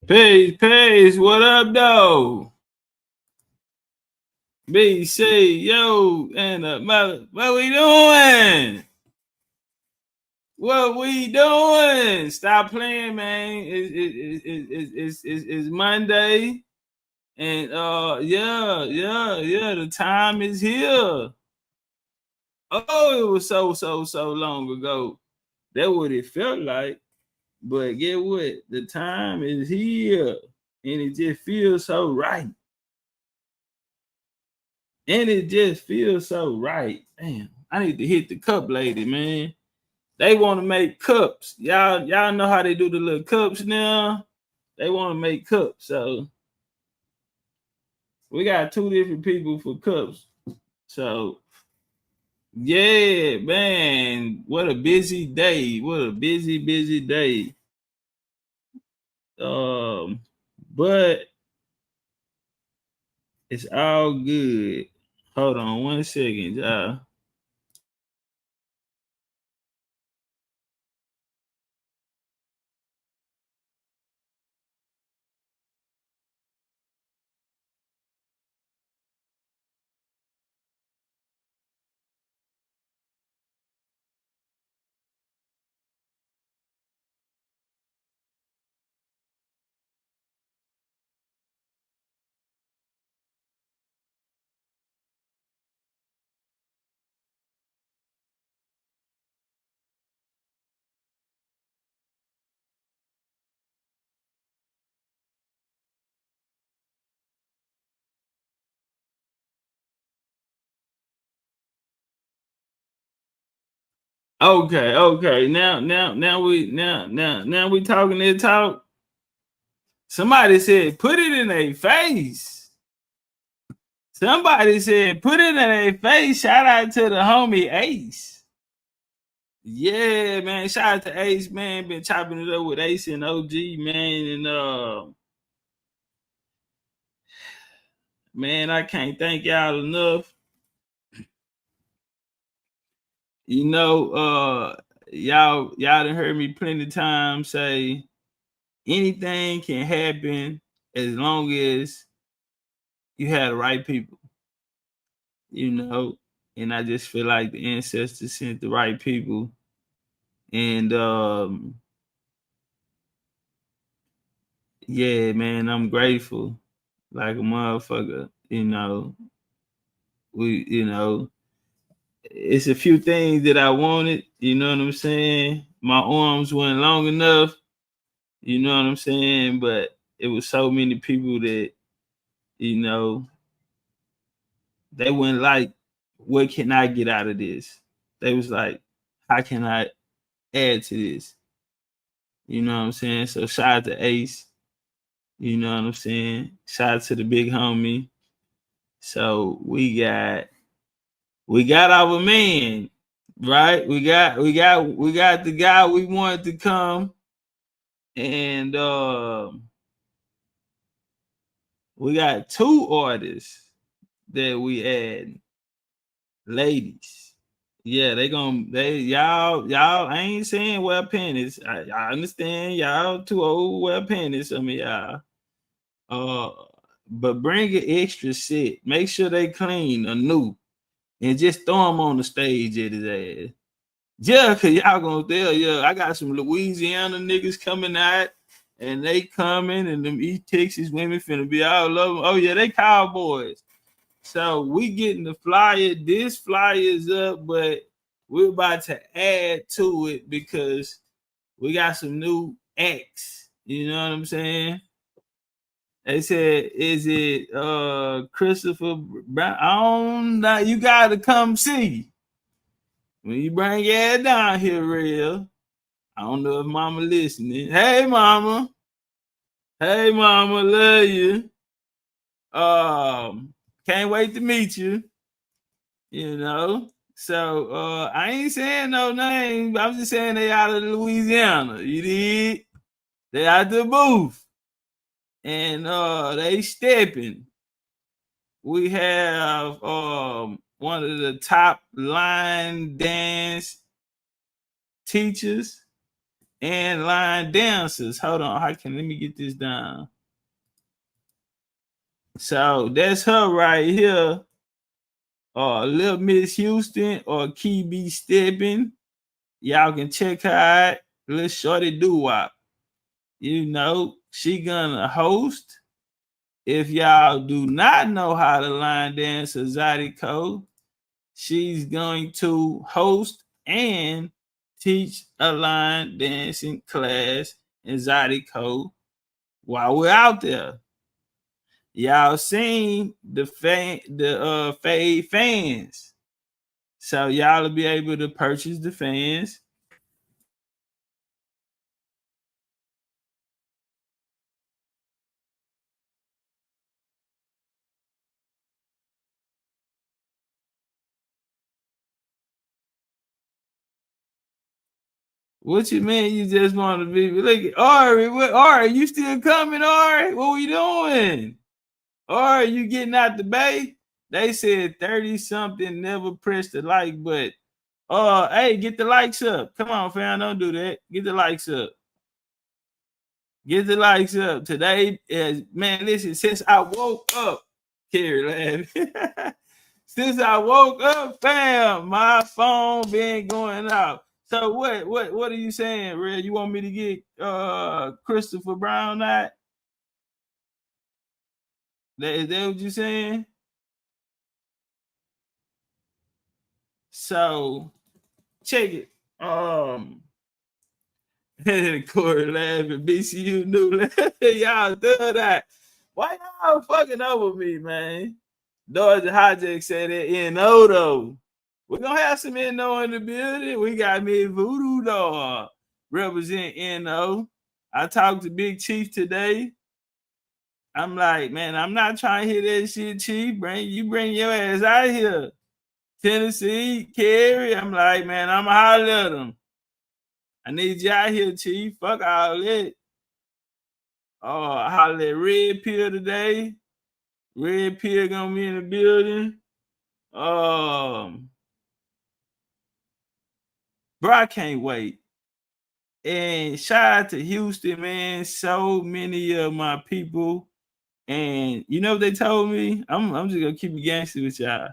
Peace. What up, though? BC, yo, and mother, what we doing? What we doing? Stop playing, man. It's Monday, and yeah. The time is here. Oh, it was so long ago. That's what it felt like. But get what? The time is here, and it just feels so right. And it just feels so right. Damn, I need to hit the cup lady, man. They want to make cups. Y'all know how they do the little cups now. They want to make cups. So we got two different people for cups. So yeah, man. What a busy day. What a busy day. Um, but it's all good. Hold on 1 second, y'all. Okay. Now we talking that talk. Somebody said put it in a face. Somebody said put it in a face. Shout out to the homie Ace. Yeah, man. Shout out to Ace, man. Been chopping it up with Ace and OG, man. And man, I can't thank y'all enough. You know, y'all done heard me plenty of times say anything can happen as long as you have the right people. You know, and I just feel like the ancestors sent the right people. And yeah, man, I'm grateful. Like a motherfucker, it's a few things that I wanted, you know what I'm saying? My arms weren't long enough, you know what I'm saying? But it was so many people that, you know, they went like, what can I get out of this? They was like, how can I add to this? You know what I'm saying? So shout out to Ace. You know what I'm saying? Shout out to the big homie. So we got our man, right? We got the guy we wanted to come, and we got two artists that we add, ladies. Yeah, y'all. I ain't saying wear panties. I understand y'all too old to wear panties. Some of y'all. Uh, but bring an extra set. Make sure they clean or new, and just throw them on the stage at his ass. Yeah, cause y'all gonna tell. Yeah, I got some Louisiana niggas coming out, and they coming, and them East Texas women finna be all over. Oh yeah, they Cowboys. So we getting the flyer. This flyer is up, but we're about to add to it because we got some new acts. You know what I'm saying? They said, is it Christopher Brown? I don't know. You gotta come see. When you bring your ass down here, real. I don't know if mama listening. Hey mama. Hey mama, love you. Can't wait to meet you. You know. So I ain't saying no name. I'm just saying they out of Louisiana. You did? They out the booth. And they stepping. We have one of the top line dance teachers and line dancers. Hold on, let me get this down. So that's her right here. Little Miss Houston or Key B Steppin'. Y'all can check her out. Little Shorty Doo-Wop. You know, she gonna host. If y'all do not know how to line dance a Zydeco, she's going to host and teach a line dancing class in Zydeco while we're out there. Y'all seen the Fade fans. So y'all will be able to purchase the fans. What you mean you just want to be? Look at Ari. Ari, you still coming, Ari? What we doing? Ari, you getting out the bay? They said 30 something never pressed the like, but hey, get the likes up. Come on, fam, don't do that. Get the likes up. Get the likes up. Today is, man, listen, since I woke up, Carrie laughing. Since I woke up, fam, my phone been going out. So what are you saying, Red? You want me to get Christopher Brown that? Is that what you saying? So check it. Corey laughing, BCU new laughing. Y'all do that. Why y'all fucking over me, man? Georgia Hijack said that NO though. We're gonna have some NO in the building. We got me Voodoo dog represent NO. I talked to Big Chief today. I'm like, man, I'm not trying to hear that shit, Chief. Bring your ass out here. Tennessee, Kerry. I'm like, man, I'm gonna holler at them. I need you out here, Chief. Fuck all that. I holler at Red Pill today. Red Pill gonna be in the building. Bro, I can't wait. And shout out to Houston, man. So many of my people. And you know what they told me? I'm just gonna keep it gangster with y'all.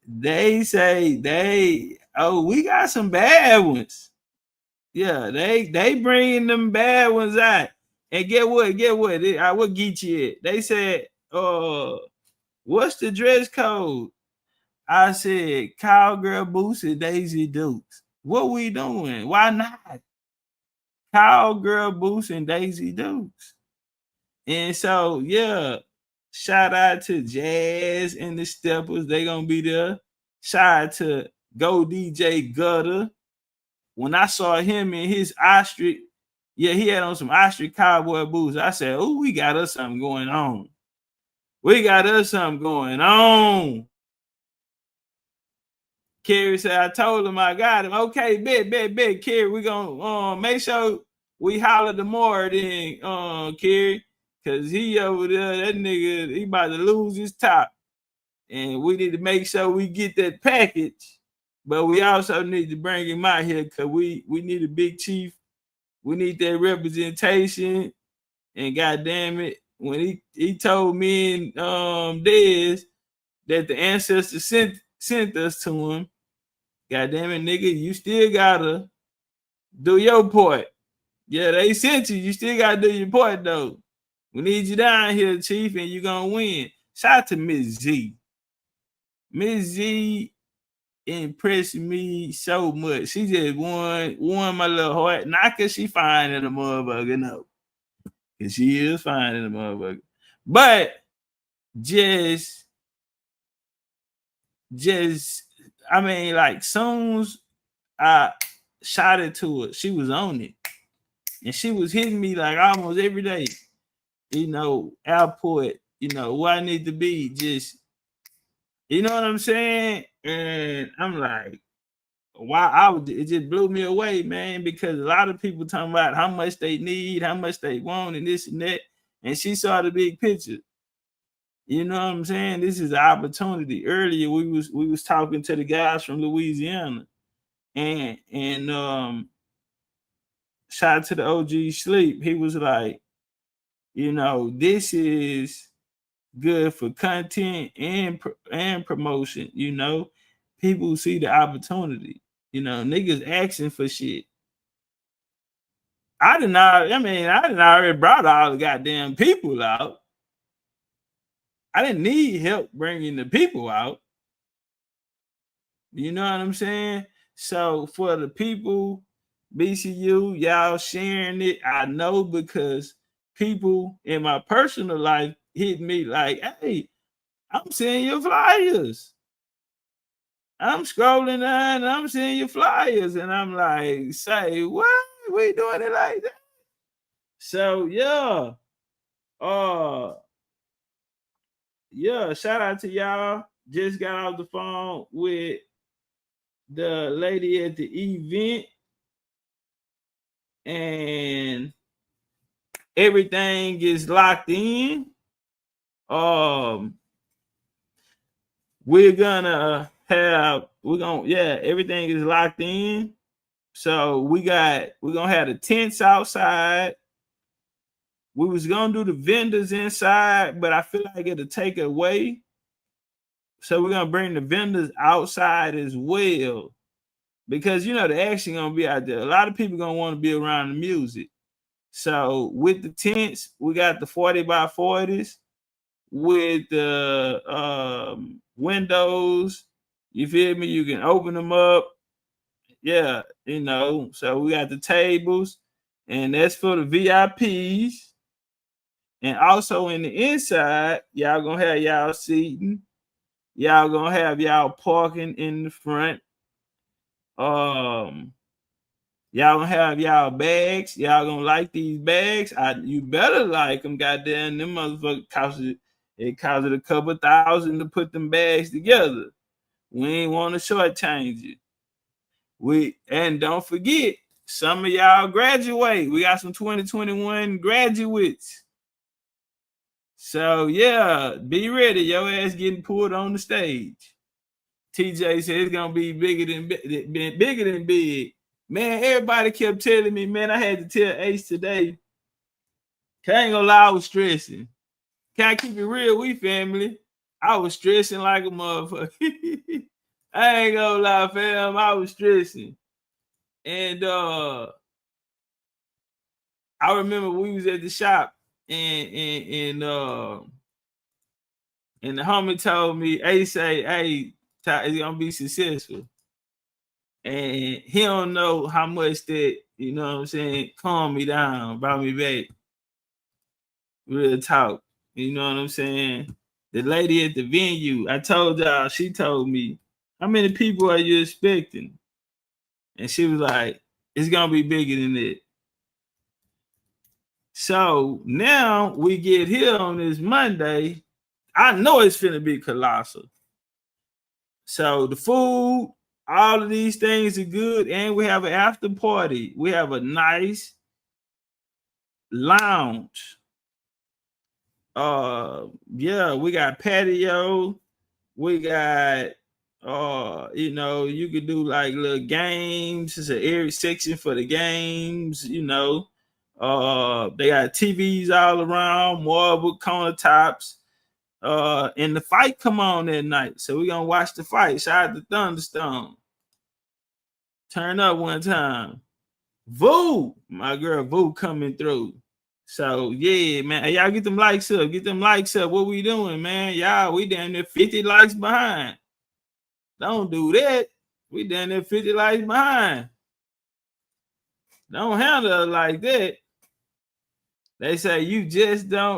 They say we got some bad ones. Yeah, they bringing them bad ones out. And get what? I will get you at. They said, what's the dress code? I said, cowgirl boots and Daisy Dukes. What we doing? Why not? Cowgirl boots and Daisy Dukes. And so, yeah, shout out to Jazz and the Steppers. They gonna be there. Shout out to Go DJ Gutter. When I saw him in his ostrich, yeah, he had on some ostrich cowboy boots. I said, oh, we got us something going on. We got us something going on. Kerry said, I told him I got him. Okay, bet. Kerry, we gonna make sure we holler tomorrow then, Kerry. Cause he over there, that nigga, he about to lose his top. And we need to make sure we get that package. But we also need to bring him out here because we need a big chief. We need that representation. And goddamn it, when he told me and Dez that the ancestors sent us to him, goddamn it, nigga, you still gotta do your part. Yeah, they sent you. You still gotta do your part though. We need you down here, Chief, and you're gonna win. Shout out to Miss Z. Miss Z impressed me so much. She just won my little heart. Not cause she fine in the motherfucker, no. Cause she is fine in the motherfucker. But just I mean, like soon as I shot it to her, she was on it. And she was hitting me like almost every day. You know, output, you know, where I need to be, just, you know what I'm saying? And I'm like, wow, it just blew me away, man, because a lot of people talking about how much they need, how much they want, and this and that. And she saw the big picture. You know what I'm saying? This is an opportunity. Earlier, we was talking to the guys from Louisiana, and shout out to the OG Sleep. He was like, you know, this is good for content and promotion. You know, people see the opportunity. You know, niggas asking for shit. I didn't already brought all the goddamn people out. I didn't need help bringing the people out. You know what I'm saying? So for the people, BCU, y'all sharing it, I know because people in my personal life hit me like, hey, I'm seeing your flyers. I'm scrolling down and I'm seeing your flyers. And I'm like, say, what? We doing it like that? So yeah. Yeah, shout out to y'all. Just got off the phone with the lady at the event, and everything is locked in. Everything is locked in. So we're gonna have the tents outside. We was gonna do the vendors inside, but I feel like it'll take it away. So we're gonna bring the vendors outside as well. Because you know the action gonna be out there. A lot of people gonna want to be around the music. So with the tents, we got the 40 by 40s with the windows. You feel me? You can open them up. Yeah, you know. So we got the tables, and that's for the VIPs. And also in the inside, y'all gonna have y'all seating. Y'all gonna have y'all parking in the front. Y'all gonna have y'all bags. Y'all gonna like these bags. You better like them. Goddamn, them motherfuckers cost it a couple $1,000 to put them bags together. We ain't want to shortchange it. And don't forget, some of y'all graduate. We got some 2021 graduates. So yeah, be ready. Your ass getting pulled on the stage. TJ said it's gonna be bigger than big. Man, everybody kept telling me, man, I had to tell Ace today. I ain't gonna lie, I was stressing. Can I keep it real? We family. I was stressing like a motherfucker. I ain't gonna lie, fam. I was stressing. And I remember we was at the shop and the homie told me, Ace say, hey, it's gonna be successful. And he don't know how much that, you know what I'm saying, calmed me down, brought me back. Real talk. You know what I'm saying? The lady at the venue, I told y'all, she told me, how many people are you expecting? And she was like, it's gonna be bigger than that. So now we get here on this Monday. I know it's finna be colossal. So the food, all of these things are good, and we have an after party. We have a nice lounge. We got patio. We got you know, you could do like little games. It's an area section for the games, you know. They got TVs all around, marble countertops. And the fight come on that night. So we're gonna watch the fight. Shout out to Thunderstone. Turn up one time. Voo, my girl Voo coming through. So yeah, man. Hey, y'all get them likes up. Get them likes up. What we doing, man? Y'all, we down there 50 likes behind. Don't do that. We down there 50 likes behind. Don't handle it like that. They say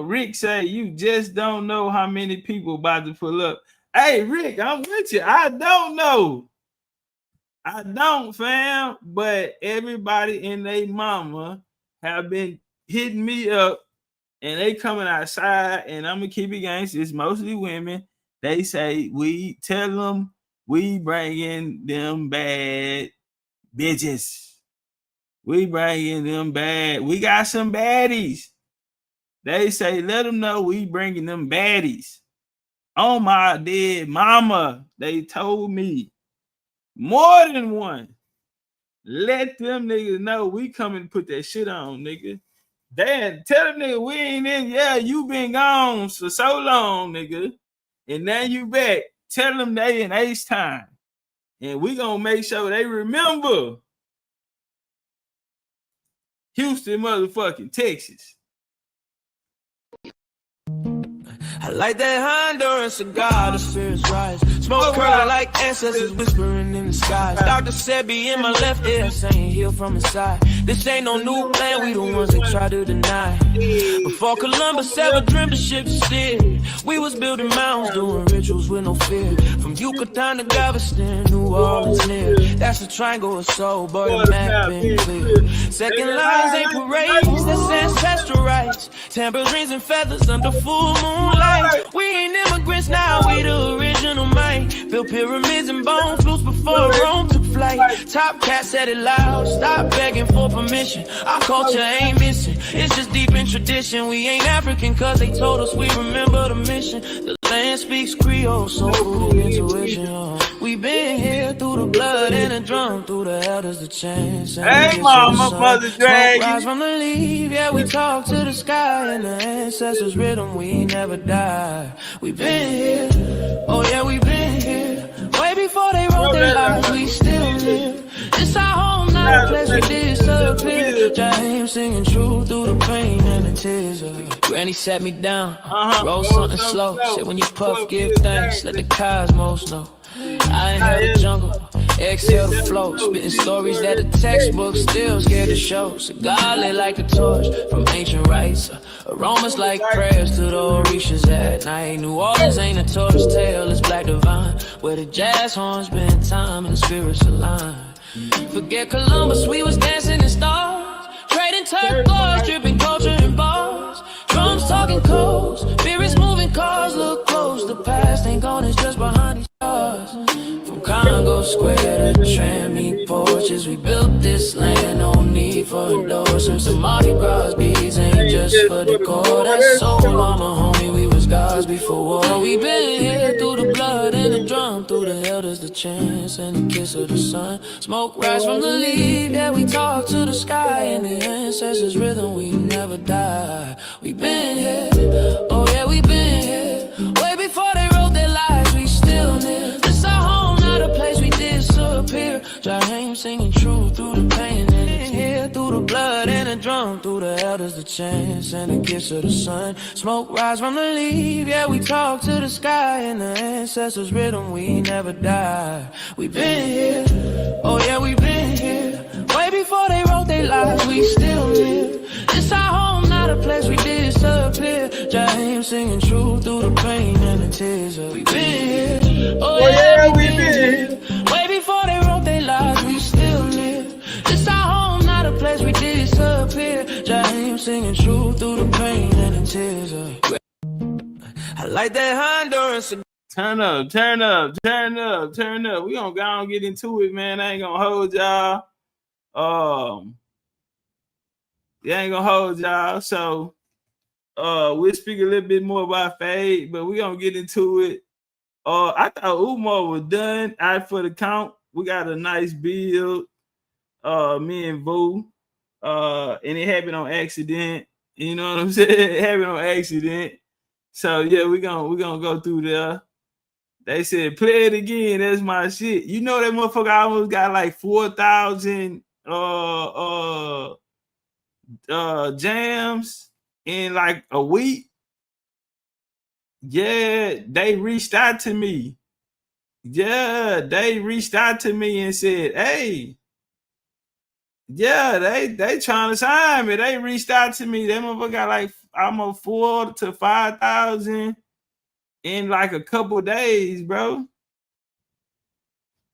Rick say you just don't know how many people about to pull up. Hey, Rick, I'm with you. I don't know. I don't, fam. But everybody and their mama have been hitting me up, and they coming outside, and I'm gonna keep it gangster. It's mostly women. They say we tell them we bringing them bad bitches. We bringing them bad. We got some baddies. They say let them know we bringing them baddies. Oh my dead mama, they told me more than one. Let them niggas know we coming to put that shit on, nigga. Then tell them nigga we ain't in. Yeah, you been gone for so long, nigga. And now you back. Tell them they in Ace time. And we gonna make sure they remember Houston, motherfucking Texas. I like that Honduran cigar, the spirits rise. Smoke curling like ancestors whispering in the skies. Dr. said be in my left ear, saying heal from inside. This ain't no new plan, we the ones that try to deny. Before Columbus ever dreamed of ship to steer, we was building mountains, doing rituals with no fear. From Yucatan to Galveston, New Orleans near. That's a triangle of soul, but the map ain't clear. Second lines ain't parades, that's ancestral rights. Tambourines and feathers under full moonlight. We ain't immigrants now, we the original mind. Built pyramids and bone flutes before Rome took flight. Topcatz said it loud, stop begging for permission. Our culture ain't missing, it's just deep in tradition. We ain't African cause they told us we remember the mission. The land speaks Creole, soul food and intuition. We been here through the blood and the drum, through the elders, the chants. Hey mama, mother dragon. Rise from the leaf, yeah, we talk to the sky. And the ancestors' rhythm, we never die. We been here, oh yeah, we been here. Way before they wrote their lives, we still live. It's our home, not a place we disappear. James singing true through the pain and the tears. Granny sat me down, roll something slow. Said when you puff, give thanks, let the cosmos know. I inhale the jungle, exhale the flow. Spitting stories that the textbook still scared to show. Cigar lit like a torch from ancient rites. Aromas like prayers to the Orishas at night. New Orleans ain't a tortoise tale, it's black divine. Where the jazz horns been time and the spirits align. Forget Columbus, we was dancing in stars. Trading turquoise, dripping culture in bars. Drums talking codes, spirits moving cars. Look close, the past ain't gone, it's just behind these stars. From Congo Square to Trammy porches, we built this land, no need for endorsements. The Mardi Gras beads ain't just for decor. That's soul, mama, homie, we was gods before war. We been here through the blood and the drum, through the elders, the chants, and the kiss of the sun. Smoke rise from the leaf, yeah, we talk to the sky. And the ancestors' rhythm, we never die. We been here, oh yeah, we been here. Way before they wrote their lives, we still live. This our home, not a place we disappear. James singing true through the pain and the tears. Through the blood and the drum, through the elders, the chants, and the kiss of the sun. Smoke rise from the leaf, yeah, we talk to the sky. And the ancestors' rhythm, we never die. We been here, oh yeah, we been here. Way before they wrote their lives, we still live. It's our home, not a place we disappear. James singing true through the pain and the tears. We been here, oh yeah, we been here. Way before they wrote their lives, we still live. It's our home, not a place we disappear. James singing true through the pain and the tears. I like that Honduran. Turn up, turn up, turn up, turn up. We gonna go and get into it, man. I ain't gonna hold y'all. Yeah, I ain't gonna hold y'all. So we'll speak a little bit more about Fade, but we gonna get into it. I thought Umar was done out for the count. We got a nice build. Me and Boo. And it happened on accident. You know what I'm saying? It happened on accident. So yeah, we gonna go through there. They said play it again. That's my shit. You know that motherfucker almost got like 4,000 jams in like a week. Yeah, they reached out to me. Yeah, they reached out to me and said, hey, yeah, they trying to sign me. They reached out to me. That motherfucker got like almost 4,000 to 5,000 in like a couple days, bro.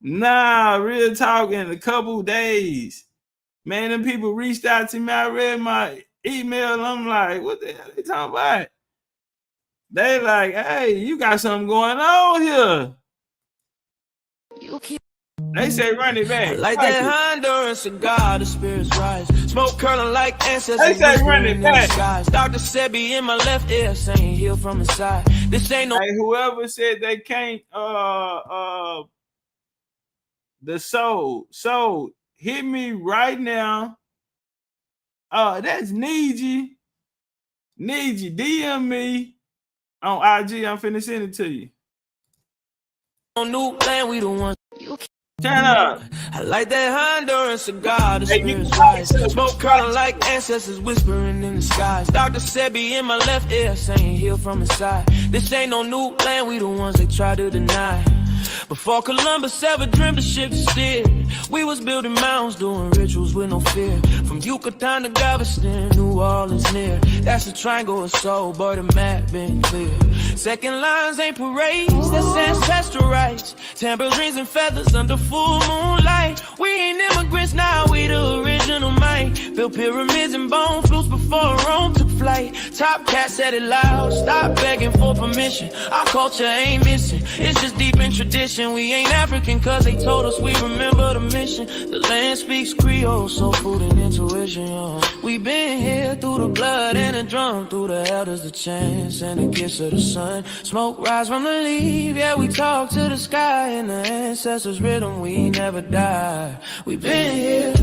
Nah, real talk, in a couple days. Man, them people reached out to me. I read my email and I'm like, what the hell they talking about? They like, hey, you got something going on here. They say run it back. Like that Honduran cigar, the spirits rise. Smoke curling like ancestors. They say run it back. Dr. said be in my left ear, saying heal from inside. This ain't no. Hey, whoever said they can't, the soul, hit me right now. That's Needy. Needy, DM me on IG. I'm finna send it to you. On new land, we the ones. Turn up. I like that Honduran cigar, the spirit's wise. Smoke curling like ancestors whispering in the skies. Dr. Sebi in my left ear saying heal from inside. This ain't no new land, we the ones they try to deny. Before Columbus ever dreamed of ship to steer, we was building mounds, doing rituals with no fear. From Yucatan to Galveston, New Orleans near. That's a triangle of soul, boy, the map been clear. Second lines ain't parades, that's ancestral rights. Tambourines and feathers under full moonlight. We ain't immigrants now, we the original might. Built pyramids and bone flutes before Rome took flight. Topcatz said it loud, stop begging for permission. Our culture ain't missing, it's just deep in tradition. We ain't African cause they told us we remember the mission. The land speaks Creole, soul food and intuition, yo. We been here through the blood and the drum, through the elders, the chants and the gifts of the sun. Smoke rise from the leaf, yeah, we talk to the sky. And the ancestors' rhythm, we never die. We been here,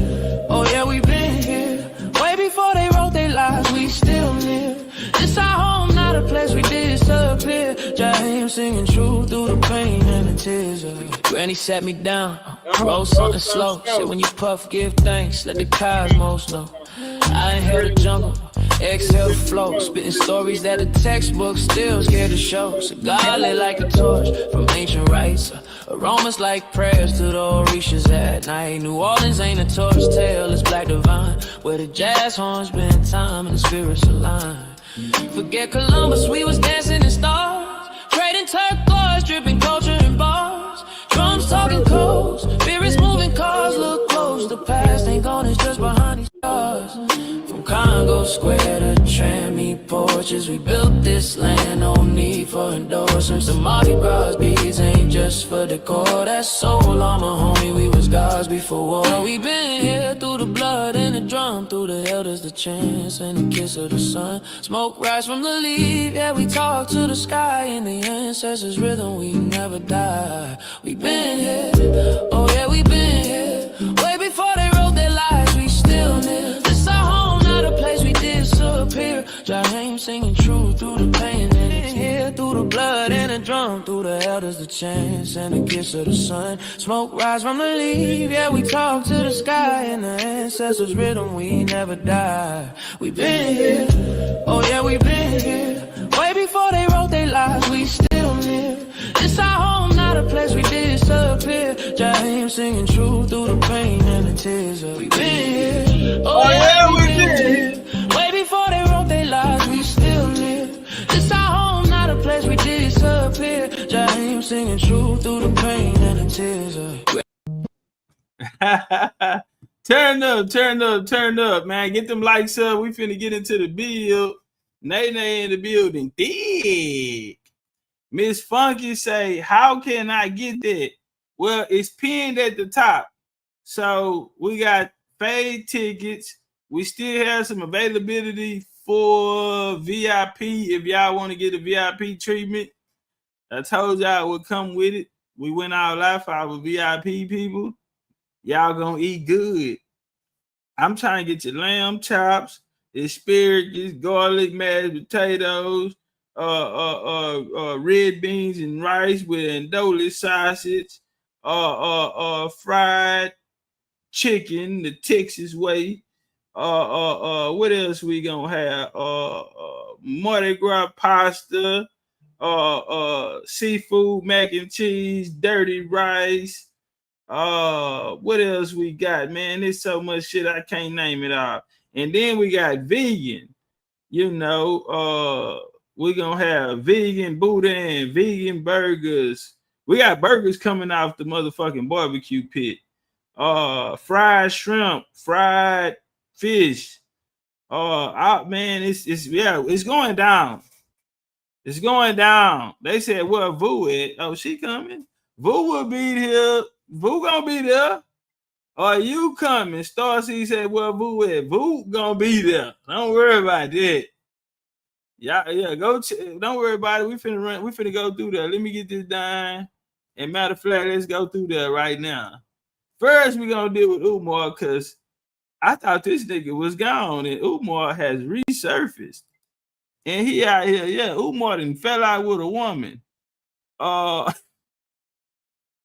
oh yeah, we been here. Way before they wrote their lives, we still live. It's our home, not a place we disappear. Jaheim singing true through the pain and the tears. Granny sat me down, roll something slow. Said when you puff, give thanks, let the cosmos know. I inhale the jungle, exhale the flow. Spitting stories that the textbook still scared to show. Cigar lit like a torch from ancient rites. Aromas like prayers to the Orishas at night. New Orleans ain't a torch tale, it's black divine. Where the jazz horns been time and the spirits align. Forget Columbus, we was dancing in stars. Trading turquoise, dripping culture in bars. Drums talking codes, spirits moving cars. Look close, the past ain't gone, it's just behind these stars. From Congo Square to Trammy porches, we built this land, no need for endorsements. The Mardi Gras beads ain't just for decor. That's soul armor, homie, we was gods before war. We been here through the blood and the drum, through the elders, the chants and the kiss of the sun. Smoke rise from the leaf, yeah, we talk to the sky. In the ancestors' rhythm, we never die. We been here, oh yeah, we been here. Way before they wrote their lives, we still live. This our home, not a place we disappear. Jaheim singing true through the pain and the here through the blood and the drum, through the elders, the chants and the gifts of the sun. Smoke rise from the leaf, yeah, we talk to the sky. In the ancestors' rhythm, we never die. We been here, oh yeah, we been here. Way before they wrote their lives, we still live. It's our home, not a place we disappear. Jaheim singing true through the pain and the tears. We been here, oh yeah, we been here. Way before they wrote their lives, we still live. It's our home, not a place we disappear. Jaheim singing true through the pain and the tears. Turn up, man. Get them likes up. We finna get into the build. Nay in the building. Dig. Miss Funky say, how can I get that? Well, it's pinned at the top. So we got fade tickets. We still have some availability for VIP if y'all want to get a VIP treatment. I told y'all it would come with it. We went all out for our VIP people. Y'all gonna eat good. I'm trying to get your lamb chops, asparagus, garlic, mashed potatoes, red beans and rice with andouille sausage, fried chicken the Texas way. What else we gonna have? Mardi Gras pasta, seafood mac and cheese, dirty rice. What else we got, man? There's so much shit I can't name it all. And then we got vegan. You know, we're gonna have vegan boudin, vegan burgers. We got burgers coming off the motherfucking barbecue pit. Fried shrimp, fried fish. Man, it's going down. It's going down. They said, well, Vu at? Oh, she coming? Vu will be here. Vu gonna be there. Are you coming? Star C said, well, Vu at? Vu gonna be there. Don't worry about that. Yeah, go. Don't worry about it. We finna go through there. Let me get this done. And matter of fact, let's go through there right now. First, we're gonna deal with Umar because I thought this nigga was gone, and Umar has resurfaced. And he out here, yeah, Umar done fell out with a woman.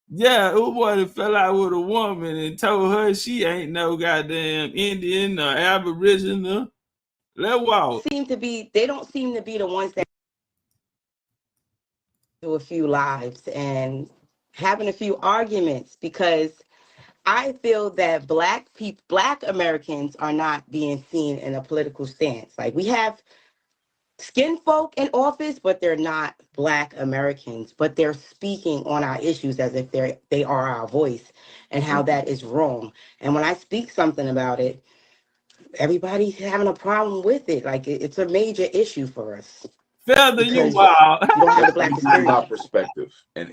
Yeah, Umar done fell out with a woman and told her she ain't no goddamn Indian or Aboriginal. Let's walk. They don't seem to be the ones that do a few lives and having a few arguments, because I feel that Black Americans are not being seen in a political stance. Like, we have skin folk in office, but they're not Black Americans, but they're speaking on our issues as if they are our voice, and how that is wrong. And when I speak something about it, everybody's having a problem with it. Like, it's a major issue for us. Feather, you wild. You don't have the Black experience. My perspective, and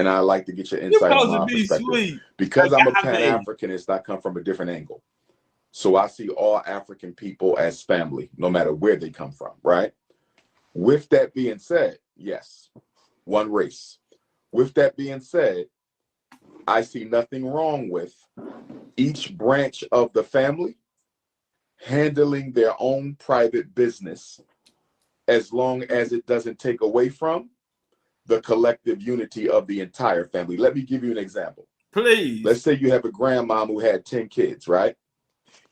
I like to get your insight on my perspective. Sweet. Because I'm a Pan-Africanist, I come from a different angle. So I see all African people as family, no matter where they come from, right? With that being said, yes, one race. With that being said, I see nothing wrong with each branch of the family handling their own private business, as long as it doesn't take away from the collective unity of the entire family. Let me give you an example. Please. Let's say you have a grandmom who had 10 kids, right?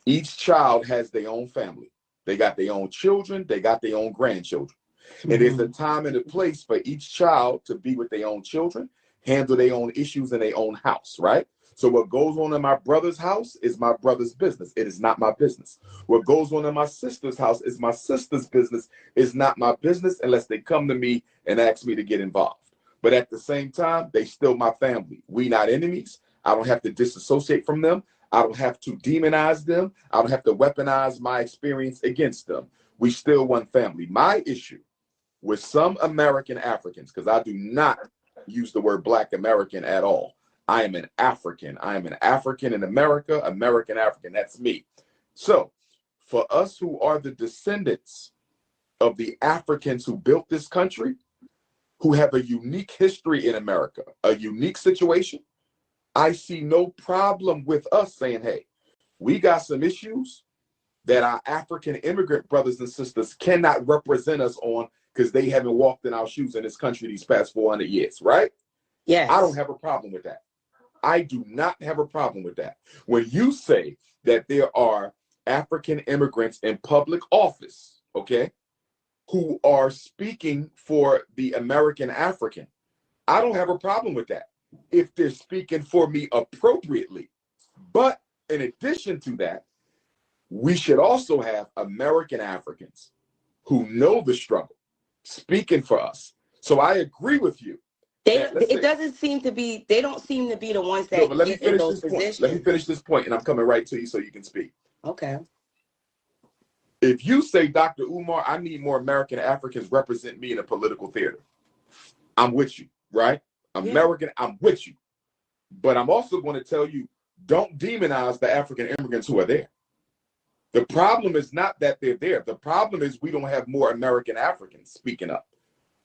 Each child has their own family. They got their own children. They got their own grandchildren. Mm-hmm. And there's a time and a place for each child to be with their own children, handle their own issues in their own house, right? So what goes on in my brother's house is my brother's business. It is not my business. What goes on in my sister's house is my sister's business. It's not my business unless they come to me and ask me to get involved. But at the same time, they still my family. We not enemies. I don't have to disassociate from them. I don't have to demonize them. I don't have to weaponize my experience against them. We still one family. My issue with some American Africans, because I do not use the word Black American at all. I am an African. I am an African in America, American African. That's me. So for us who are the descendants of the Africans who built this country, who have a unique history in America, a unique situation, I see no problem with us saying, hey, we got some issues that our African immigrant brothers and sisters cannot represent us on because they haven't walked in our shoes in this country these past 400 years, right? Yes. I don't have a problem with that. I do not have a problem with that. When you say that there are African immigrants in public office, okay, who are speaking for the American African, I don't have a problem with that if they're speaking for me appropriately. But in addition to that, we should also have American Africans who know the struggle speaking for us. So I agree with you. They don't seem to be the ones that get in those positions. Let me finish this point, and I'm coming right to you so you can speak. Okay. If you say, Dr. Umar, I need more American Africans represent me in a political theater, I'm with you, right? American, I'm with you. But I'm also going to tell you, don't demonize the African immigrants who are there. The problem is not that they're there. The problem is we don't have more American Africans speaking up.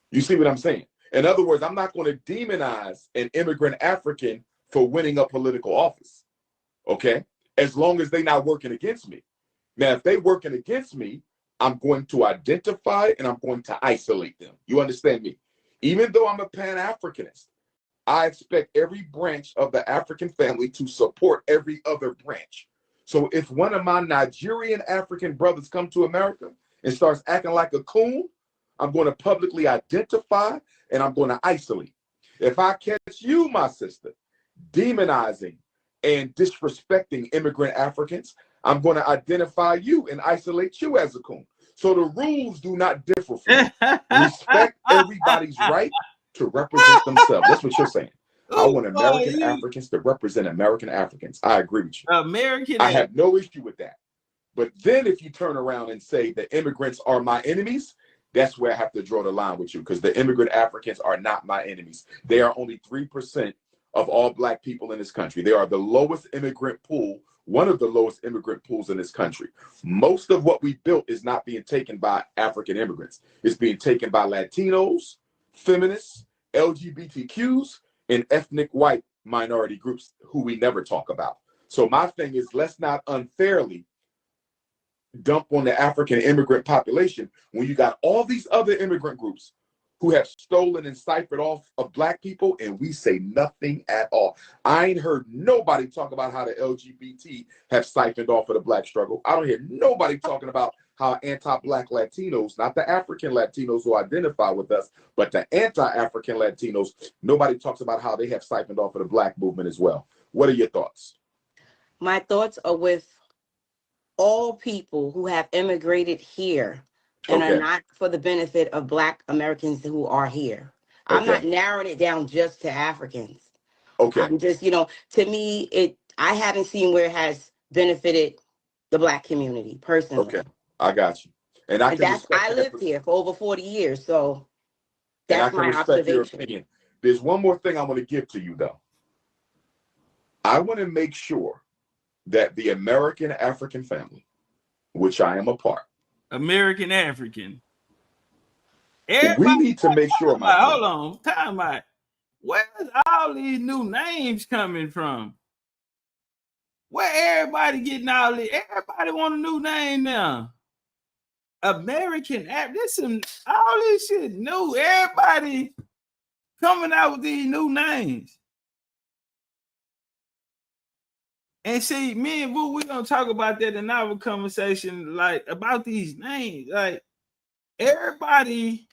You see what I'm saying? In other words, I'm not going to demonize an immigrant African for winning a political office, okay? As long as they're not working against me. Now, if they're working against me, I'm going to identify and I'm going to isolate them. You understand me? Even though I'm a Pan-Africanist, I expect every branch of the African family to support every other branch. So if one of my Nigerian African brothers come to America and starts acting like a coon, I'm going to publicly identify and I'm going to isolate. If I catch you, my sister, demonizing and disrespecting immigrant Africans, I'm going to identify you and isolate you as a coon. So the rules do not differ from me. Respect everybody's right to represent themselves. That's what you're saying. I want American Africans to represent American Africans. I agree with you. I have no issue with that. But then if you turn around and say the immigrants are my enemies, that's where I have to draw the line with you, because the immigrant Africans are not my enemies. They are only 3% of all Black people in this country. They are the lowest immigrant pool, one of the lowest immigrant pools in this country. Most of what we built is not being taken by African immigrants. It's being taken by Latinos, feminists, LGBTQs, and ethnic white minority groups who we never talk about. So my thing is, let's not unfairly dump on the African immigrant population when you got all these other immigrant groups who have stolen and ciphered off of Black people, and we say nothing at all. I ain't heard nobody talk about how the LGBT have siphoned off of the Black struggle. I don't hear nobody talking about how anti-Black Latinos, not the African Latinos who identify with us, but the anti-African Latinos, nobody talks about how they have siphoned off of the Black movement as well. What are your thoughts? My thoughts are with all people who have immigrated here and are not for the benefit of Black Americans who are here. I'm not narrowing it down just to Africans. I'm just, to me, I haven't seen where it has benefited the Black community personally. I got you. And I lived here for over 40 years, so that's my observation. There's one more thing I want to give to you, though. I want to make sure that the American African family, which I am a part, American African, we need to make sure. Hold on, time out. Where's all these new names coming from? Where everybody getting all this? Everybody want a new name now. American African, all this shit new. Everybody coming out with these new names. And see, me and Boo, we're gonna talk about that in our conversation, like about these names. Like everybody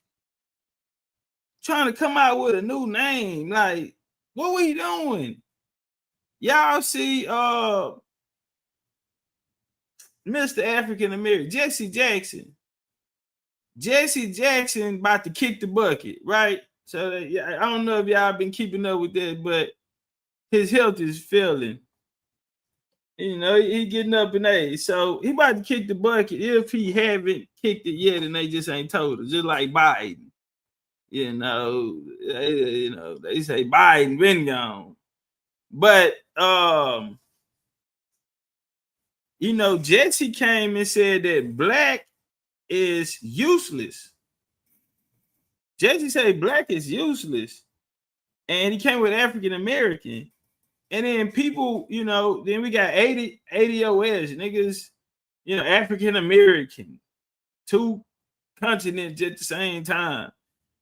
trying to come out with a new name. Like, what we doing? Y'all see Mr. African American, Jesse Jackson. Jesse Jackson about to kick the bucket, right? So I don't know if y'all been keeping up with that, but his health is failing. He getting up in age. So he about to kick the bucket. If he haven't kicked it yet, and they just ain't told us, just like Biden. They say Biden been gone. But Jesse came and said that Black is useless. Jesse said Black is useless. And he came with African American. And then people, then we got 80 ADOS, niggas, African American, 2 continents at the same time.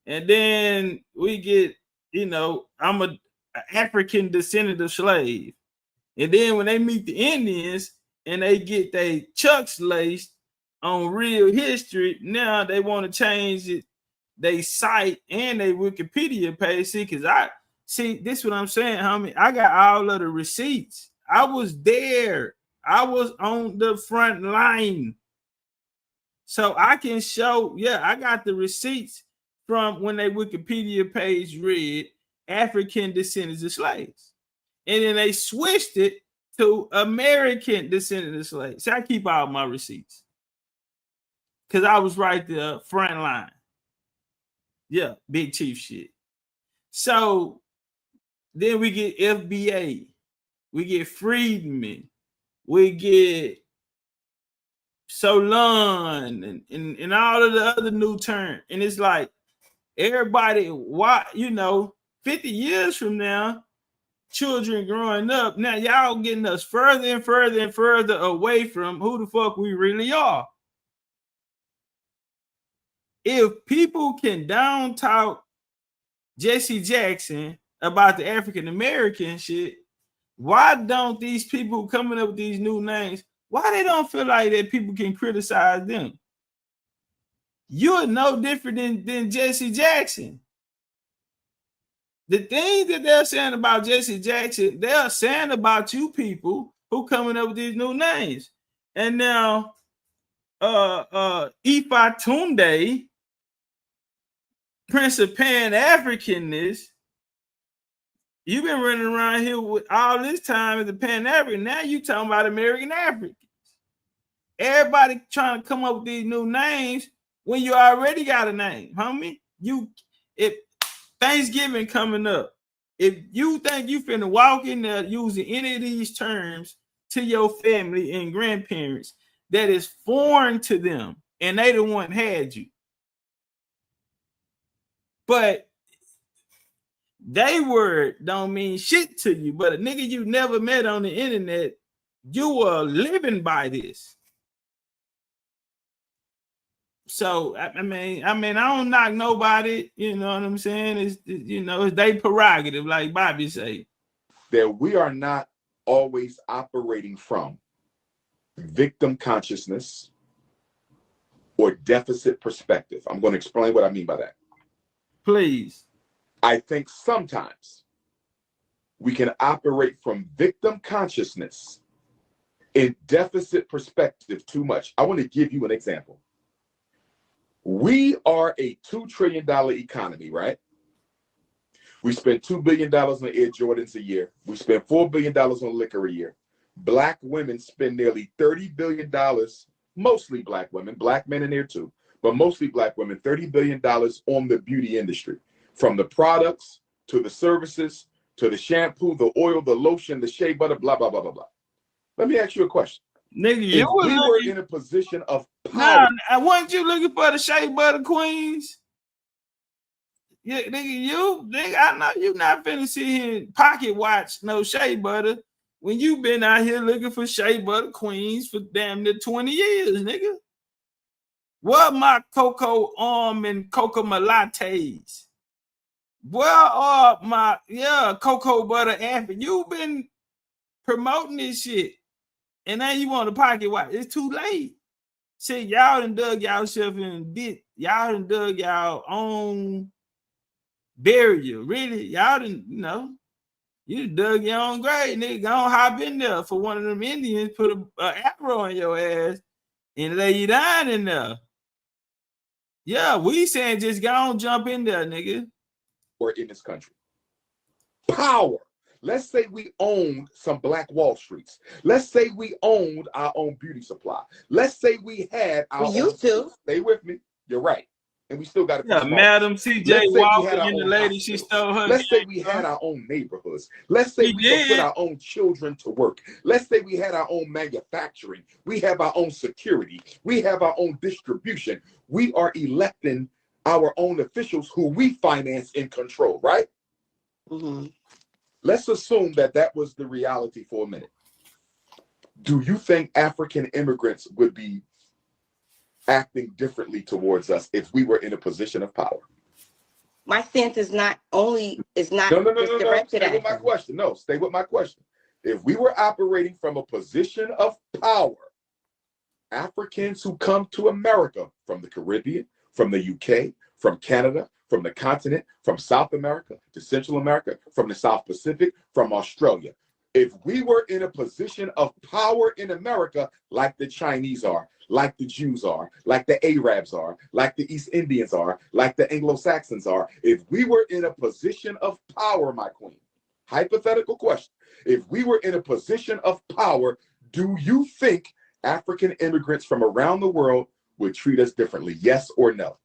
And then we get, I'm an African descendant of slave. And then when they meet the Indians and they get their chucks laced on real history, now they want to change it, they cite and they Wikipedia page. See, this is what I'm saying, homie. I got all of the receipts. I was there. I was on the front line. So I can show, I got the receipts from when they Wikipedia page read African descendants of slaves. And then they switched it to American descendants of slaves. So I keep all my receipts. Because I was right there, front line. Yeah, big chief shit. So then we get FBA, we get Freedman, we get Solon, and all of the other new terms. And it's like everybody, 50 years from now, children growing up, now y'all getting us further and further and further away from who the fuck we really are. If people can down talk Jesse Jackson about the African American shit, why don't these people coming up with these new names, why they don't feel like that people can criticize them? You're no different than Jesse Jackson. The things that they're saying about Jesse Jackson, they're saying about you people who coming up with these new names. And now Ifa Tunde, Prince of Pan-Africanness, you've been running around here with all this time as a Pan-African. Now you talking about American Africans. Everybody trying to come up with these new names when you already got a name, homie. If Thanksgiving coming up, if you think you finna walk in there using any of these terms to your family and grandparents that is foreign to them, and they the one had you. But they word don't mean shit to you, but a nigga you never met on the internet, you are living by this. So I mean, I don't knock nobody. You know what I'm saying? It's it's their prerogative, like Bobby say. That we are not always operating from victim consciousness or deficit perspective. I'm going to explain what I mean by that. Please. I think sometimes we can operate from victim consciousness in deficit perspective too much. I want to give you an example. We are a $2 trillion economy, right? We spend $2 billion on Air Jordans a year. We spend $4 billion on liquor a year. Black women spend nearly $30 billion, mostly black women, black men in there too, but mostly black women, $30 billion on the beauty industry. From the products to the services to the shampoo, the oil, the lotion, the shea butter, blah, blah, blah, blah, blah. Let me ask you a question. Nigga, if we were in a position of power. Nah, wasn't you looking for the shea butter queens? Yeah, nigga, I know you not finna sit here and pocket watch no shea butter when you been out here looking for shea butter queens for damn near 20 years, nigga. What my cocoa and cocoa lattes? Where are my cocoa butter apple? You've been promoting this shit, and now you want to pocket watch. It's too late. See, y'all done dug y'allself in bit. Y'all done dug y'all own burial. Really, y'all done, you dug your own grave, nigga. Go on, hop in there for one of them Indians, put an arrow on your ass and lay you down in there. Yeah, we saying just go on, jump in there, nigga. Or in this country. Power. Let's say we owned some Black Wall Streets. Let's say we owned our own beauty supply. Let's say we had our own. Used to. Stay with me. You're right. And we still got to. Yeah, Madam C.J. Walker and the lady, she stole her. Let's say we had our own neighborhoods. Let's say we could put our own children to work. Let's say we had our own manufacturing. We have our own security. We have our own distribution. We are electing our own officials who we finance and control, right? Mm-hmm. Let's assume that that was the reality for a minute. Do you think African immigrants would be acting differently towards us if we were in a position of power? My stance is not only directed Stay with my question. No, stay with my question. If we were operating from a position of power, Africans who come to America from the Caribbean, from the UK, from Canada, from the continent, from South America to Central America, from the South Pacific, from Australia. If we were in a position of power in America, like the Chinese are, like the Jews are, like the Arabs are, like the East Indians are, like the Anglo-Saxons are, if we were in a position of power, my queen, hypothetical question, if we were in a position of power, do you think African immigrants from around the world would treat us differently? Yes or no?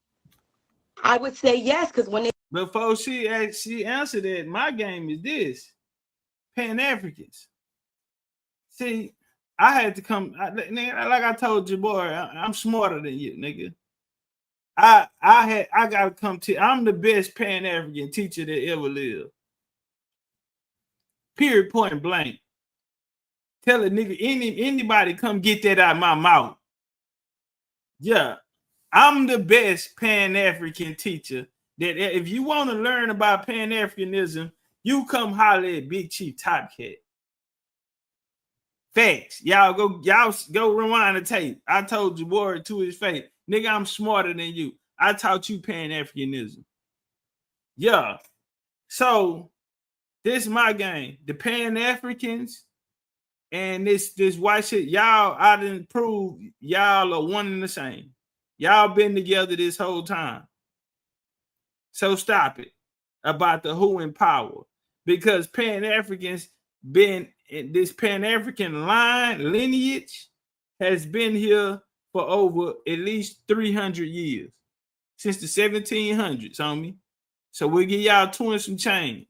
I would say yes, because when before she answered it, my game is this: Pan-Africans. See, I had to come, like I told you, boy, I'm smarter than you, nigga. I gotta come to. I'm the best Pan-African teacher that ever lived. Period, point blank. Tell a nigga anybody come get that out of my mouth. Yeah. I'm the best Pan-African teacher that if you want to learn about Pan-Africanism, you come holler at Big Chief Topcatz. Facts. Y'all go rewind the tape. I told you, boy, to his face, nigga, I'm smarter than you. I taught you Pan-Africanism. Yeah. So this is my game. The Pan-Africans and this white shit, y'all, I didn't prove y'all are one and the same. Y'all been together this whole time. So stop it about the who in power. Because Pan-Africans been in this Pan-African lineage has been here for over at least 300 years. Since the 1700s, homie. So we'll give y'all 2 and some change.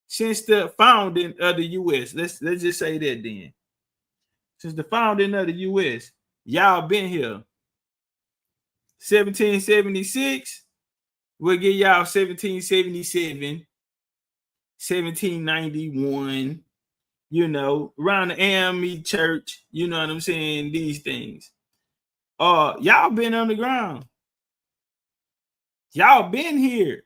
Since the founding of the U.S. Let's just say that then. Since the founding of the U.S., y'all been here. 1776, we'll give y'all 1777 1791, you know, around the AME church, you know what I'm saying? These things. Y'all been on the ground. Y'all been here.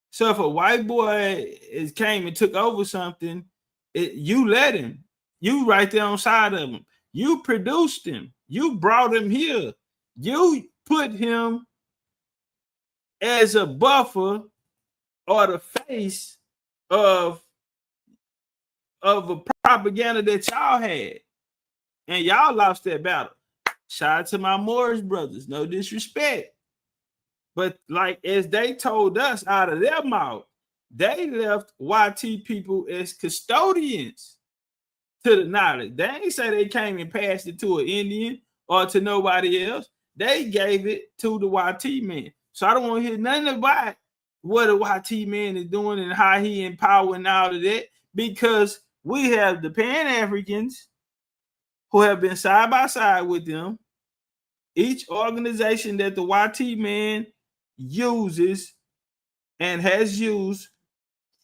So if a white boy came and took over something, you let him. You right there on side of him. You produced him. You brought him here. You put him as a buffer or the face of a propaganda that y'all had. And y'all lost that battle. Shout out to my Moorish brothers. No disrespect. But like as they told us out of their mouth, they left YT people as custodians to the knowledge. They ain't say they came and passed it to an Indian or to nobody else. They gave it to the YT man. So I don't want to hear nothing about what a YT man is doing and how he empowering all of that, because we have the Pan-Africans who have been side by side with them. Each organization that the YT man uses and has used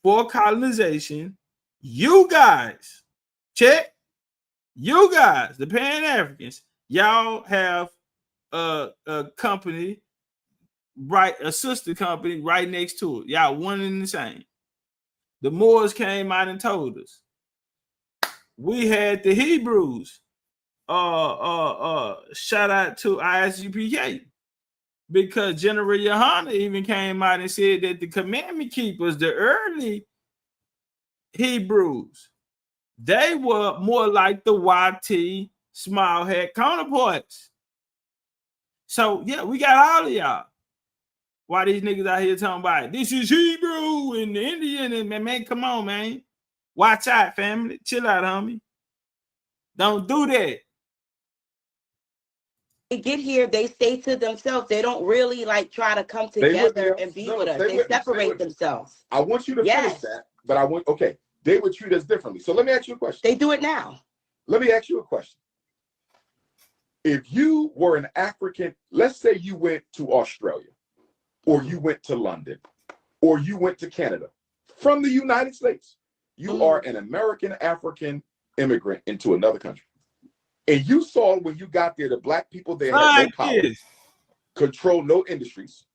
for colonization, you guys, check, you guys, the Pan-Africans, y'all have a company, right, a sister company right next to it. Y'all one and the same. The Moors came out and told us. We had the Hebrews. Shout out to ISUPK, because General Yohana even came out and said that the commandment keepers, the early Hebrews, they were more like the YT small hat counterparts. So yeah, we got all of y'all. Why these niggas out here talking about it? This is Hebrew and the Indian, and man, come on, man. Watch out, family. Chill out, homie. Don't do that. They get here, they stay to themselves. They don't really like try to come together and be with us. They separate themselves. I want you to finish that, but okay, they would treat us differently. So let me ask you a question. They do it now. Let me ask you a question. If you were an African, let's say you went to Australia, or you went to London, or you went to Canada from the United States, you are an American African immigrant into another country. And you saw when you got there, the black people there had no power, control no industries,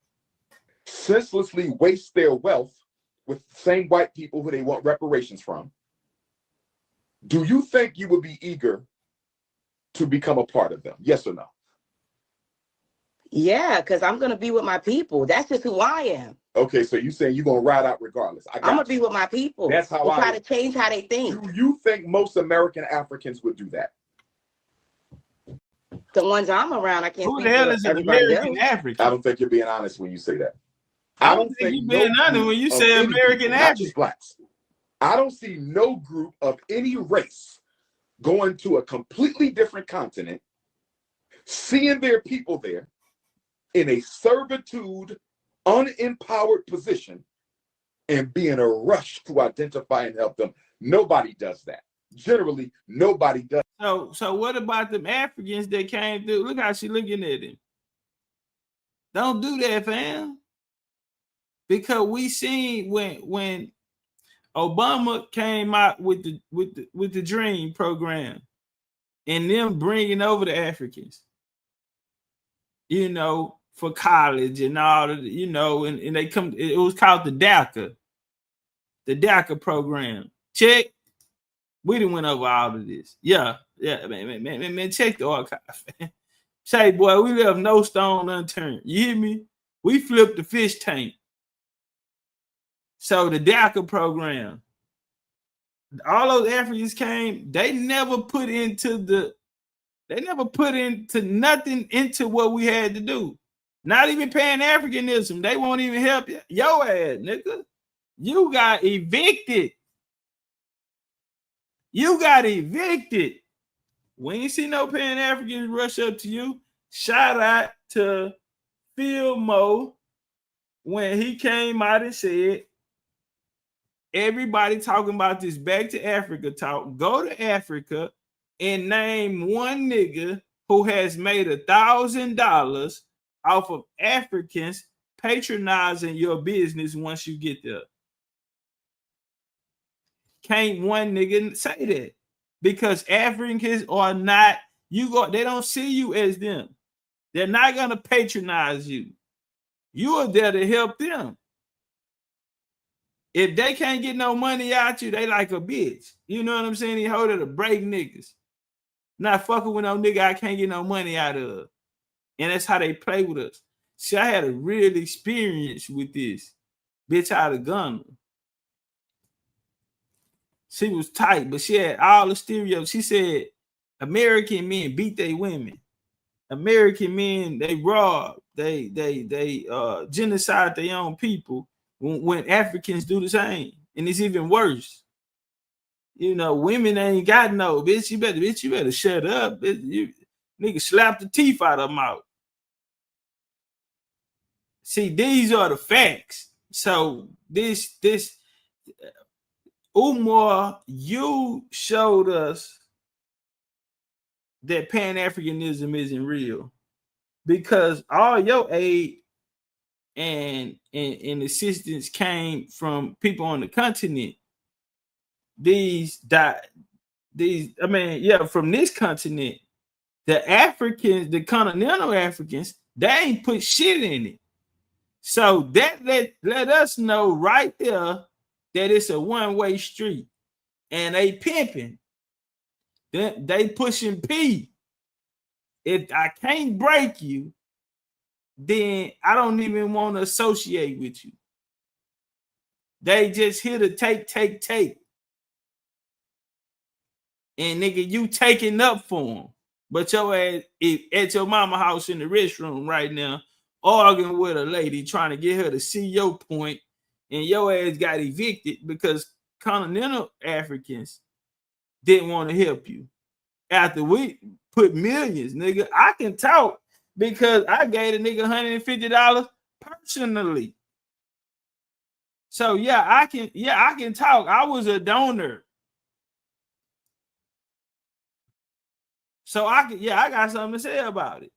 senselessly waste their wealth with the same white people who they want reparations from. Do you think you would be eager to become a part of them? Yes or no? Yeah, because I'm going to be with my people. That's just who I am. Okay, so you saying you're going to ride out regardless. I'm going to be with my people. That's how I try to change how they think. Do you think most American Africans would do that? The ones I'm around, I can't. Who the hell is an American African? I don't think you're being honest when you say that. I don't think you're being honest when you say American African. Not just blacks. I don't see no group of any race going to a completely different continent, seeing their people there in a servitude, unempowered position, and being a rush to identify and help them. Nobody does that. Generally, nobody does. So what about them Africans that came through? Look how she looking at him. Don't do that, fam. Because we seen when Obama came out with the Dream program and them bringing over the Africans, you know, for college and all of the, you know, and they come. It was called the DACA program. Check. We done went over all of this. Yeah, man, check the archive. Say, boy, we left no stone unturned. You hear me? We flipped the fish tank. So the DACA program, all those Africans came, they never put into nothing into what we had to do. Not even Pan-Africanism. They won't even help you. Your ass, nigga. You got evicted. You got evicted. We ain't see no Pan-Africans rush up to you. Shout out to Phil Mo when he came out and said, everybody talking about this back to Africa talk. Go to Africa and name one nigga who has made $1,000 off of Africans patronizing your business once you get there. can't one nigga say that? Because Africans are not, they don't see you as them. They're not gonna patronize you. You are there to help them. If they can't get no money out you, they like a bitch. You know what I'm saying? He hold it to break niggas. Not fucking with no nigga I can't get no money out of. And that's how they play with us. See, I had a real experience with this bitch out of Ghana. She was tight, but she had all the stereotypes. She said American men beat their women. American men, they rob, they genocide their own people when Africans do the same. And it's even worse. You know, women ain't got no, bitch, you better shut up. Bitch, you nigga slap the teeth out of them out. See, these are the facts. So this Umar, you showed us that Pan-Africanism isn't real because all your aid and assistance came from people on the continent. From this continent, the Africans, the continental Africans, they ain't put shit in it. So that let us know right there that it's a one-way street and they pimping. They pushing P. If I can't break you, then I don't even want to associate with you. They just here to take. And nigga, you taking up for them. But your ass at your mama house in the restroom right now, arguing with a lady, trying to get her to see your point, and your ass got evicted because continental Africans didn't want to help you. After we put millions, nigga, I can talk because I gave a nigga $150 personally. So I can talk. I was a donor. So I got something to say about it.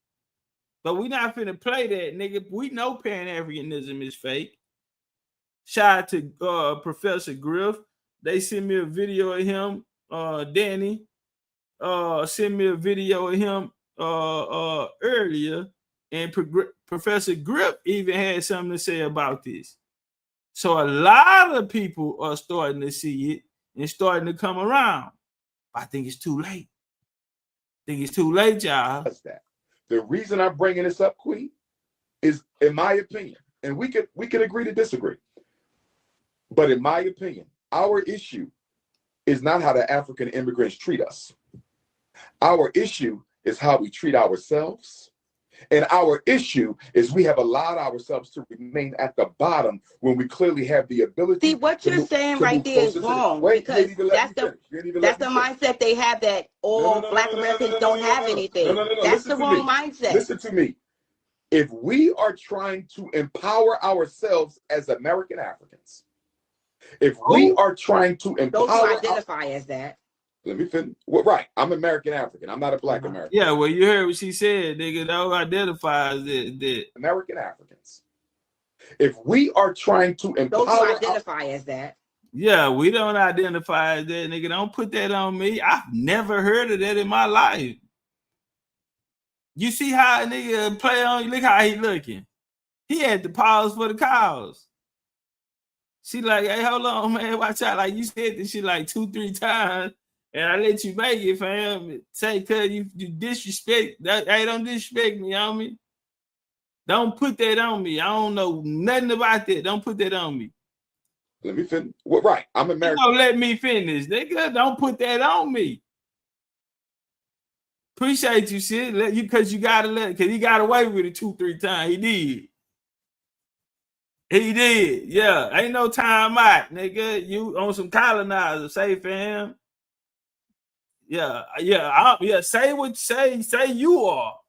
But we not finna play that, nigga. We know Pan-Africanism is fake. Shout out to Professor Griff. They sent me a video of him, Danny. Sent me a video of him earlier, and Professor Griff even had something to say about this. So a lot of people are starting to see it and starting to come around. I think it's too late. Y'all. The reason I'm bringing this up, Queen, is, in my opinion, and we could agree to disagree, but in my opinion, our issue is not how the African immigrants treat us. Our issue is how we treat ourselves. And our issue is we have allowed ourselves to remain at the bottom when we clearly have the ability. See, what you're saying right there is wrong, because that's the mindset they have, that all Black Americans don't have anything. That's the wrong mindset. Listen to me. If we are trying to empower ourselves as American Africans, if we are trying to empower, those who identify as that. Let me finish. Well, right. I'm American African. I'm not a Black American. Yeah, well, you heard what she said, nigga. Those identify as that. American Africans. If we are trying to empower, those who identify as that. Yeah, we don't identify as that, nigga. Don't put that on me. I've never heard of that in my life. You see how a nigga play on you? Look how he looking. He had to pause for the cause. She like, hey, hold on, man. Watch out. Like, you said this shit like 2-3 times. And I let you make it, fam. Say, cuz you disrespect. Hey, don't disrespect me, homie. Don't put that on me. I don't know nothing about that. Don't put that on me. Let me finish. Well, right. I'm American. You don't let me finish, nigga. Don't put that on me. Appreciate you, shit. Because you gotta because he got away with it 2-3 times. He did. Yeah. Ain't no time out, nigga. You on some colonizer, say, fam. Yeah. Say what say you are,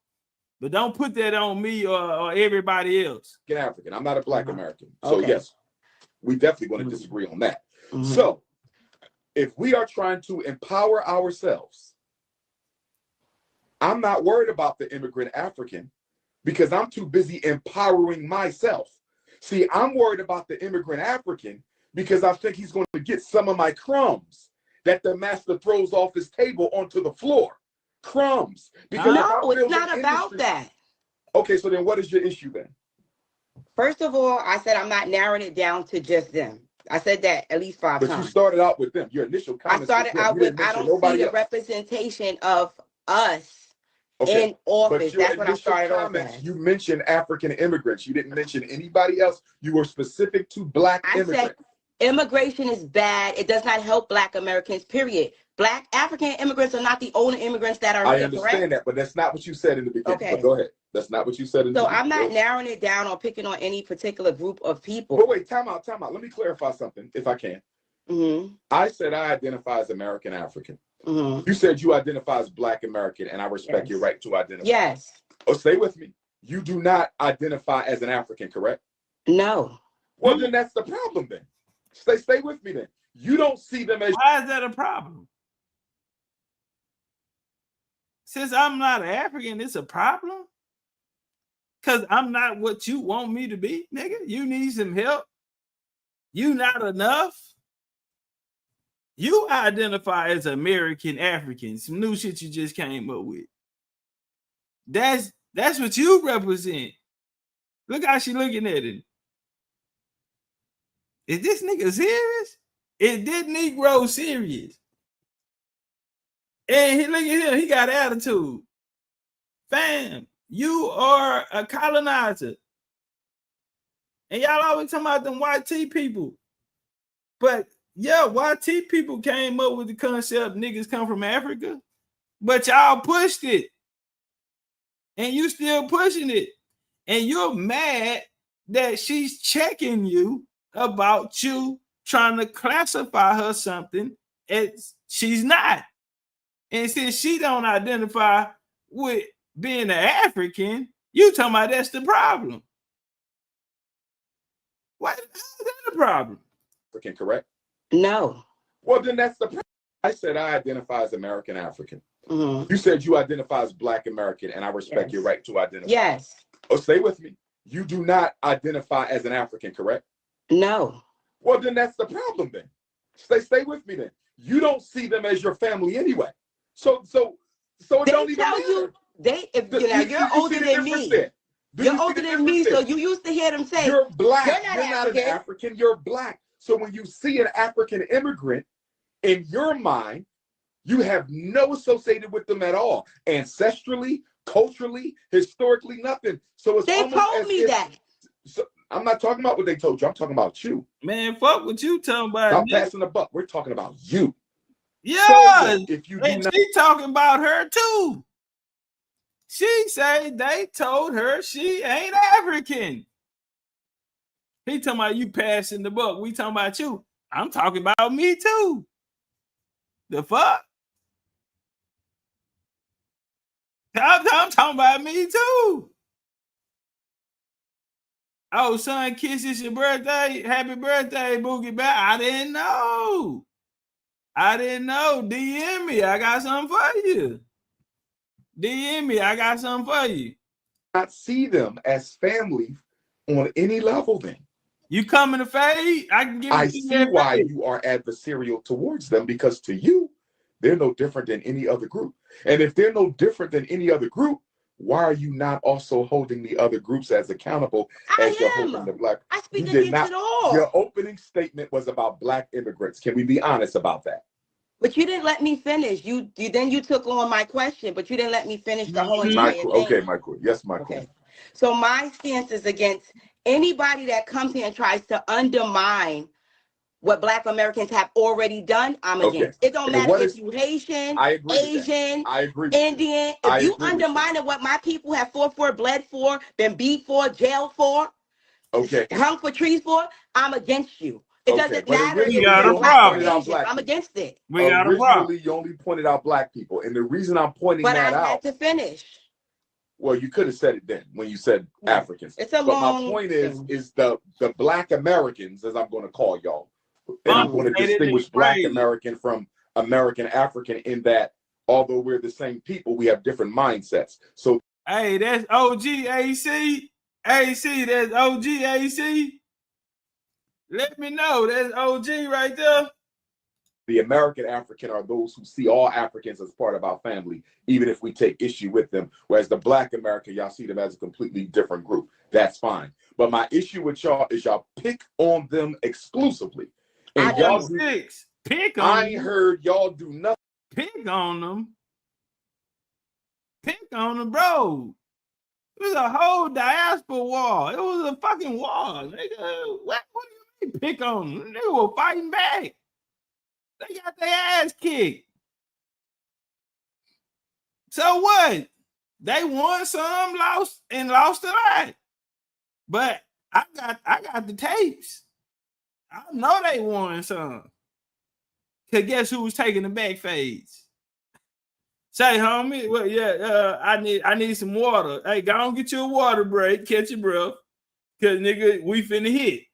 but don't put that on me or everybody else. African. I'm not a Black American, so yes, we definitely going to disagree on that. So, if we are trying to empower ourselves, I'm not worried about the immigrant African because I'm too busy empowering myself. See, I'm worried about the immigrant African because I think he's going to get some of my crumbs that the master throws off his table onto the floor. Crumbs. Because no, it's not about that. Okay, so then what is your issue then? First of all, I said I'm not narrowing it down to just them. I said that at least 5 times. But you started out with them. Your initial comments. I started out with I don't see the representation of us in office. That's what I started off with. You mentioned African immigrants. You didn't mention anybody else. You were specific to Black immigrants. Said immigration is bad. It does not help Black Americans, period. Black African immigrants are not the only immigrants that are here. I understand that, but that's not what you said in the beginning. Okay. But go ahead. That's not what you said in the beginning. So I'm not narrowing it down or picking on any particular group of people. But wait, time out. Let me clarify something, if I can. I said I identify as American African. You said you identify as Black American, and I respect your right to identify. Yes. Oh, stay with me. You do not identify as an African, correct? No. Well, then that's the problem then. Stay with me then. You don't see them as... Why is that a problem? Since I'm not an African, it's a problem? Because I'm not what you want me to be, nigga. You need some help. You not enough. You identify as American African. Some new shit you just came up with. That's what you represent. Look how she looking at it. Is this nigga serious? Is this Negro serious? And he look at him, he got attitude. Fam, you are a colonizer. And y'all always talking about them white tea people. But yeah, white tea people came up with the concept niggas come from Africa. But y'all pushed it. And you still pushing it. And you're mad that she's checking you about you trying to classify her something as she's not. And since she don't identify with being an African, you talking about that's the problem. Why is that the problem? African, correct? No. Well, then that's the problem. I said I identify as American African. You said you identify as Black American, and I respect your right to identify. Yes. Oh, stay with me. You do not identify as an African, correct? No. Well, then that's the problem then. Stay with me then. You don't see them as your family anyway. So it don't even matter. You're older than me. You're older than me, so you used to hear them say, you're Black. You're not an African, you're Black. So when you see an African immigrant, in your mind, you have no associated with them at all. Ancestrally, culturally, historically, nothing. So it's they told me that. So I'm not talking about what they told you. I'm talking about you. Man, fuck what you talking about. I'm passing the buck. We're talking about you. Yeah, so if you she talking about her too. She said they told her she ain't African. He talking about you passing the buck. We talking about you. I'm talking about me too. The fuck? I'm talking about me too. Oh, son, kiss, it's your birthday. Happy birthday, Boogie Back. I didn't know. DM me. I got something for you. DM me. I got something for you. Not see them as family on any level then. You coming to fade? I can give you. I see why you are adversarial towards them, because to you, they're no different than any other group. And if they're no different than any other group, why are you not also holding the other groups as accountable as you're holding the Black? I speak against it all. Your opening statement was about Black immigrants. Can we be honest about that? But you didn't let me finish. You took on my question, but you didn't let me finish the whole entire thing. Okay, Michael. Yes, Michael. Okay. So my stance is against anybody that comes here and tries to undermine what Black Americans have already done. I'm against. It don't matter if you Haitian, Asian, Indian. If you undermine what my people have fought for, bled for, been beat for, jailed for, hung for trees for, I'm against you. It doesn't matter. We got a problem. I'm against it. We got a problem. You only pointed out Black people, and the reason I'm pointing that out. But I had to finish. Well, you could have said it then when you said Africans. It's a long. My point is the Black Americans, as I'm going to call y'all, and I'm going to distinguish Black American from American African in that although we're the same people, we have different mindsets. So hey, that's OG AC. AC, that's OG AC. Let me know. That's OG right there. The American African are those who see all Africans as part of our family, even if we take issue with them. Whereas the Black American, y'all see them as a completely different group. That's fine. But my issue with y'all is y'all pick on them exclusively. And y'all pick on I ain't heard y'all do nothing. Pick on them. Pick on them, bro. It was a whole diaspora war. It was a fucking war. Nigga, what do you mean pick on them? They were fighting back. They got their ass kicked. So what? They won some, lost a lot. But I got the tapes. I know they won some. Cause guess who was taking the back fades? Say, homie, well, yeah, I need some water. Hey, go on get you a water break, catch your breath. Cause nigga, we finna hit.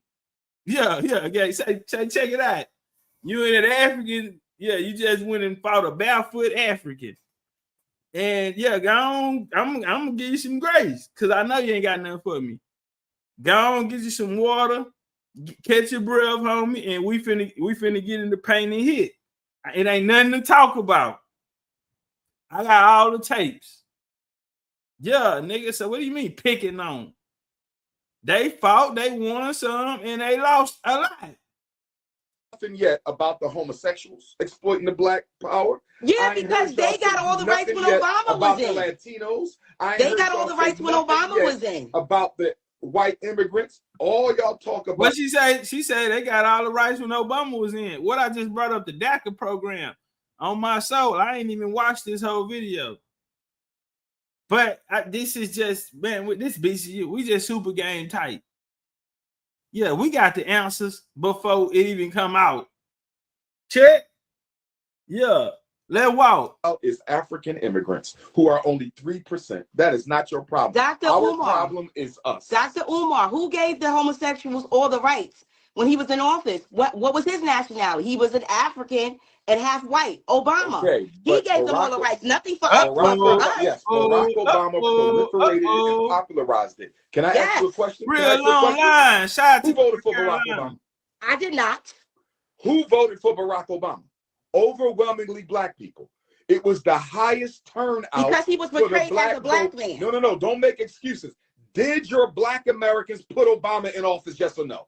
Yeah, okay. Say, check it out. You in an African, yeah, you just went and fought a barefoot African. And yeah, go on, I'm gonna give you some grace, cause I know you ain't got nothing for me. Go on, get you some water, catch your breath, homie, and we finna get in the paint and hit. It ain't nothing to talk about. I got all the tapes. Yeah, nigga. So what do you mean picking on? They fought, they won some, and they lost a lot. Nothing yet about the homosexuals exploiting the Black power. Yeah, because they got all the rights when Obama was in. About the Latinos. They got all the rights when Obama was in. About the white immigrants. All y'all talk about. What she said? She said they got all the rights when Obama was in. What I just brought up, the DACA program. On my soul, I ain't even watched this whole video. But this is just, man, with this BCU, we just super game tight. Yeah, we got the answers before it even come out. Check. Yeah, let's walk. Is African immigrants who are only 3%. That is not your problem. Dr. Our Umar. problem is us. Dr. Umar, who gave the homosexuals all the rights when he was in office? What was his nationality? He was an African and half white. Obama. Okay, he gave them all the rights. Nothing for us. Yes, Barack Obama proliferated it and popularized it. Can I ask you a question? Real long line. Who voted for Barack Obama? I did not. Who voted for Barack Obama? Overwhelmingly Black people. It was the highest turnout. Because he was portrayed as a Black man. No. Don't make excuses. Did your Black Americans put Obama in office, yes or no?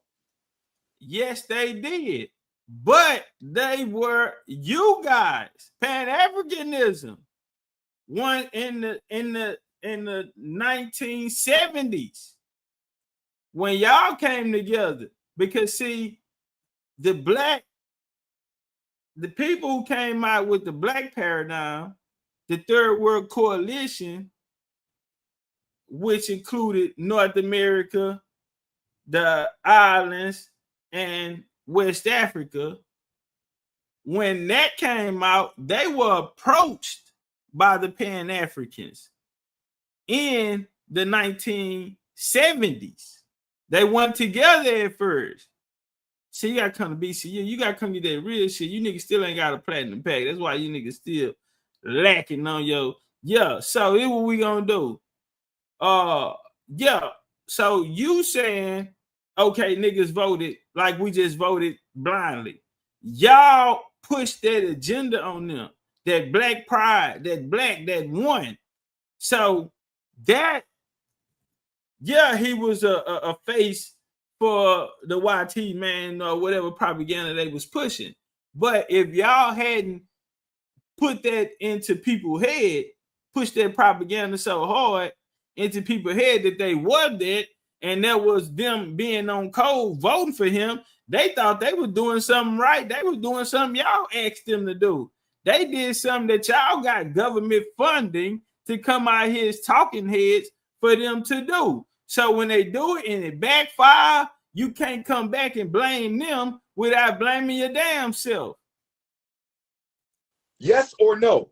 Yes, they did. But they were you guys. Pan-Africanism one in the 1970s when y'all came together. Because see, the people who came out with the Black paradigm, the Third World Coalition, which included North America, the islands, and West Africa, when that came out, they were approached by the Pan-Africans in the 1970s. They went together at first. See, you gotta come to BCU. You gotta come to that real shit. You niggas still ain't got a platinum pack. That's why you niggas still lacking on your. Yeah, so here's what we gonna do. Yeah, so you saying, okay, niggas voted like we just voted blindly. Y'all pushed that agenda on them, that Black pride, that Black that won. So that, yeah, he was a face for the YT man or whatever propaganda they was pushing. But if y'all hadn't put that into people's head, pushed that propaganda so hard into people's head that they were that, and that was them being on code voting for him, they thought they were doing something right. They were doing something y'all asked them to do. They did something that y'all got government funding to come out here as talking heads for them to do. So when they do it and it backfire, you can't come back and blame them without blaming your damn self. Yes or no?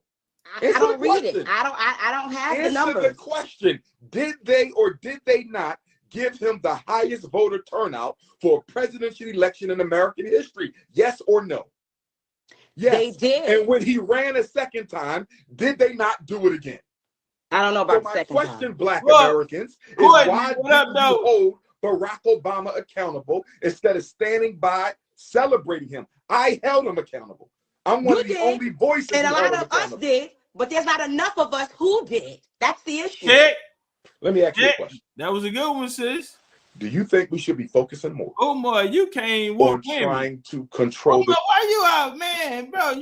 I don't read it. I don't have the numbers. Answer the question. Did they or did they not give him the highest voter turnout for a presidential election in American history? Yes or no? Yes. They did. And when he ran a second time, did they not do it again? I don't know about so the second time. My question, time. Black Americans, is why did you hold Barack Obama accountable instead of standing by celebrating him. I held him accountable. I'm one of the only voices and a who lot held him of us accountable. did, but there's not enough of us who did. That's the issue. Check. Let me ask you a question. That was a good one, sis. Do you think we should be focusing more Umar, you can't on trying to control Umar, why you out, man, bro?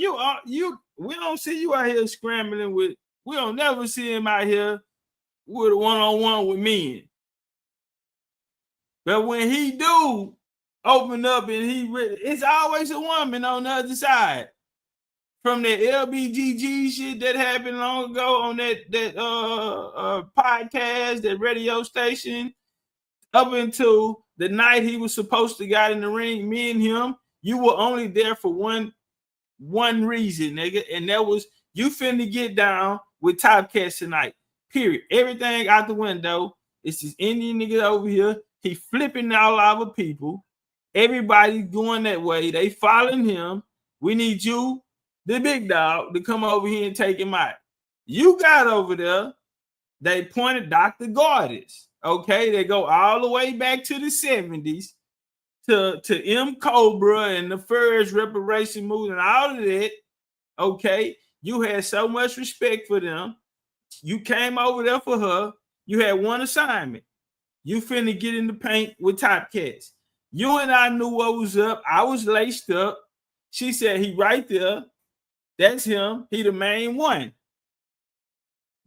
We don't see you out here scrambling with. We don't never see him out here with a one-on-one with men. But when he do open up and it's always a woman on the other side. From that LBGG shit that happened long ago on that podcast, that radio station, up until the night he was supposed to get in the ring, me and him, you were only there for one reason, nigga, and that was you finna get down with Topcatz tonight. Period. Everything out the window. It's this Indian nigga over here. He flipping all our people. Everybody going that way. They following him. We need you, the big dog, to come over here and take him out. You got over there. They pointed Dr. Goddess. Okay, they go all the way back to the 70s to M. Cobra and the first reparation movement and all of that. Okay, you had so much respect for them. You came over there for her. You had one assignment. You finna get in the paint with Topcatz. You and I knew what was up. I was laced up. She said, he right there. That's him. He the main one.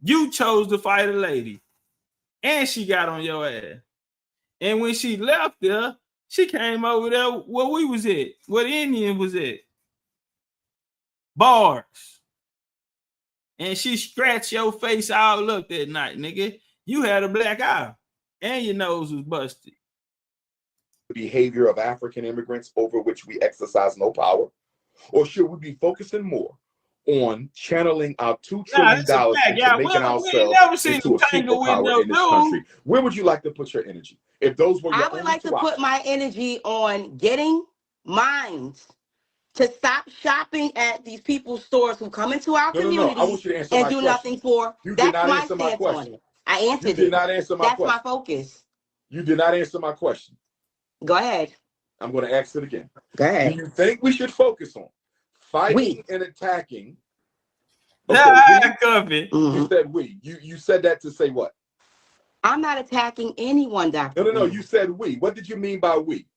You chose to fight a lady. And she got on your ass. And when she left there, she came over there where we was at, where the Indian was at. Bars. And she scratched your face all up that night, nigga. You had a black eye. And your nose was busted. Behavior of African immigrants over which we exercise no power? Or should we be focusing more on channeling our $2 trillion into making ourselves into a superpower in this country? Where would you like to put your energy? If those were your I would like to put my energy on getting minds to stop shopping at these people's stores who come into our community and do nothing for. That's my stance on it. I answered it. You did not answer my question. That's my focus. You did not answer my question. Go ahead. I'm going to ask it again. Go ahead. Do you think we should focus on fighting and attacking? Okay, you said we. You said that to say what? I'm not attacking anyone, Dr. No. You said we. What did you mean by we?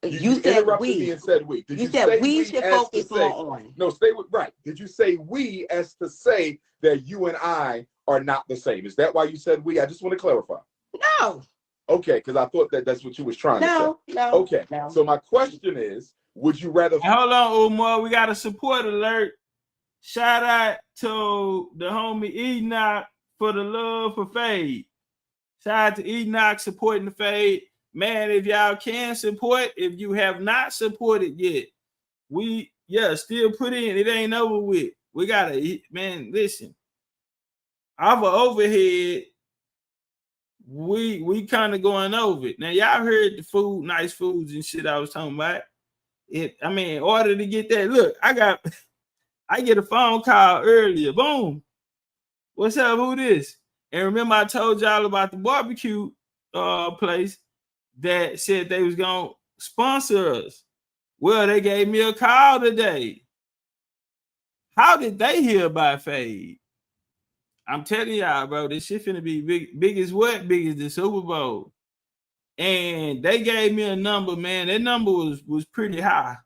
You said interrupted we. me and said we. Did you said we should focus more on. No, stay with right. Did you say we as to say that you and I are not the same? Is that why you said we? I just want to clarify. No. Okay, because I thought that's what you was trying to say. No. Okay. No. So my question is, would you rather? Hold on, Umar. We got a support alert. Shout out to the homie Enoch for the love for Fade. Shout out to Enoch supporting the Fade. Man, if y'all can support, if you have not supported yet, still put in. It ain't over with. We gotta, man, listen. Our overhead, we kind of going over it. Now, y'all heard the food, nice foods and shit I was talking about. In order to get that, look, I get a phone call earlier. Boom. What's up? Who this? And remember I told y'all about the barbecue place that said they was going to sponsor us. Well, they gave me a call today. How did they hear about Fade? I'm telling y'all, bro, this shit finna be big as what? Big as the Super Bowl. And they gave me a number, man. That number was pretty high.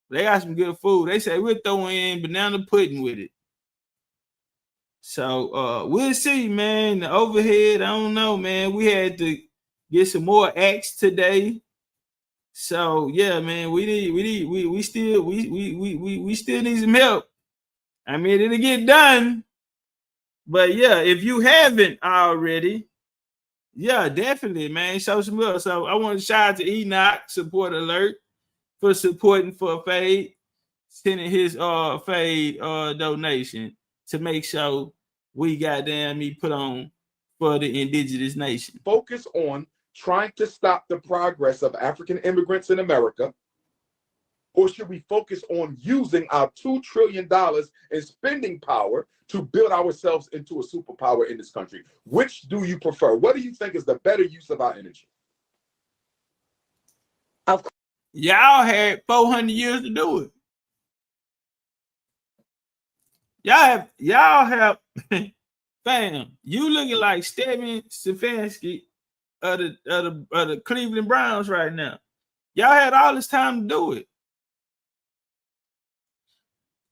They got some good food. They say we'll throw in banana pudding with it. So we'll see, man. The overhead, I don't know, man. We had to get some more acts today. So yeah, man, we still need some help. I mean, it'll get done. But yeah, if you haven't already, yeah, definitely, man, show some love. So I want to shout out to Enoch, support alert, for supporting for Fade, sending his Fade donation to make sure we goddamn me put on for the indigenous nation. Focus on trying to stop the progress of African immigrants in America, or should we focus on using our $2 trillion in spending power to build ourselves into a superpower in this country? Which do you prefer? What do you think is the better use of our energy? Of course. Y'all had 400 years to do it. Y'all have fam, you looking like Steven Stefanski of the Cleveland Browns right now. Y'all had all this time to do it.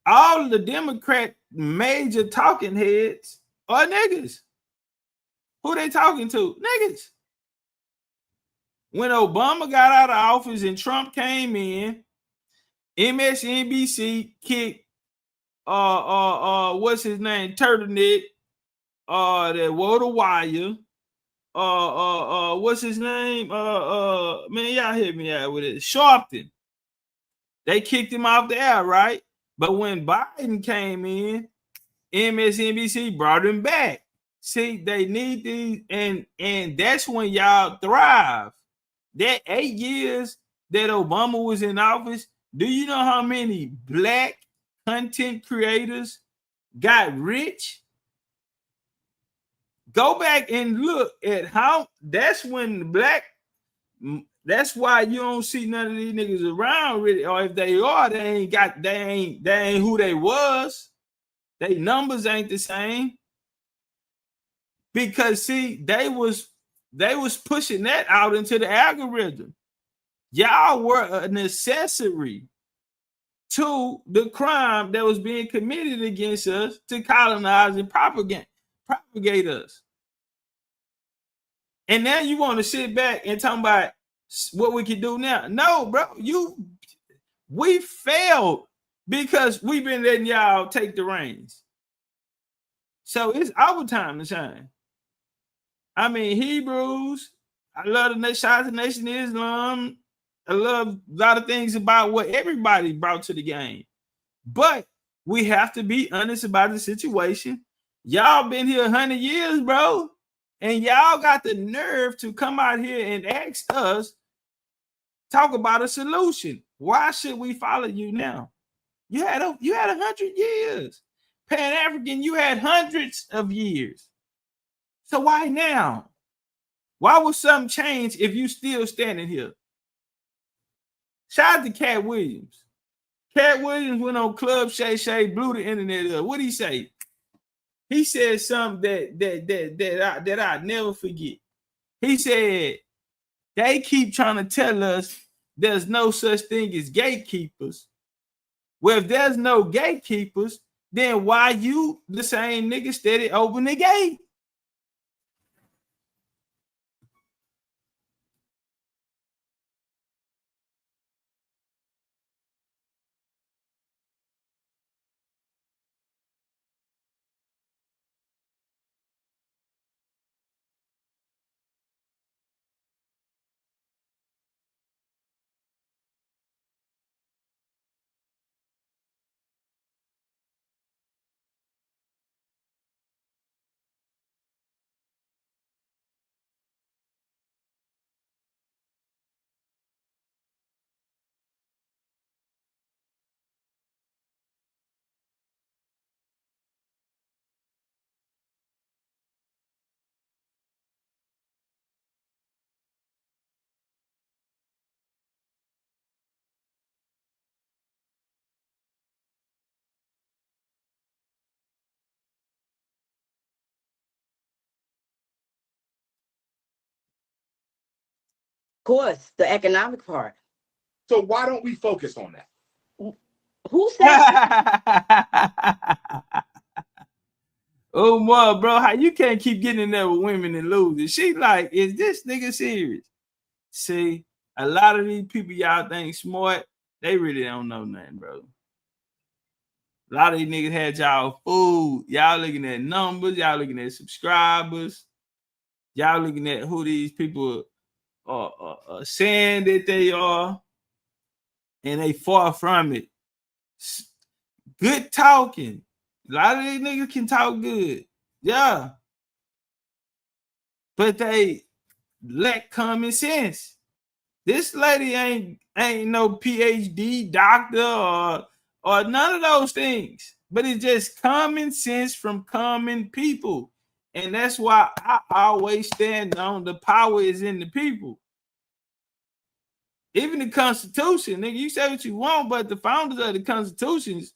All of the Democrat major talking heads are niggas. Who they talking to? Niggas. When Obama got out of office and Trump came in, MSNBC kicked what's his name? Turtleneck, that Walter Wire, what's his name? Man, y'all hit me out with it. Sharpton. They kicked him off the air, right? But when Biden came in, MSNBC brought him back. See, they need these, and that's when y'all thrive. That 8 years that Obama was in office, do you know how many black content creators got rich? Go back and look at how that's when the black, that's why you don't see none of these niggas around really, or if they are, they ain't who they was. They numbers ain't the same. Because see, they was pushing that out into the algorithm. Y'all were an accessory to the crime that was being committed against us to colonize and propagate us. And now you want to sit back and talk about what we can do now. No, bro, we failed because we've been letting y'all take the reins. So it's our time to shine. I mean, Hebrews, I love the shout out to Nation of Islam. I love a lot of things about what everybody brought to the game. But we have to be honest about the situation. Y'all been here 100 years, bro. And y'all got the nerve to come out here and ask us, talk about a solution. Why should we follow you now? You had 100 years. Pan-African, you had hundreds of years. So why now? Why would something change if you still standing here? Shout out to Cat Williams. Cat Williams went on Club Shay Shay, blew the internet up. What'd he say? He said something that I never forget. He said, they keep trying to tell us there's no such thing as gatekeepers. Well, if there's no gatekeepers, then why you the same nigga steady open the gate? Of course, the economic part. So why don't we focus on that? Who said Umar, bro, how you can't keep getting in there with women and losing? She like, is this nigga serious? See, a lot of these people y'all think smart, they really don't know nothing, bro. A lot of these niggas had y'all fooled. Y'all looking at numbers, y'all looking at subscribers, y'all looking at who these people are saying that they are, and they far from it. Good talking. A lot of these niggas can talk good. Yeah. But they lack common sense. This lady ain't no PhD doctor or none of those things. But it's just common sense from common people. And that's why I always stand on the power is in the people. Even the Constitution, nigga, you say what you want, but the founders of the Constitutions,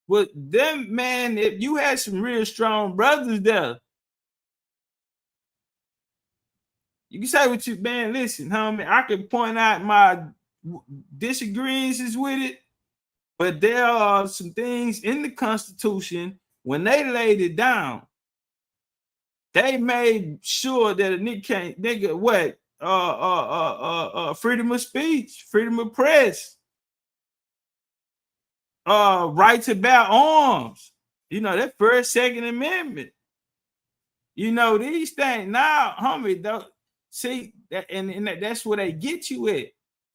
with them, man, if you had some real strong brothers there, you can say what you, man, listen, homie, I can point out my disagreements with it, but there are some things in the Constitution, when they laid it down, they made sure that a nigga can't, nigga, what? Freedom of speech, freedom of press, right to bear arms, you know, that First, Second Amendment. You know, these things now, homie, don't see that, and that's where they get you at.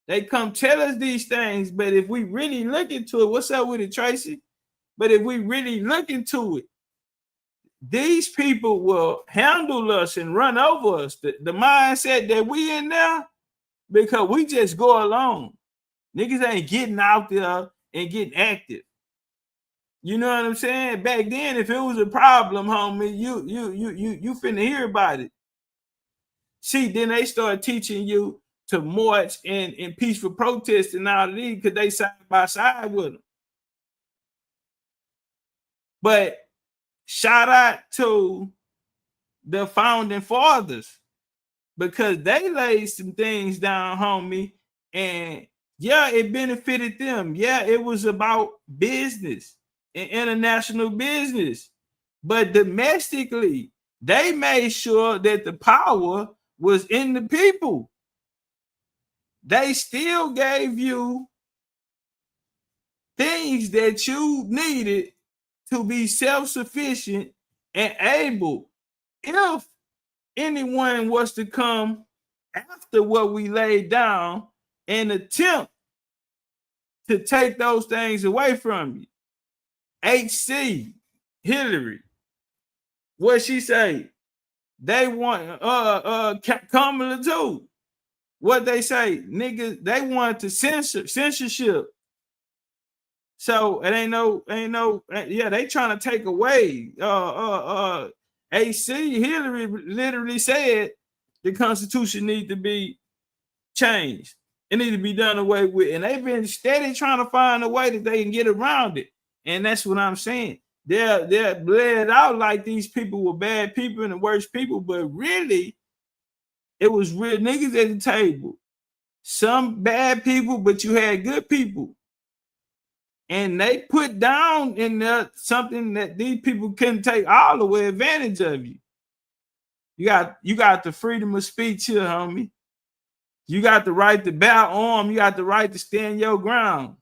They come tell us these things, but if we really look into it, what's up with it, Tracy? But if we really look into it, these people will handle us and run over us. The mindset that we in there, because we just go along. Niggas ain't getting out there and getting active. You know what I'm saying? Back then, if it was a problem, homie, you finna hear about it. See, then they start teaching you to march in peaceful protest and all of these because they side by side with them. But shout out to the founding fathers, because they laid some things down, homie, and yeah, it benefited them. Yeah, it was about business and international business, but domestically, they made sure that the power was in the people. They still gave you things that you needed to be self-sufficient and able. If anyone was to come after what we laid down and attempt to take those things away from you, HC, Hillary, what she say? They want Kamala too. What they say, niggas, they want to censorship. So it ain't no, yeah, they trying to take away. AC Hillary literally said the Constitution need to be changed. It need to be done away with. And they've been steady trying to find a way that they can get around it. And that's what I'm saying. They're bled out like these people were bad people and the worst people, but really, it was real niggas at the table. Some bad people, but you had good people. And they put down in there something that these people couldn't take all the way advantage of you. You got the freedom of speech here, homie. You got the right to bear arm. You got the right to stand your ground.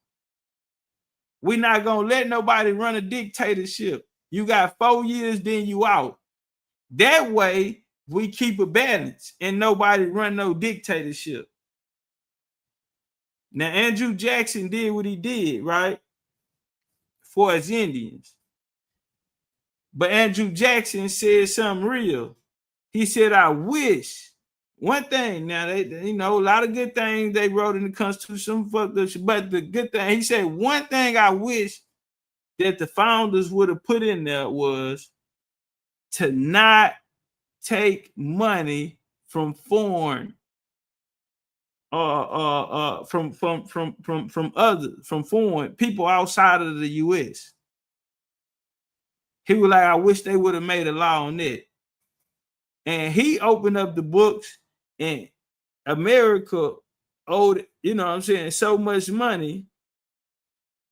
We're not gonna let nobody run a dictatorship. You got 4 years, then you out. That way, we keep a balance and nobody run no dictatorship. Now, Andrew Jackson did what he did, right? For his Indians. But Andrew Jackson said something real. He said, I wish one thing. Now, they, you know, a lot of good things they wrote in the Constitution, but the good thing, he said, one thing I wish that the founders would have put in there was to not take money from foreign from foreign people outside of the US. He was like, I wish they would have made a law on that. And he opened up the books, and America owed, you know what I'm saying, so much money.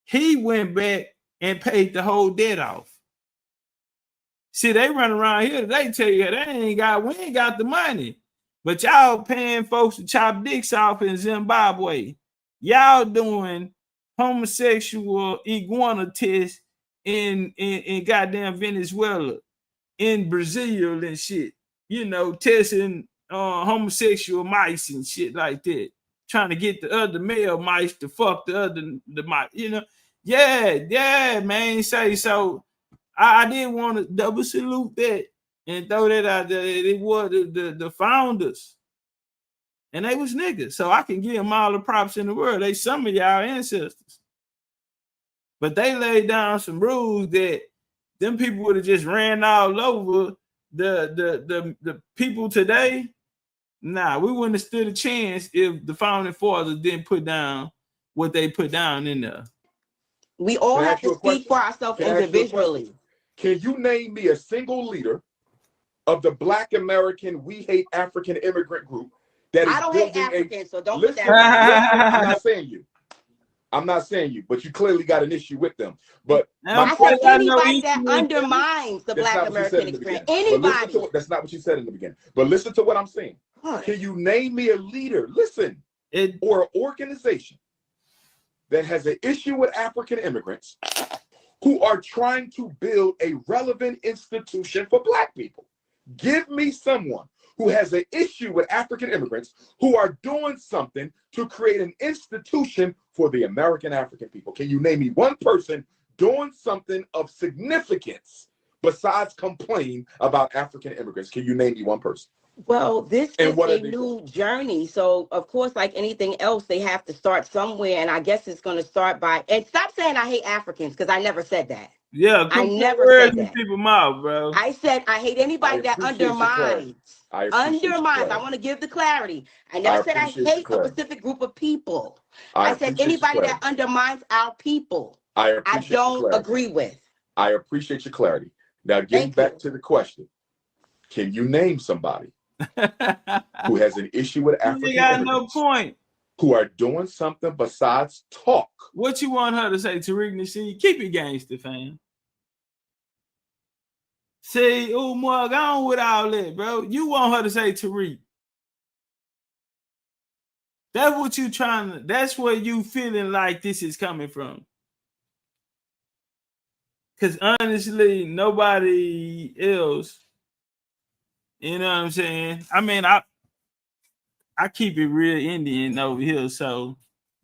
He went back and paid the whole debt off. See, they run around here, they tell you we ain't got the money. But y'all paying folks to chop dicks off in Zimbabwe. Y'all doing homosexual iguana tests in goddamn Venezuela, in Brazil and shit. You know, testing homosexual mice and shit like that. Trying to get the other male mice to fuck the mice, you know. Yeah, man. Say so. I did want to double salute that and throw that out there. It was the founders, and they was niggas. So I can give them all the props in the world. They some of y'all ancestors, but they laid down some rules that them people would have just ran all over the people today. Nah, we wouldn't have stood a chance if the founding fathers didn't put down what they put down in there. We all Can I have ask you to a speak question? for ourselves Can I ask you a question? individually. Can you name me a single leader of the Black American We Hate African Immigrant Group that is I don't hate building Africans, so don't listen, put that on me. listen, I'm not saying you. I'm not saying you, but you clearly got an issue with them. But Now, I boy, said I know anybody issue that with them. undermines the that's Black not what you said American in the experience. beginning. But listen Anybody. to that's not what you said in the beginning. But listen to what I'm saying. What? Can you name me a leader, listen, or an organization that has an issue with African immigrants who are trying to build a relevant institution for Black people? Give me someone who has an issue with African immigrants who are doing something to create an institution for the American African people. Can you name me one person doing something of significance besides complain about African immigrants? Can you name me one person? Well, this And is what a are they new journey. So, of course, like anything else, they have to start somewhere. And I guess it's going to start by, and stop saying I hate Africans, because I never said that. Yeah, I put never words said in that. people's mouth, bro. I said I hate anybody that appreciate your clarity. undermines. I appreciate your Undermines. I clarity. want to give the clarity. I never said I appreciate your hate a clarity. specific group of people. I I said appreciate your anybody that clarity. undermines our people, I I appreciate your don't clarity. agree with. I appreciate your clarity. Now, getting Thank back you. to the question, can you name somebody who has an issue with You African got no immigrants point. who are doing something besides talk? What you want her to say, Tariq Nasheed? Keep it gangster, fam. Say, Umar, go on with all that, bro. You want her to say Tariq. That's what you trying to, that's where you feeling like this is coming from. Because honestly, nobody else, you know what I'm saying? I mean, I keep it real Indian over here, so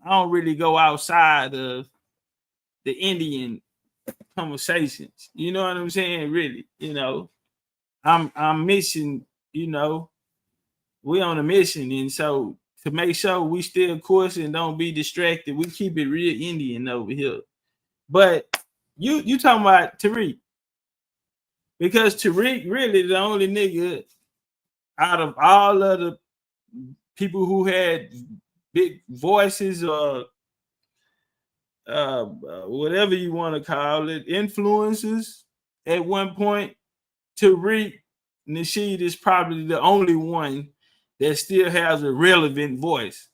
I don't really go outside of the Indian conversations. You know what I'm saying? Really, you know, I'm mission, you know, we on a mission, and so to make sure we still course and don't be distracted, we keep it real Indian over here. But you talking about Tariq, because Tariq really the only nigga out of all of the people who had big voices or whatever you want to call it, influences at one point. Tariq Nasheed is probably the only one that still has a relevant voice.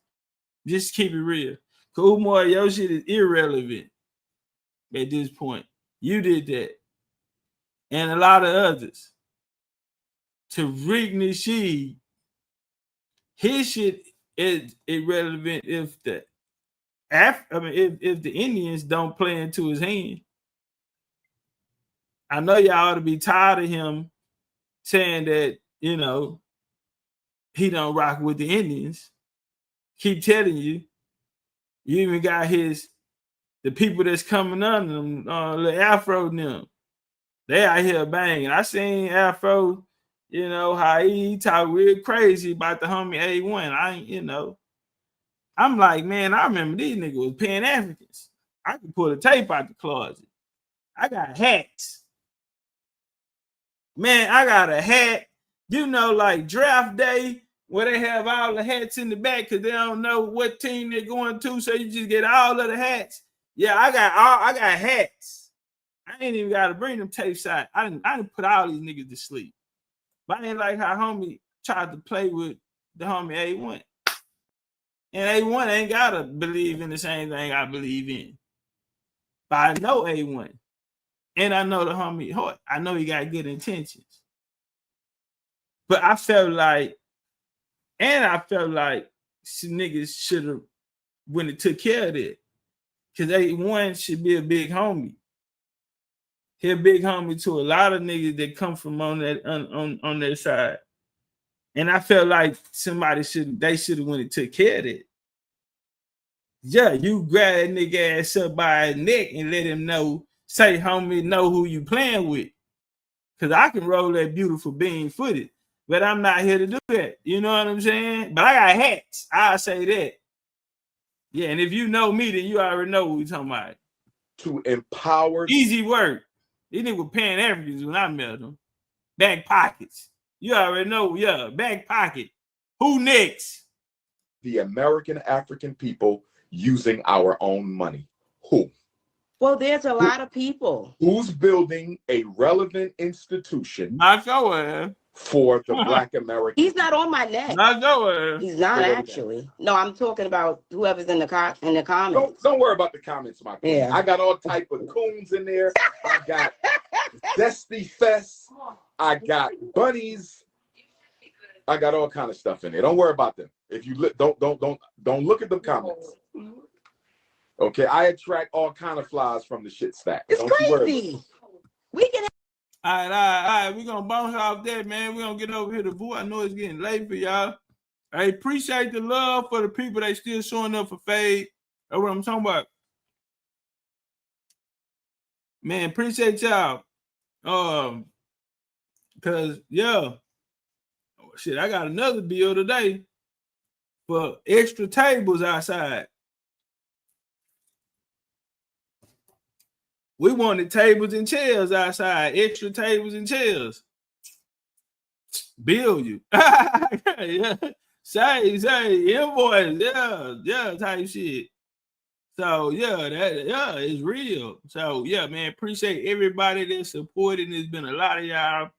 Just keep it real. Umar, your shit is irrelevant at this point. You did that. And a lot of others. Tariq Nasheed, his shit is irrelevant if the if the Indians don't play into his hand. I know y'all ought to be tired of him saying that, you know, he don't rock with the Indians. Keep telling you. You even got the people that's coming under them, the Afro and them. They out here banging. I seen Afro, you know, how he talk real crazy about the homie A1. I'm like, man, I remember these niggas was paying Africans. I could pull the tape out the closet. I got hats. Man, I got a hat, you know, like draft day, where they have all the hats in the back because they don't know what team they're going to, so you just get all of the hats. Yeah, I got hats. I ain't even got to bring them tapes out. I didn't put all these niggas to sleep. But I ain't like how homie tried to play with the homie A1. And A1 ain't got to believe in the same thing I believe in. But I know A1. And I know the homie Hoyt. I know he got good intentions. But I felt like some niggas should have, when it took care of that. Because A1 should be a big homie. He a big homie to a lot of niggas that come from on that on their side. And I felt like they should have when it took care of that. Yeah, you grab that nigga ass up by his neck and let him know, say homie, know who you playing with. Cause I can roll that beautiful bean footed, but I'm not here to do that. You know what I'm saying? But I got hats. I'll say that. Yeah, and if you know me, then you already know what we're talking about. To empower. Easy work. These niggas were paying Africans when I met them. Back pockets. You already know, yeah, back pocket. Who next? The American African people using our own money. Who? Well, there's a lot of people. Who's building a relevant institution? Not your for the Black American. He's not on my neck. Not your He's not actually. No, I'm talking about whoever's in the comments. Don't worry about the comments, my queen. Yeah. I got all type of coons in there. I got Zesty Fest. I got bunnies. I got all kind of stuff in there. Don't worry about them. If you look, don't look at the comments. Okay, I attract all kind of flies from the shit stack. It's don't crazy. We can. All right. We're gonna bounce off that, man. We're gonna get over here to Voodoo. I know it's getting late for y'all. I appreciate the love for the people that still showing up for Fade. That's what I'm talking about. Man, appreciate y'all. Cause shit, I got another bill today for extra tables outside. We wanted tables and chairs outside, extra tables and chairs. Bill you. Yeah. Say, invoice, yeah, type shit. So it's real. So man, appreciate everybody that's supporting. There's been a lot of y'all.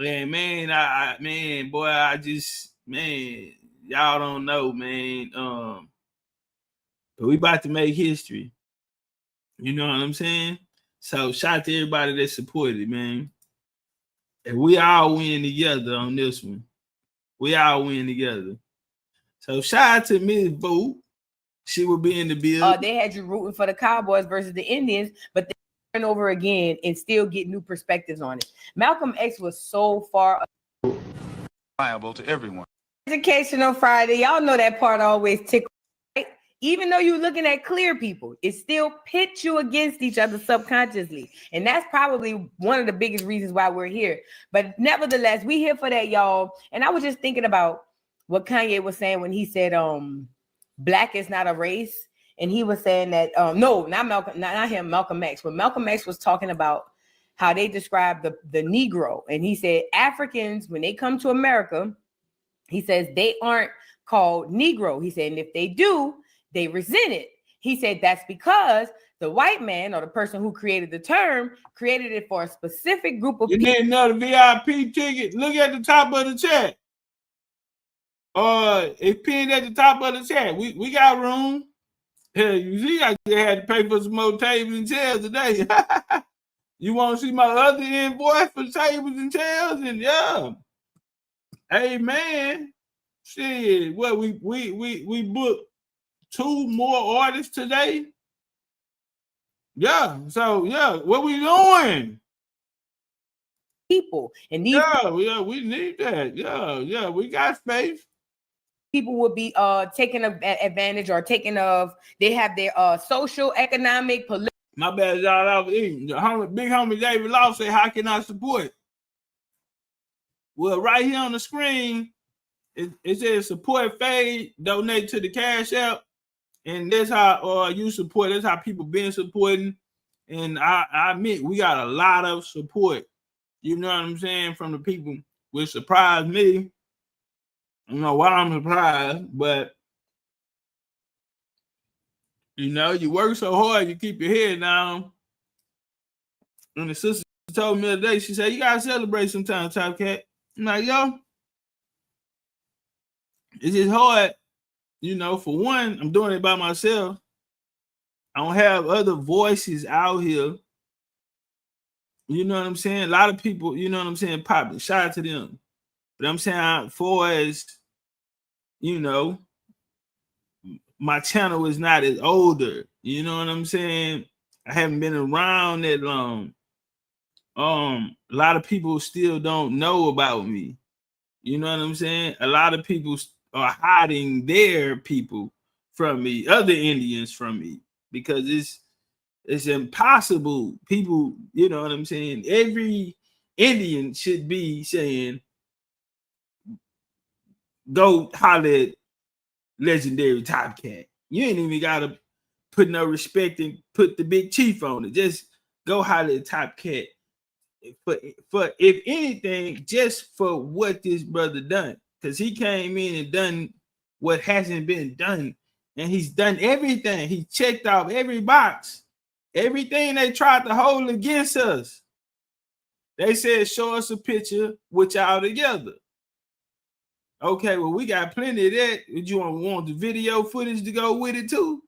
And man, y'all don't know, man. But we about to make history. You know what I'm saying? So shout out to everybody that supported, man. And we all win together on this one. We all win together. So shout out to Miss Boo. She will be in the building. They had you rooting for the Cowboys versus the Indians, but they turn over again and still get new perspectives on it. Malcolm X was so far liable to everyone. Educational Friday. Y'all know that part always tickles. Even though you're looking at clear people, it still pits you against each other subconsciously. And that's probably one of the biggest reasons why we're here. But nevertheless, we here for that, y'all. And I was just thinking about what Kanye was saying when he said, black is not a race. And he was saying that, no, not Malcolm, not him, Malcolm X. But Malcolm X was talking about how they describe the Negro. And he said, Africans, when they come to America, he says they aren't called Negro. He said, and if they do, they resent it. He said that's because the white man or the person who created the term created it for a specific group of people. You need another VIP ticket. Look at the top of the chat. It's pinned at the top of the chat. We got room. Hell, you see, I just had to pay for some more tables and chairs today. You want to see my other invoice for tables and chairs? And hey man, shit. What we booked 2 more artists today. So what we doing? People and these we need that. Yeah, we got space. People would be taking advantage or taking of. They have their social, economic, political. My bad, y'all. I was eating. Big homie David Law said, "How can I support?" Well, right here on the screen, it says support Fade, donate to the Cash App. And that's how you support. That's how people been supporting. And I admit we got a lot of support. You know what I'm saying? From the people, which surprised me. I don't know why I'm surprised, but you work so hard, you keep your head down. And the sister told me the other day, she said, you gotta celebrate sometimes, Topcatz. I'm like, yo, it's just hard. For one, I'm doing it by myself. I don't have other voices out here. You know what I'm saying? A lot of people, you know what I'm saying, popping. Shout out to them. But I'm saying, for as, my channel is not as older. You know what I'm saying? I haven't been around that long. A lot of people still don't know about me. You know what I'm saying? A lot of people are hiding their people from me, other Indians from me, because it's impossible. People, you know what I'm saying? Every Indian should be saying, go holler at Legendarytopcatz. You ain't even gotta put no respect and put the big chief on it. Just go holler at Topcatz. For if anything, just for what this brother done. because he came in and done what hasn't been done. And he's done everything. He checked off every box. Everything they tried to hold against us. They said, show us a picture with y'all together. Okay, well, we got plenty of that. Would you want the video footage to go with it too?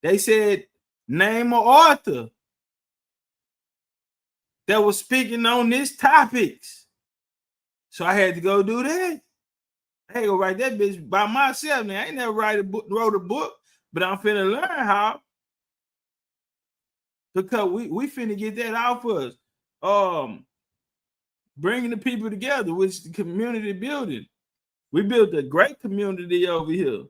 They said, name an author that was speaking on this topics. So I had to go do that. I ain't gonna write that bitch by myself. Man, I ain't never wrote a book, but I'm finna learn how. Because we finna get that out for us. Bringing the people together, which is the community building. We built a great community over here.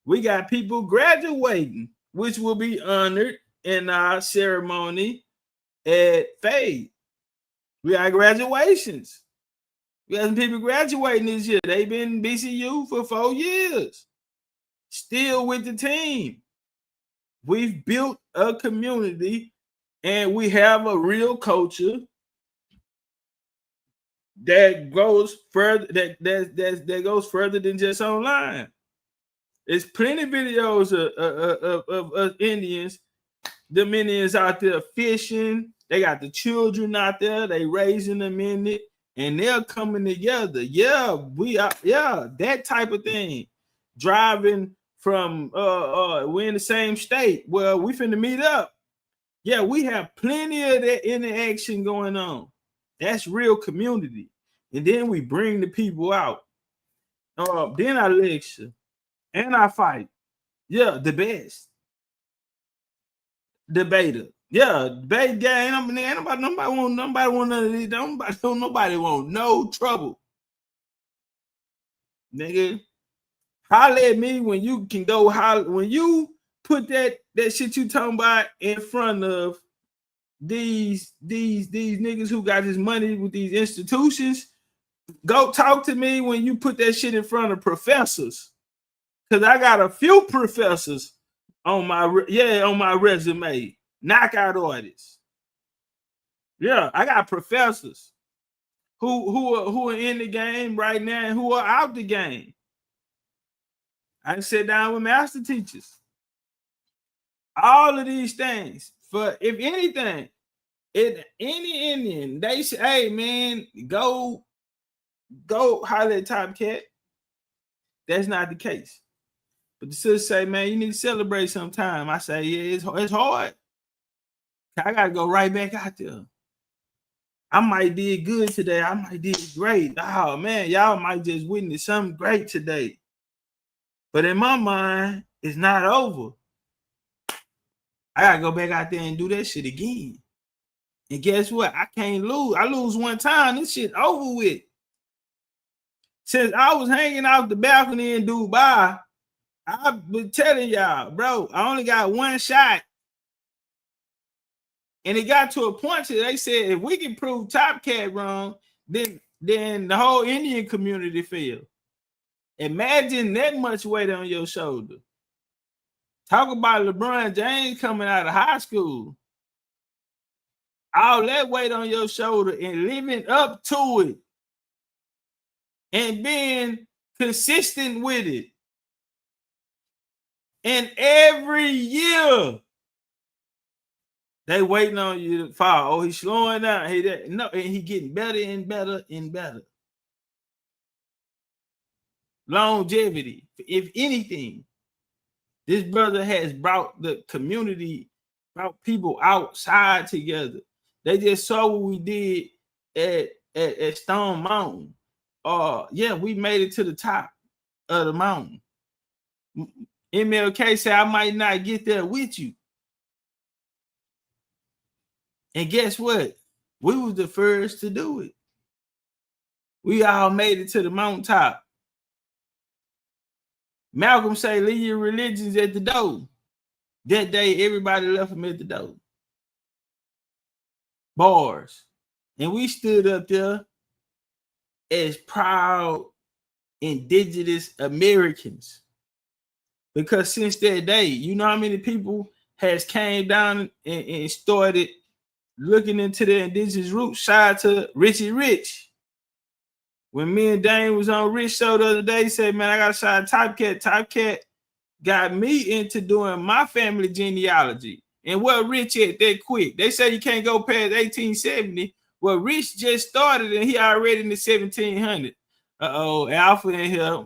We got people graduating, which will be honored in our ceremony at Fade. We got graduations. We got some people graduating this year. They've been in BCU for 4 years. Still with the team. We've built a community and we have a real culture that goes further, that goes further than just online. There's plenty of videos of Indians, them Indians out there fishing. They got the children out there, they raising them in it, and they're coming together. Yeah, we are, yeah, that type of thing. Driving from we're in the same state. Well, we finna meet up. Yeah, we have plenty of that interaction going on. That's real community. And then we bring the people out. Then I lecture and I fight. Yeah, the best. Debater. Yeah, debate game. Nobody want none of these. Nobody want no trouble. Nigga, holler at me when you can go holler. When you put that shit you talking about in front of these niggas who got this money with these institutions, go talk to me when you put that shit in front of professors. Cause I got a few professors on my resume, knockout artists. Yeah, I got professors who are in the game right now and who are out the game. I sit down with master teachers. All of these things. For if anything, if any Indian, they say, hey man, go holler at Topcatz. That's not the case. But the sisters say, man, you need to celebrate sometime. I say, yeah, it's hard. I gotta go right back out there. I might did good today. I might did great. Oh man, y'all might just witness something great today. But in my mind, it's not over. I gotta go back out there and do that shit again. And guess what? I can't lose. I lose one time, this shit over with. Since I was hanging out the balcony in Dubai, I've been telling y'all, bro, I only got one shot. And it got to a point where they said, if we can prove Topcatz wrong, then the whole Indian community failed. Imagine that much weight on your shoulder. Talk about LeBron James coming out of high school. All that weight on your shoulder and living up to it. And being consistent with it. And every year, they waiting on you to fall. Oh, he's slowing down. And he getting better and better and better. Longevity. If anything, this brother has brought the community, brought people outside together. They just saw what we did at Stone Mountain. Yeah, we made it to the top of the mountain. MLK said, I might not get there with you. And guess what? We was the first to do it. We all made it to the mountaintop. Malcolm say, leave your religions at the door. That day, everybody left them at the door. Bars. And we stood up there as proud indigenous Americans. Because since that day, you know how many people has came down and started looking into their indigenous roots. Shout out to Richie Rich. When me and Dane was on Rich Show the other day, he said, man, I got a shot at Topcatz. Topcatz got me into doing my family genealogy. And what Rich at that quick. They say you can't go past 1870. Well, Rich just started and he already in the 1700. Uh-oh, Alpha in here.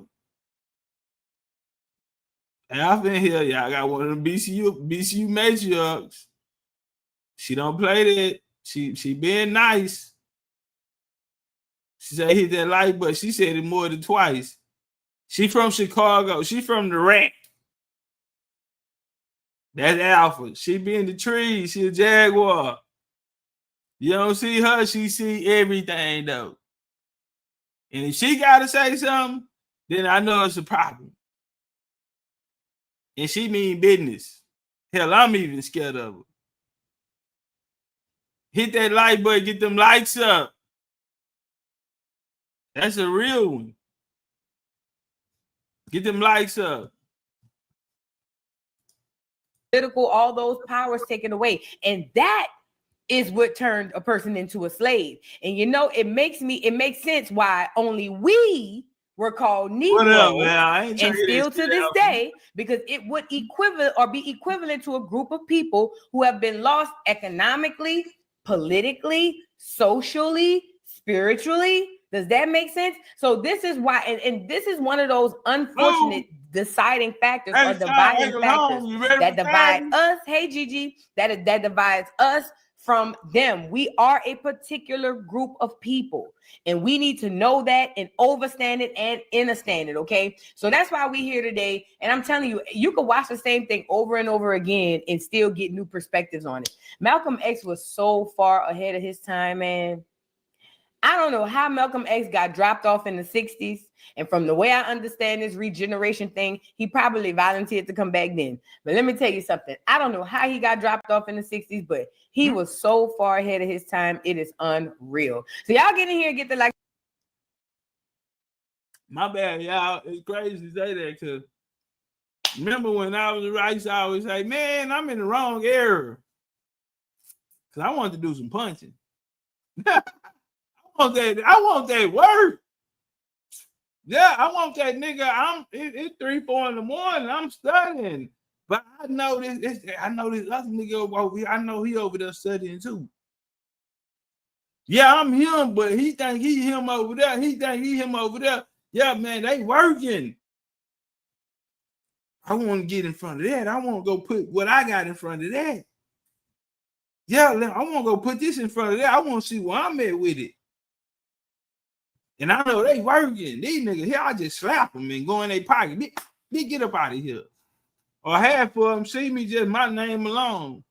Alpha in here, y'all got one of the BCU matriarchs. She don't play that. She being nice. She said hit that like, but she said it more than twice. She from Chicago. She from the Rack. That's Alpha. She be in the trees. She a Jaguar. You don't see her, she see everything though. And if she gotta say something, then I know it's a problem. And she mean business. Hell, I'm even scared of her. Hit that like button, get them likes up. That's a real one. Get them likes up. Political, all those powers taken away. And that is what turned a person into a slave. And you know, it makes sense why only we were called Negroes, and still to this day, because it would be equivalent to a group of people who have been lost economically, politically, socially, spiritually. Does that make sense? So this is why, and this is one of those unfortunate deciding factors or dividing factors that divide us. Hey, Gigi, that divides us from them. We are a particular group of people, and we need to know that and overstand it and understand it. Okay, so that's why we're here today. And I'm telling you, you can watch the same thing over and over again and still get new perspectives on it. Malcolm X was so far ahead of his time, man. I don't know how Malcolm X got dropped off in the 60s. And from the way I understand this regeneration thing, he probably volunteered to come back then. But let me tell you something. I don't know how he got dropped off in the 60s, but he was so far ahead of his time. It is unreal. So y'all get in here and get the like. My bad, y'all. It's crazy to say that because remember when I was a rice, I always say, man, I'm in the wrong era. Because I wanted to do some punching. I want that work. Yeah, I want that nigga. It's 3-4 in the morning. I'm studying. But I know this other nigga over here. I know he over there studying too. Yeah, I'm him, but he think he him over there. He think he him over there. Yeah, man, they working. I want to get in front of that. I want to go put what I got in front of that. Yeah, I want to go put this in front of that. I want to see where I'm at with it. And I know they working. These niggas here, I just slap them and go in their pocket. Bitch, get up out of here. Or half of them see me just my name alone.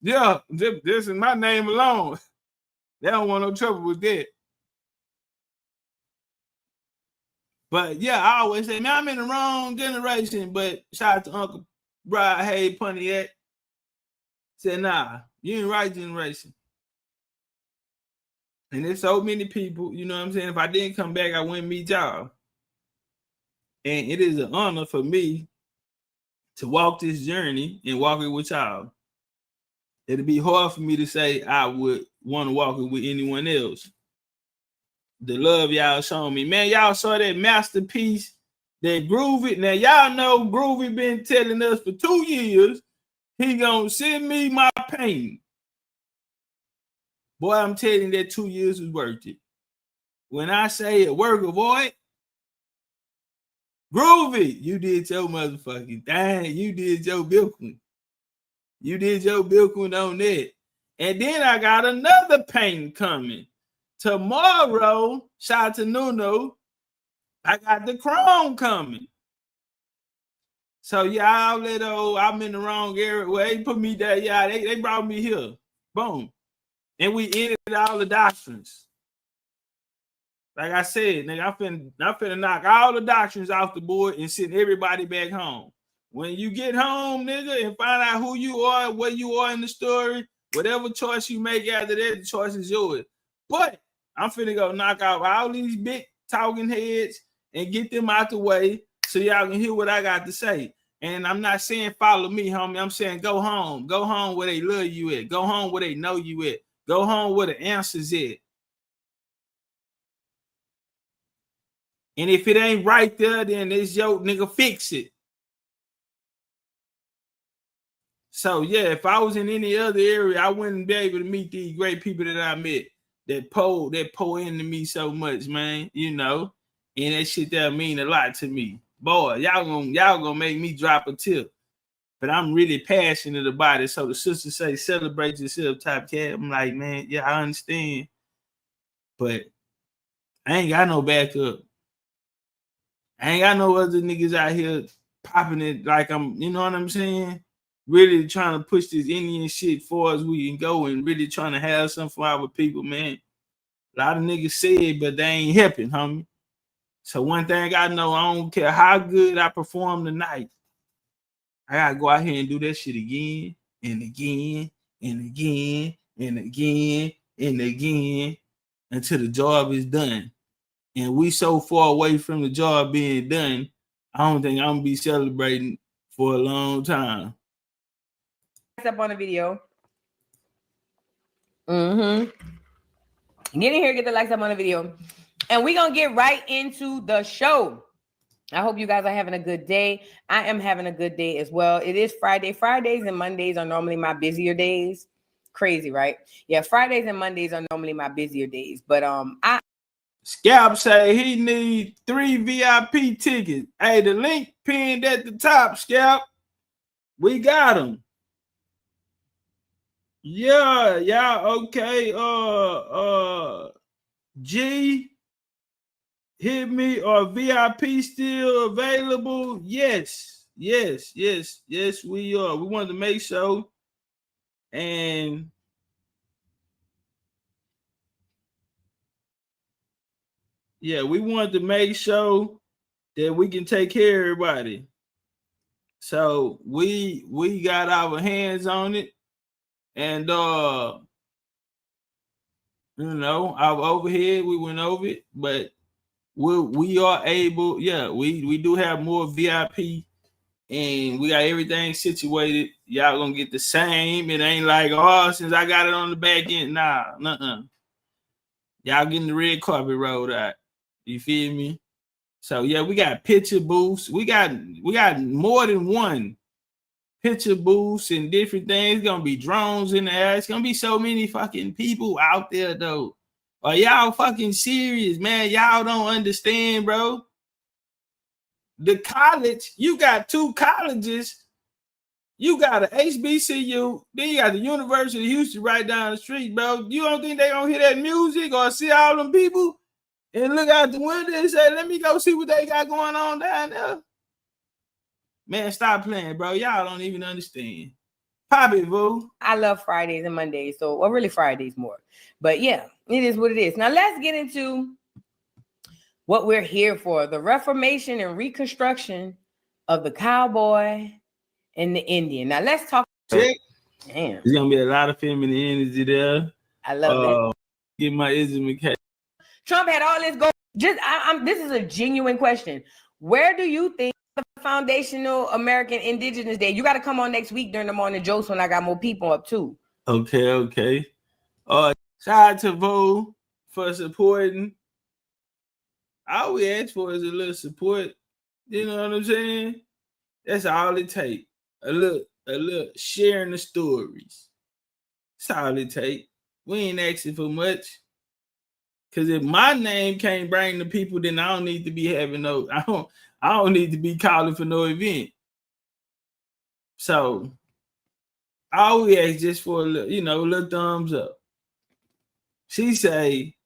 Yeah, this is my name alone. They don't want no trouble with that. But yeah, I always say, man, I'm in the wrong generation. But shout out to Uncle Brad Hay Pontiac. Said, nah, you ain't right generation. And there's so many people, you know what I'm saying? If I didn't come back, I wouldn't meet y'all. And it is an honor for me to walk this journey and walk it with y'all. It'd be hard for me to say I would want to walk it with anyone else. The love y'all shown me. Man, y'all saw that masterpiece, that Groovy. Now, y'all know Groovy been telling us for 2 years he gonna send me my pain. Boy, I'm telling you that 2 years was worth it. When I say a work of art, Groovy, you did your motherfucking thing. You did your bilkun. You did your bilkun on that. And then I got another painting coming. Tomorrow, shout out to Nuno, I got the Chrome coming. So y'all let I'm in the wrong area. Well, they put me there. Yeah, they brought me here. Boom. And we ended all the doctrines. Like I said, nigga, I'm finna knock all the doctrines off the board and send everybody back home. When you get home, nigga, and find out who you are, where you are in the story, whatever choice you make after that, the choice is yours. But I'm finna go knock out all these big talking heads and get them out the way so y'all can hear what I got to say. And I'm not saying follow me, homie. I'm saying go home. Go home where they love you at. Go home where they know you at. Go home where the answers at. And if it ain't right there, then it's your nigga, fix it. So yeah, if I was in any other area, I wouldn't be able to meet these great people that I met that pour into me so much, man. You know, and that shit that mean a lot to me. Boy, y'all gonna make me drop a tip. But I'm really passionate about it. So the sister say, celebrate yourself, Topcatz. I'm like, man, yeah, I understand. But I ain't got no backup. I ain't got no other niggas out here popping it like I'm, you know what I'm saying? Really trying to push this Indian shit far as we can go and really trying to have something for our people, man. A lot of niggas said, but they ain't helping, homie. So one thing I know, I don't care how good I perform tonight. I gotta go out here and do that shit again and again and again and again and again until the job is done. And we so far away from the job being done, I don't think I'm gonna be celebrating for a long time. Up on the video. Get in here, get the likes up on the video. And we're gonna get right into the show. I hope you guys are having a good day. I am having a good day as well. It is Friday. Fridays and Mondays are normally my busier days. Crazy, right? Yeah, Fridays and Mondays are normally my busier days. But Scalp say he need 3 VIP tickets. Hey, the link pinned at the top, Scalp. We got them. Yeah, okay. G, hit me. Are VIP still available? Yes, we are. We wanted to make sure. And yeah, we wanted to make sure that we can take care of everybody. So we got our hands on it. And you know, our overhead, we went over it, but we are able, yeah, we do have more VIP and we got everything situated. Y'all gonna get the same. It ain't like, oh, since I got it on the back end. Nah, y'all getting the red carpet rolled out. You feel me? So yeah, we got picture booths. We got more than one picture booths and different things. It's gonna be drones in the air. It's gonna be so many fucking people out there though. Are y'all fucking serious, man? Y'all don't understand, bro. The college, you got 2 colleges. You got an HBCU, then you got the University of Houston right down the street, bro. You don't think they gonna hear that music or see all them people and look out the window and say, let me go see what they got going on down there? Man, stop playing, bro. Y'all don't even understand. Pop it, boo. I love Fridays and Mondays, so well, really Fridays more. But yeah, it is what it is. Now let's get into what we're here for: the reformation and reconstruction of the cowboy and the Indian. Now let's talk. Damn, there's gonna be a lot of feminine energy there. I love that. Get my education. Trump had all this go. This is a genuine question. Where do you think the Foundational American Indigenous Day? You got to come on next week during the morning jokes when I got more people up too. Okay. Shout out to Vo for supporting. All we ask for is a little support. You know what I'm saying? That's all it takes. A little sharing the stories. That's all it takes. We ain't asking for much. Cause if my name can't bring the people, then I don't need to be having I don't need to be calling for no event. So all we ask just for a little thumbs up. She say,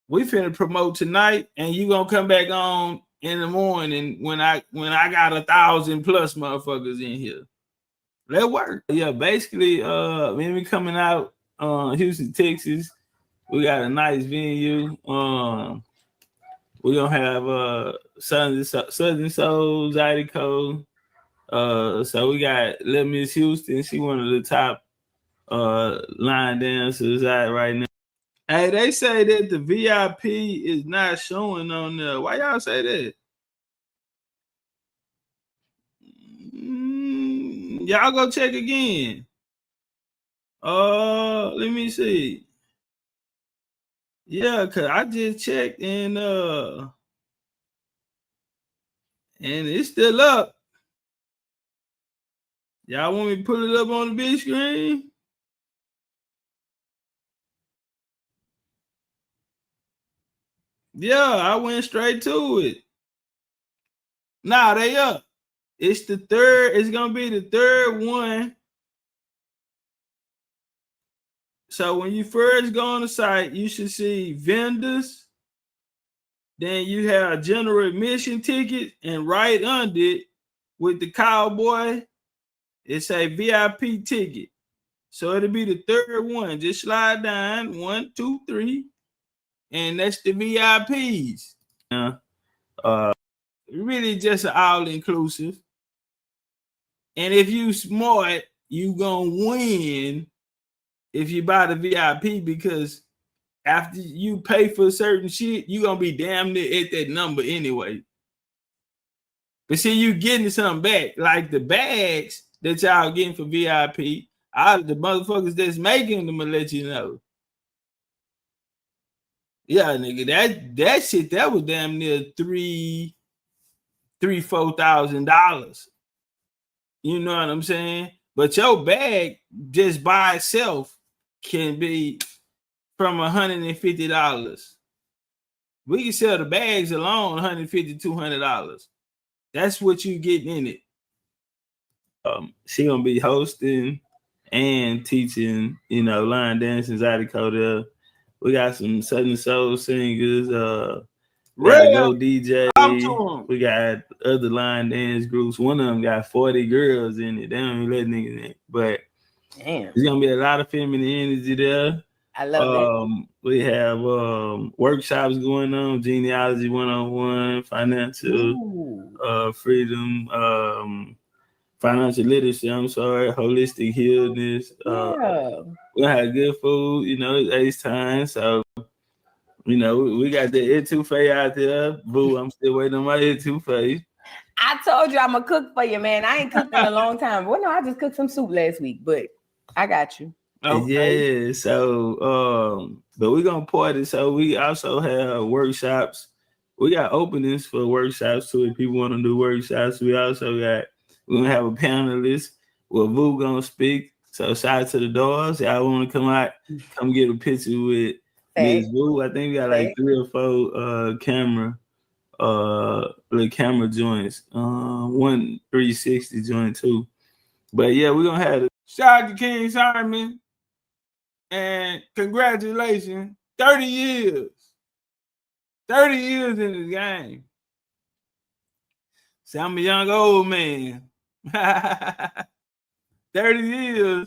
we finna promote tonight, and you gonna come back on in the morning when I got 1,000+ motherfuckers in here. That work. Yeah, basically, when we coming out Houston, Texas, we got a nice venue. We're gonna have Southern Soul, Zydeco. So we got Little Miss Houston. She one of the top line dancers out right now. Hey, they say that the VIP is not showing on there. Why y'all say that? Y'all go check again. Let me see. Yeah, cause I just checked and And it's still up. Y'all want me to pull it up on the big screen? Yeah, I went straight to it. Nah, they up. It's the third. It's gonna be the third one. So when you first go on the site, you should see vendors. Then you have general admission ticket, and right under it, with the cowboy, it's a VIP ticket. So it'll be the third one. Just slide down 1, 2, 3, and that's the VIPs. Really just an all-inclusive. And if you smart, you gonna win if you buy the VIP, because after you pay for certain shit, you gonna be damn near at that number anyway. But see, you getting something back, like the bags that y'all getting for VIP. The motherfuckers that's making them will let you know. Yeah, nigga, that shit that was damn near $4,000. You know what I'm saying? But your bag just by itself can be from $150. We can sell the bags alone $150, $200. That's what you getting in it. She gonna be hosting and teaching, line dancing, Zydeco. We got some Southern Soul singers, Go DJ. We got other line dance groups. One of them got 40 girls in it. They don't even let niggas in. But damn, there's gonna be a lot of feminine energy there. I love that. We have workshops going on, genealogy 101, financial freedom, financial literacy, holistic healness. We have good food, it's Ace time. So, we got the etouffee out there. Boo, I'm still waiting on my etouffee. I told you I'm gonna cook for you, man. I ain't cooked in a long time. Well, no, I just cooked some soup last week, but I got you. Okay. Yeah, so but we're gonna party. So we also have workshops. We got openings for workshops too. If people want to do workshops, we're gonna have a panelist where Vu gonna speak. So shout out to the doors. Y'all want to come out, come get a picture with Ms. Vu. I think we got like 3 or 4 little camera joints. 1 360 joint too. But yeah, we're gonna have shout out to King Simon. And congratulations, 30 years. 30 years in this game. See, I'm a young old man. 30 years.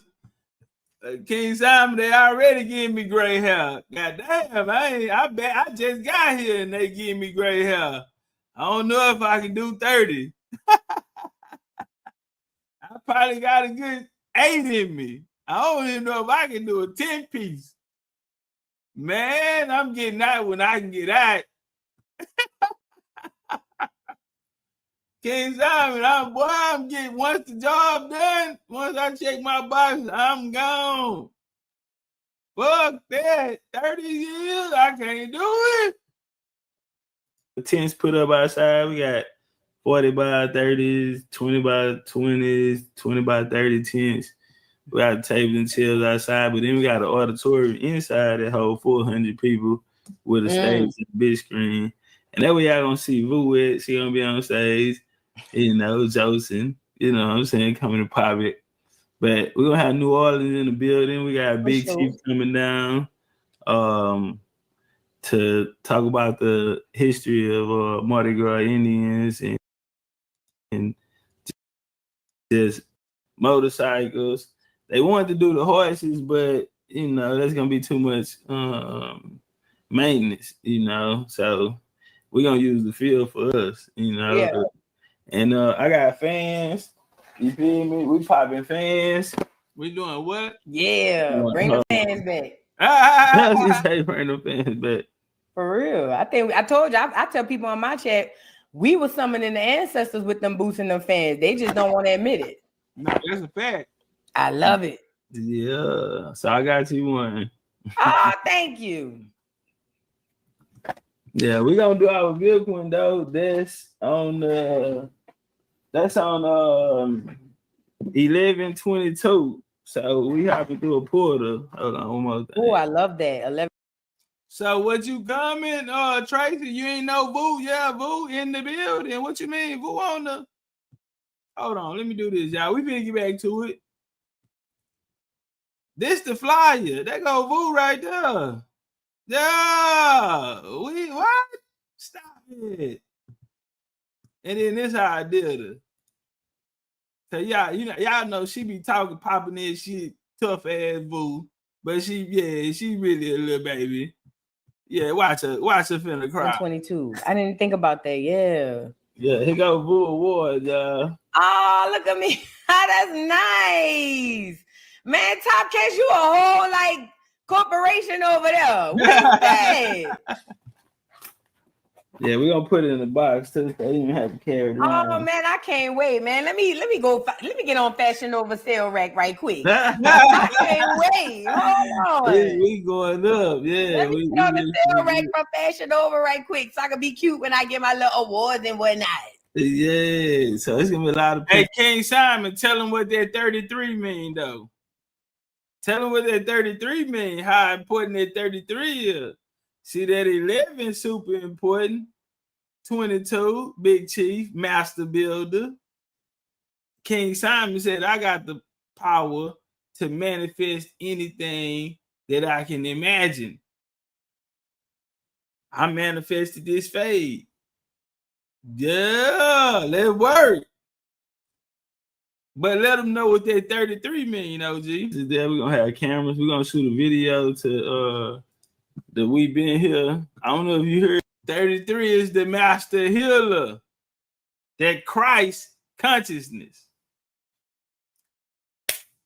King Simon, they already gave me gray hair. God damn, I bet I just got here and they give me gray hair. I don't know if I can do 30. I probably got a good 8 in me. I don't even know if I can do a 10-piece. Man, I'm getting out when I can get out. King Simon, I'm getting, once the job done, once I check my box, I'm gone. Fuck that. 30 years, I can't do it. The tents put up outside, we got 40 by 30s, 20 by 20s, 20 by 30 tents. We got tables and chairs outside, but then we got an auditorium inside that holds 400 people with a stage and a big screen. And that way y'all gonna see Vu at. She gonna be on stage, Joseph, what I'm saying, coming to pop it. But we're gonna have New Orleans in the building. We got Big Chief coming down to talk about the history of Mardi Gras Indians and just motorcycles. They wanted to do the horses, but that's gonna be too much maintenance, So we're gonna use the field for us, Yeah. And I got fans. You feel me? We popping fans. We doing what? Yeah, bring the fans back. Just say bring the fans back. For real. I think I told you, I tell people on my chat, we were summoning the ancestors with them boots and them fans. They just don't want to admit it. No, that's a fact. I love it. Yeah. So I got you one. Oh, thank you. Yeah, we're gonna do our big one though. That's on 11/22. So we have to do a portal. Hold on, one more thing. Oh, I love that. 11. So what you coming, Tracy? You ain't know Boo? Yeah, Boo in the building. What you mean, Boo on the? Hold on, let me do this, y'all. We finna get back to it. This the flyer. That go Boo right there. Yeah, what? Stop it. And then this how I did it. So y'all know she be talking, popping that shit, tough ass Boo. But she really a little baby. Yeah, watch her finna cry. 22. I didn't think about that. Yeah. Yeah, here go Boo Awards, y'all. Oh, look at me. That's nice. Man, Topcatz, you a whole like corporation over there. What is that? Yeah, we're gonna put it in the box too. So they didn't even have to carry it around. Oh man, I can't wait, man. Let me get on Fashion Over sale rack right quick. I can't wait. Hold on. We going up. Yeah. Let me get on the sale rack from Fashion Over right quick so I can be cute when I get my little awards and whatnot. Yeah, so it's gonna be a lot of people. Hey, King Simon, tell him what that 33 mean though. Tell him what that 33 mean, how important that 33 is. See that 11 super important. 22, Big Chief, Master Builder. King Simon said, I got the power to manifest anything that I can imagine. I manifested this fade. Yeah, let's work. But let them know what that 33 mean, OG. There we're gonna have cameras. We're gonna shoot a video to that we been here. I don't know if you heard. 33 is the master healer. That Christ consciousness.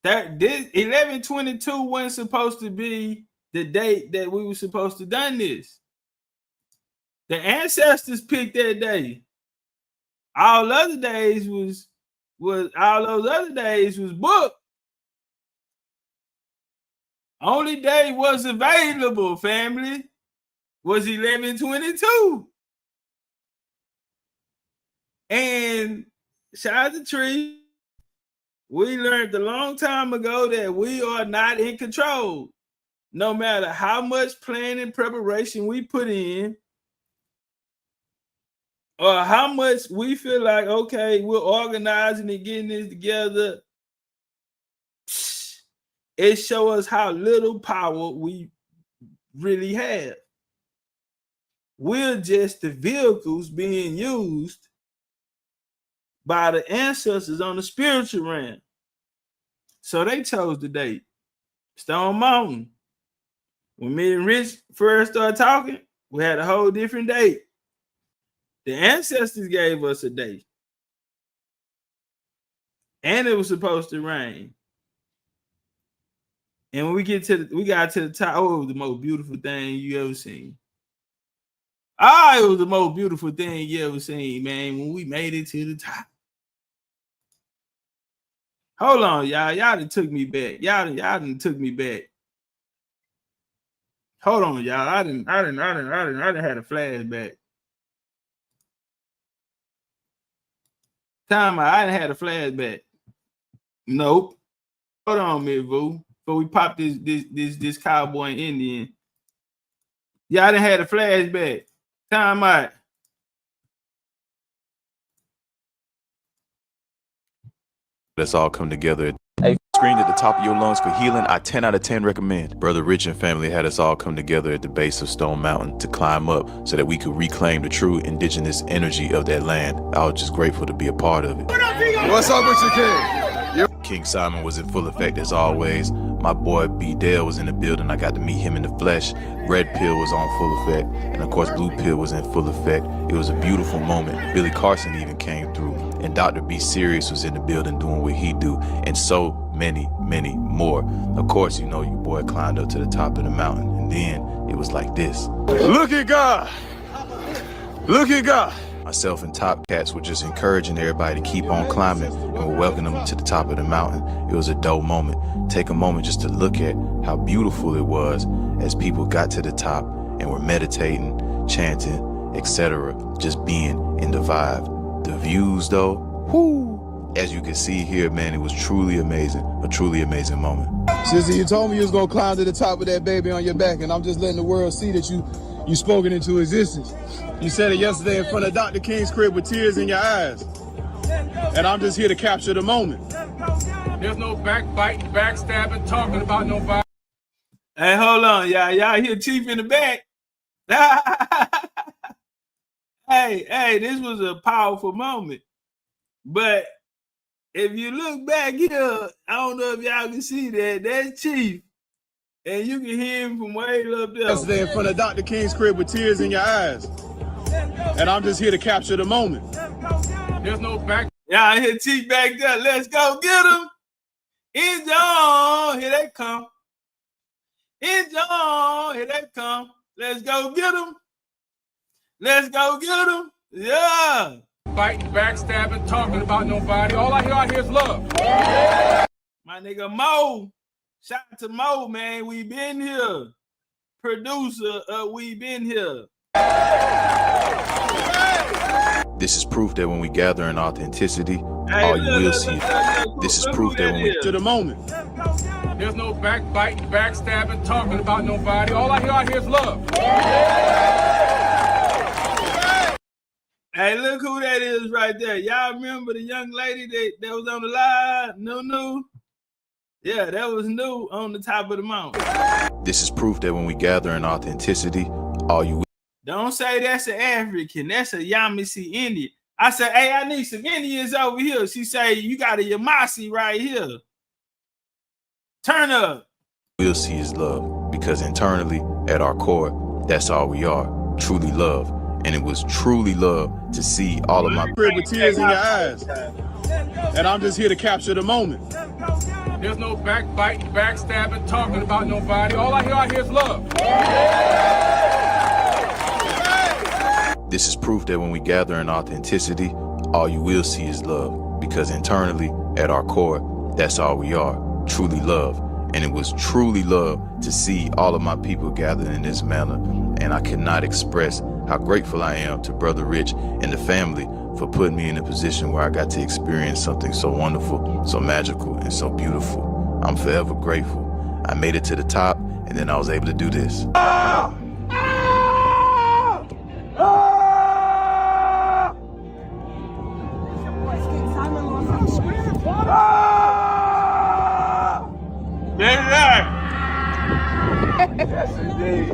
This 11/22 wasn't supposed to be the date that we were supposed to done this. The ancestors picked that day. All other days was booked. Only day was available, family, was 11/22. And shout out to Tree. We learned a long time ago that we are not in control. No matter how much planning and preparation we put in, or how much we feel like, okay, we're organizing and getting this together, it shows us how little power we really have. We're just the vehicles being used by the ancestors on the spiritual realm. So they chose the date. Stone Mountain. When me and Rich first started talking, we had a whole different date. The ancestors gave us a date. And it was supposed to rain. And when we got to the top, oh, it was the most beautiful thing you ever seen. It was the most beautiful thing you ever seen, man, when we made it to the top. Hold on, y'all. Y'all done took me back. Y'all done took me back. Hold on, y'all. I done had a flashback. Time out. I done had a flashback. Nope. Hold on, Miss Vu. Before we pop this cowboy and Indian. Y'all done had a flashback. Time out. Let's all come together. Hey, screened at the top of your lungs for healing. I 10 out of 10 recommend. Brother Rich and family had us all come together at the base of Stone Mountain to climb up so that we could reclaim the true indigenous energy of that land. I was just grateful to be a part of it. What's up with you, King? King Simon was in full effect as always. My boy B. Dale was in the building. I got to meet him in the flesh. Red Pill was on full effect. And of course, Blue Pill was in full effect. It was a beautiful moment. Billy Carson even came through. And Dr. B. Sirius was in the building doing what he do. And so many, many more. Of course, you know, your boy climbed up to the top of the mountain. And then it was like this. Look at God. Look at God. Myself and Topcatz were just encouraging everybody to keep on climbing and we're welcoming them to the top of the mountain. It was a dope moment. Take a moment just to look at how beautiful it was as people got to the top and were meditating, chanting, etc. Just being in the vibe. The views though, whoo! As you can see here, man, it was truly amazing. A truly amazing moment. Sissy, you told me you was gonna climb to the top of that baby on your back, and I'm just letting the world see that you spoken into existence. You said it yesterday in front of Dr. King's crib with tears in your eyes. And I'm just here to capture the moment. There's no backbiting, backstabbing, talking about nobody. Hey, hold on, y'all. Y'all hear Chief in the back? Hey, this was a powerful moment. But if you look back here, I don't know if y'all can see that. That's Chief. And you can hear him from way up there. Yesterday in front of Dr. King's crib with tears in your eyes. And I'm just here to capture the moment. There's no back. Y'all hear Chief back there. Let's go get him. In John. Here they come. In John. Here they come. Let's go get him. Let's go get him. Yeah. Fighting, backstabbing, talking about nobody. All I hear is love. My nigga Mo. Shout out to Mo, man. We been here. Producer, we been here. This is proof that when we gather in authenticity, all you will see. This is proof that when we to the moment. There's no backbiting, backstabbing, talking about nobody. All I hear is love. Hey, look who that is right there. Y'all remember the young lady that was on the live? New? Yeah, that was New on the top of the mountain. This is proof that when we gather in authenticity, all you will. Don't say that's an African. That's a Yamasee Indian. I said, hey, I need some Indians over here. She say, you got a Yamasee right here. Turn up. We'll see is love, because internally, at our core, that's all we are, truly love. And it was truly love to see all of my crib with tears in your eyes. And I'm just here to capture the moment. There's no backbiting, backstabbing, talking about nobody. All I hear is love. This is proof that when we gather in authenticity, all you will see is love, because internally, at our core, that's all we are, truly love. And it was truly love to see all of my people gathered in this manner. And I cannot express how grateful I am to Brother Rich and the family for putting me in a position where I got to experience something so wonderful, so magical, and so beautiful. I'm forever grateful. I made it to the top, and then I was able to do this. Yes, indeed.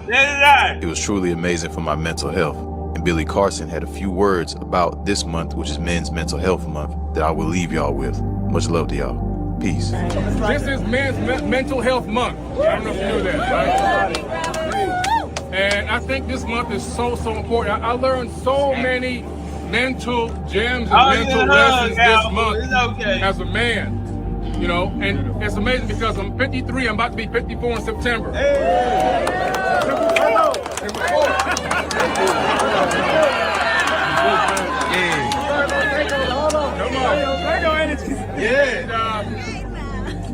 Yeah. It was truly amazing for my mental health. And Billy Carson had a few words about this month, which is Men's Mental Health Month, that I will leave y'all with. Much love to y'all. Peace. This is Men's Mental Health Month. I don't know if you knew that, right? And I think this month is so important. I learned so many mental gems and mental lessons this month as a man. You know, and it's amazing because I'm 53, I'm about to be 54 in September.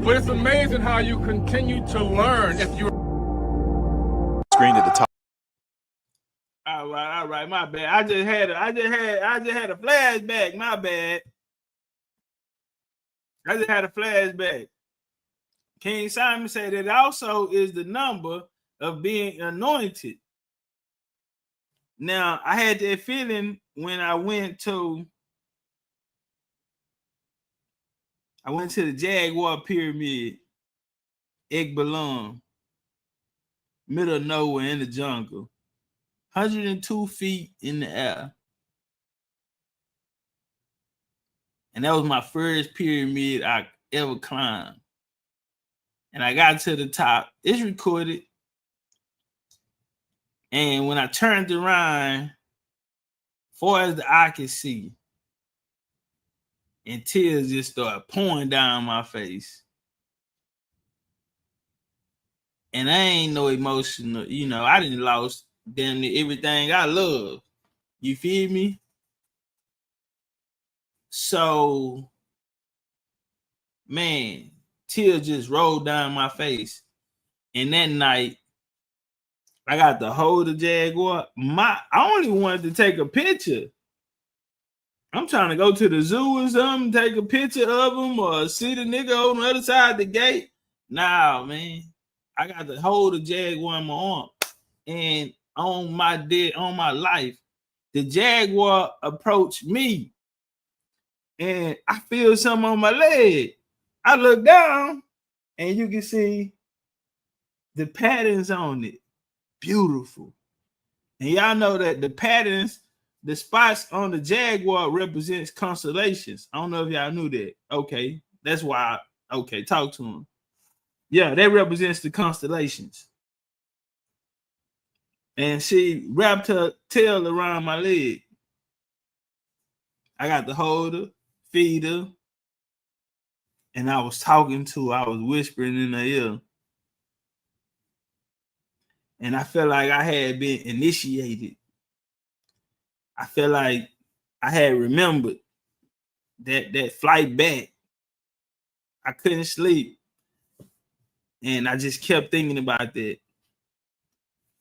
But it's amazing how you continue to learn if you Screen at the top. All right, my bad. I just had a flashback. My bad. I just had a flashback. King Simon said it also is the number of being anointed. Now, I had that feeling when I went to the Jaguar Pyramid, Ekbalum, middle of nowhere in the jungle, 102 feet in the air. And that was my first pyramid I ever climbed. And I got to the top. It's recorded. And when I turned around, far as the eye could see, and tears just started pouring down my face. And I ain't no emotional, you know, I didn't lost damn near everything I love. You feel me? So, man, tears just rolled down my face. And that night, I got to hold the Jaguar. I only wanted to take a picture. I'm trying to go to the zoo or something, take a picture of him or see the nigga on the other side of the gate. Nah, man. I got to hold the Jaguar in my arm. And on my life, the Jaguar approached me. And I feel something on my leg. I look down and you can see the patterns on it. Beautiful. And y'all know that the patterns, the spots on the Jaguar represents constellations. I don't know if y'all knew that. Okay. That's why. Okay. Talk to him. Yeah, that represents the constellations. And she wrapped her tail around my leg. I got to hold her, feed her. And I was talking to her. I was whispering in her ear. And I felt like I had been initiated. I felt like I had remembered that flight back. I couldn't sleep. And I just kept thinking about that.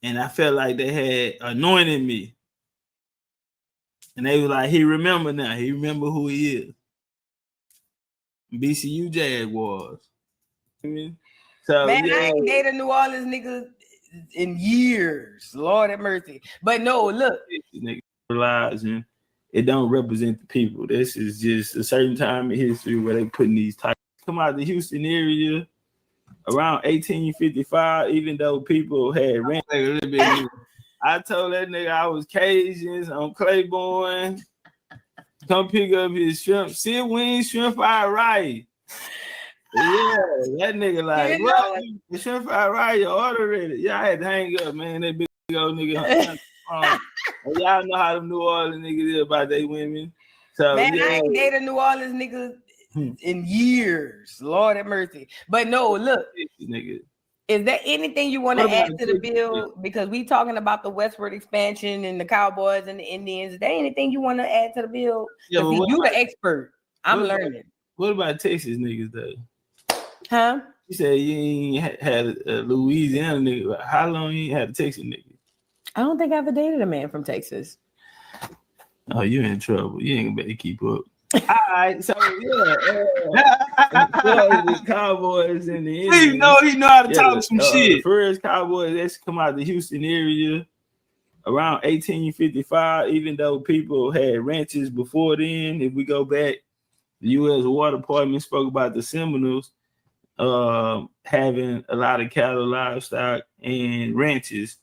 And I felt like they had anointed me. And they were like, he remember now. He remember who he is. BCU Jaguars. So, man, yeah. I ain't dated New Orleans niggas in years. Lord have mercy. But no, look. Realizing it don't represent the people. This is just a certain time in history where they putting these titles. Come out of the Houston area around 1855, even though people had rent a little bit. I told that nigga I was Cajuns on Claiborne. Come pick up his shrimp. See wing shrimp fried rice. Yeah, that nigga like, what? The shrimp fried rice, you ordered it. Yeah, I had to hang up, man. That big old nigga. Y'all know how the New Orleans niggas is about they women. So, man, yeah. I ain't dated New Orleans niggas in years. Lord have mercy. But no, look. Is there anything you want to add to the bill? Because we talking about the westward expansion and the Cowboys and the Indians. Is there anything you want to add to the bill? Yeah, see, you the expert. I'm learning. What about Texas niggas though? Huh? You said you ain't had a Louisiana nigga. How long you ain't had a Texas nigga? I don't think I ever dated a man from Texas. Oh, you're in trouble. You ain't better keep up. All right, so the Cowboys and the Indians. He know how to talk some shit. The first Cowboys that's come out of the Houston area around 1855, even though people had ranches before then. If we go back, the U.S. War Department spoke about the Seminoles having a lot of cattle, livestock, and ranches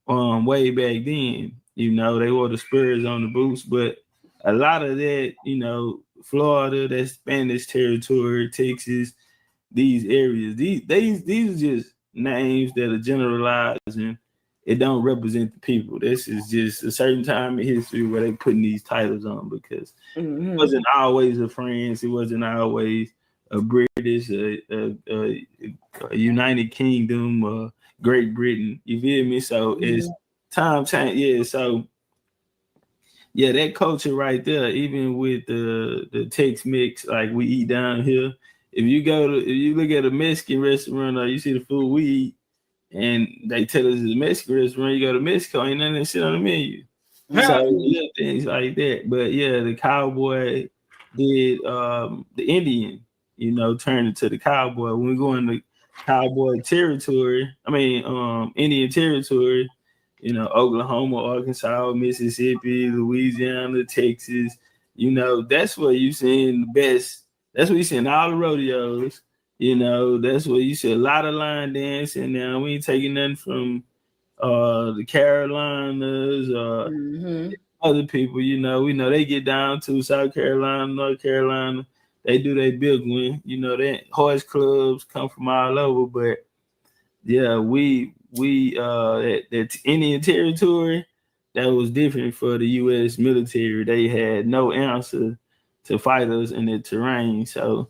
way back then. You know, they wore the spurs on the boots, but a lot of that, you know, Florida, that's Spanish territory, Texas, these areas, these are just names that are generalizing. It don't represent the people. This is just a certain time in history where they putting these titles on because it wasn't always a France, it wasn't always a British, a United Kingdom, Great Britain. You feel me? So it's time change. Yeah, so yeah, that culture right there, even with the Tex-Mex like we eat down here, if you look at a Mexican restaurant or you see the food we eat and they tell us it's a Mexican restaurant, you go to Mexico, ain't nothing that shit on the menu. So yeah, things like that. But yeah, the Cowboy did the Indian, you know, turned into the Cowboy. When we go into Cowboy territory, Indian territory, you know, Oklahoma, Arkansas, Mississippi, Louisiana, Texas, you know, that's where you seeing the best. That's where you seeing all the rodeos, you know, that's where you see a lot of line dancing. Now we ain't taking nothing from the Carolinas or other people, you know, we know they get down to South Carolina, North Carolina, they do their big one, you know, that horse clubs come from all over, but yeah, that Indian territory, that was different for the U.S. military. They had no answer to fighters in the terrain. So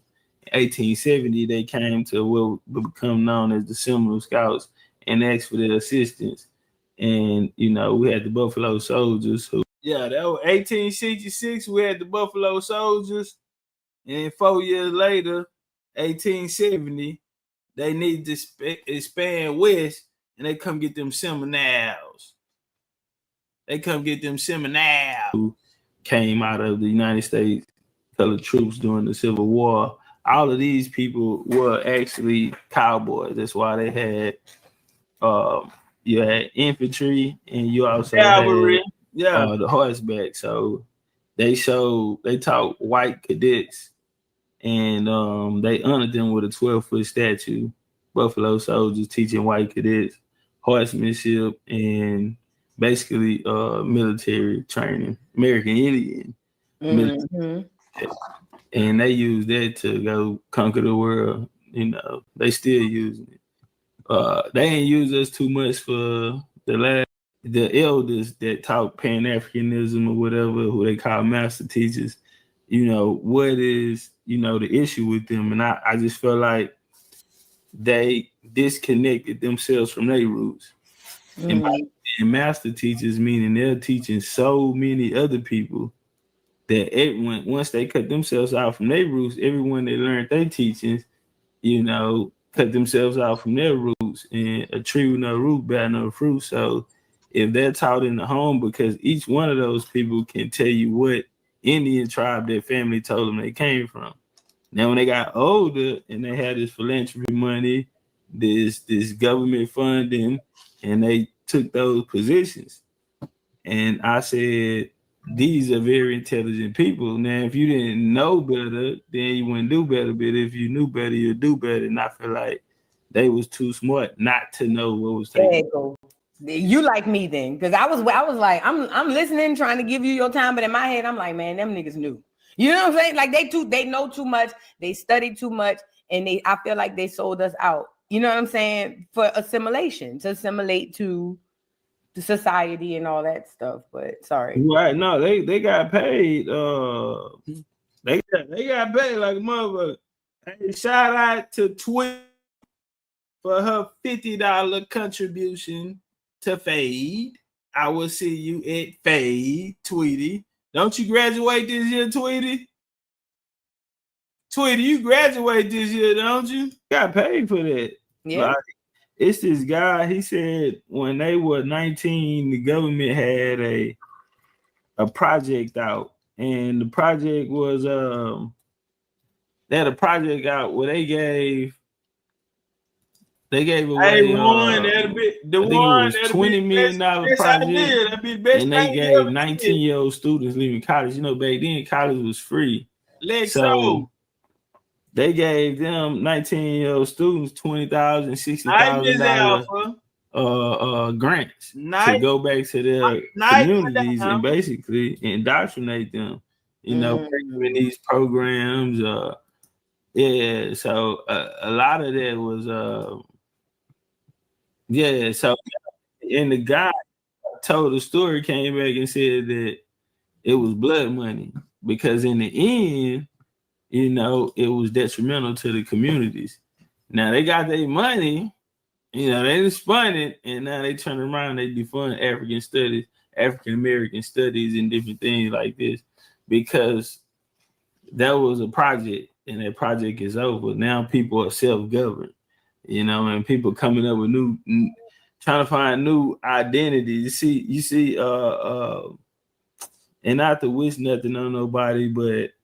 in 1870, they came to what would become known as the Seminole Scouts and asked for their assistance. And, you know, we had the Buffalo Soldiers. That was 1866. We had the Buffalo Soldiers. And 4 years later, 1870, they need to expand west, and they come get them Seminoles. Who came out of the United States colored troops during the Civil War. All of these people were actually cowboys. That's why they had you had infantry, and you also Cavalry. had the horseback. So they taught white cadets, and they honored them with a 12-foot statue. Buffalo soldiers teaching white cadets horsemanship and basically military training, American Indian. And they use that to go conquer the world. You know, they still using it. They ain't use us too much for the elders that taught Pan-Africanism or whatever, who they call master teachers. You know, what is, the issue with them? And I just feel like they disconnected themselves from their roots. And by being master teachers, meaning they're teaching so many other people that once they cut themselves out from their roots, everyone they learned their teachings, cut themselves out from their roots. And a tree with no root bear no fruit. So if they're taught in the home, because each one of those people can tell you what Indian tribe their family told them they came from. Now, when they got older and they had this philanthropy money, this government funding, and they took those positions. And I said, these are very intelligent people. Now, if you didn't know better, then you wouldn't do better. But if you knew better, you'd do better. And I feel like they was too smart not to know what was taking place. You like me then, because I was like, I'm listening, trying to give you your time, but in my head, I'm like, man, them niggas knew. You know what I'm saying? Like they know too much, they studied too much, and I feel like they sold us out. You know what I'm saying? For assimilation, to assimilate to the society and all that stuff. But sorry. Right. No, they got paid. They got paid like a motherfucker. Hey, shout out to Tweety for her $50 contribution to Fade. I will see you at Fade, Tweety. Don't you graduate this year, Tweety? Tweety, you graduate this year, don't you? Got paid for that. Yeah. Like, it's this guy, he said when they were 19, the government had a project out. And the project was they had a project out where they gave away $20 million project, and they gave 19-year-old students leaving college. You know, back then college was free. So they gave them 19-year-old students $20,000, $60,000 grants to go back to their communities and basically indoctrinate them. You know, in these programs. Yeah, so a lot of that was so and the guy told the story, came back and said that it was blood money, because in the end, it was detrimental to the communities. Now they got their money, they just spun it, and now they turn around, they defund African studies, African American studies, and different things like this, because that was a project. And that project is over. Now people are self-governed, and people coming up with trying to find new identities. You see, and not to wish nothing on nobody, but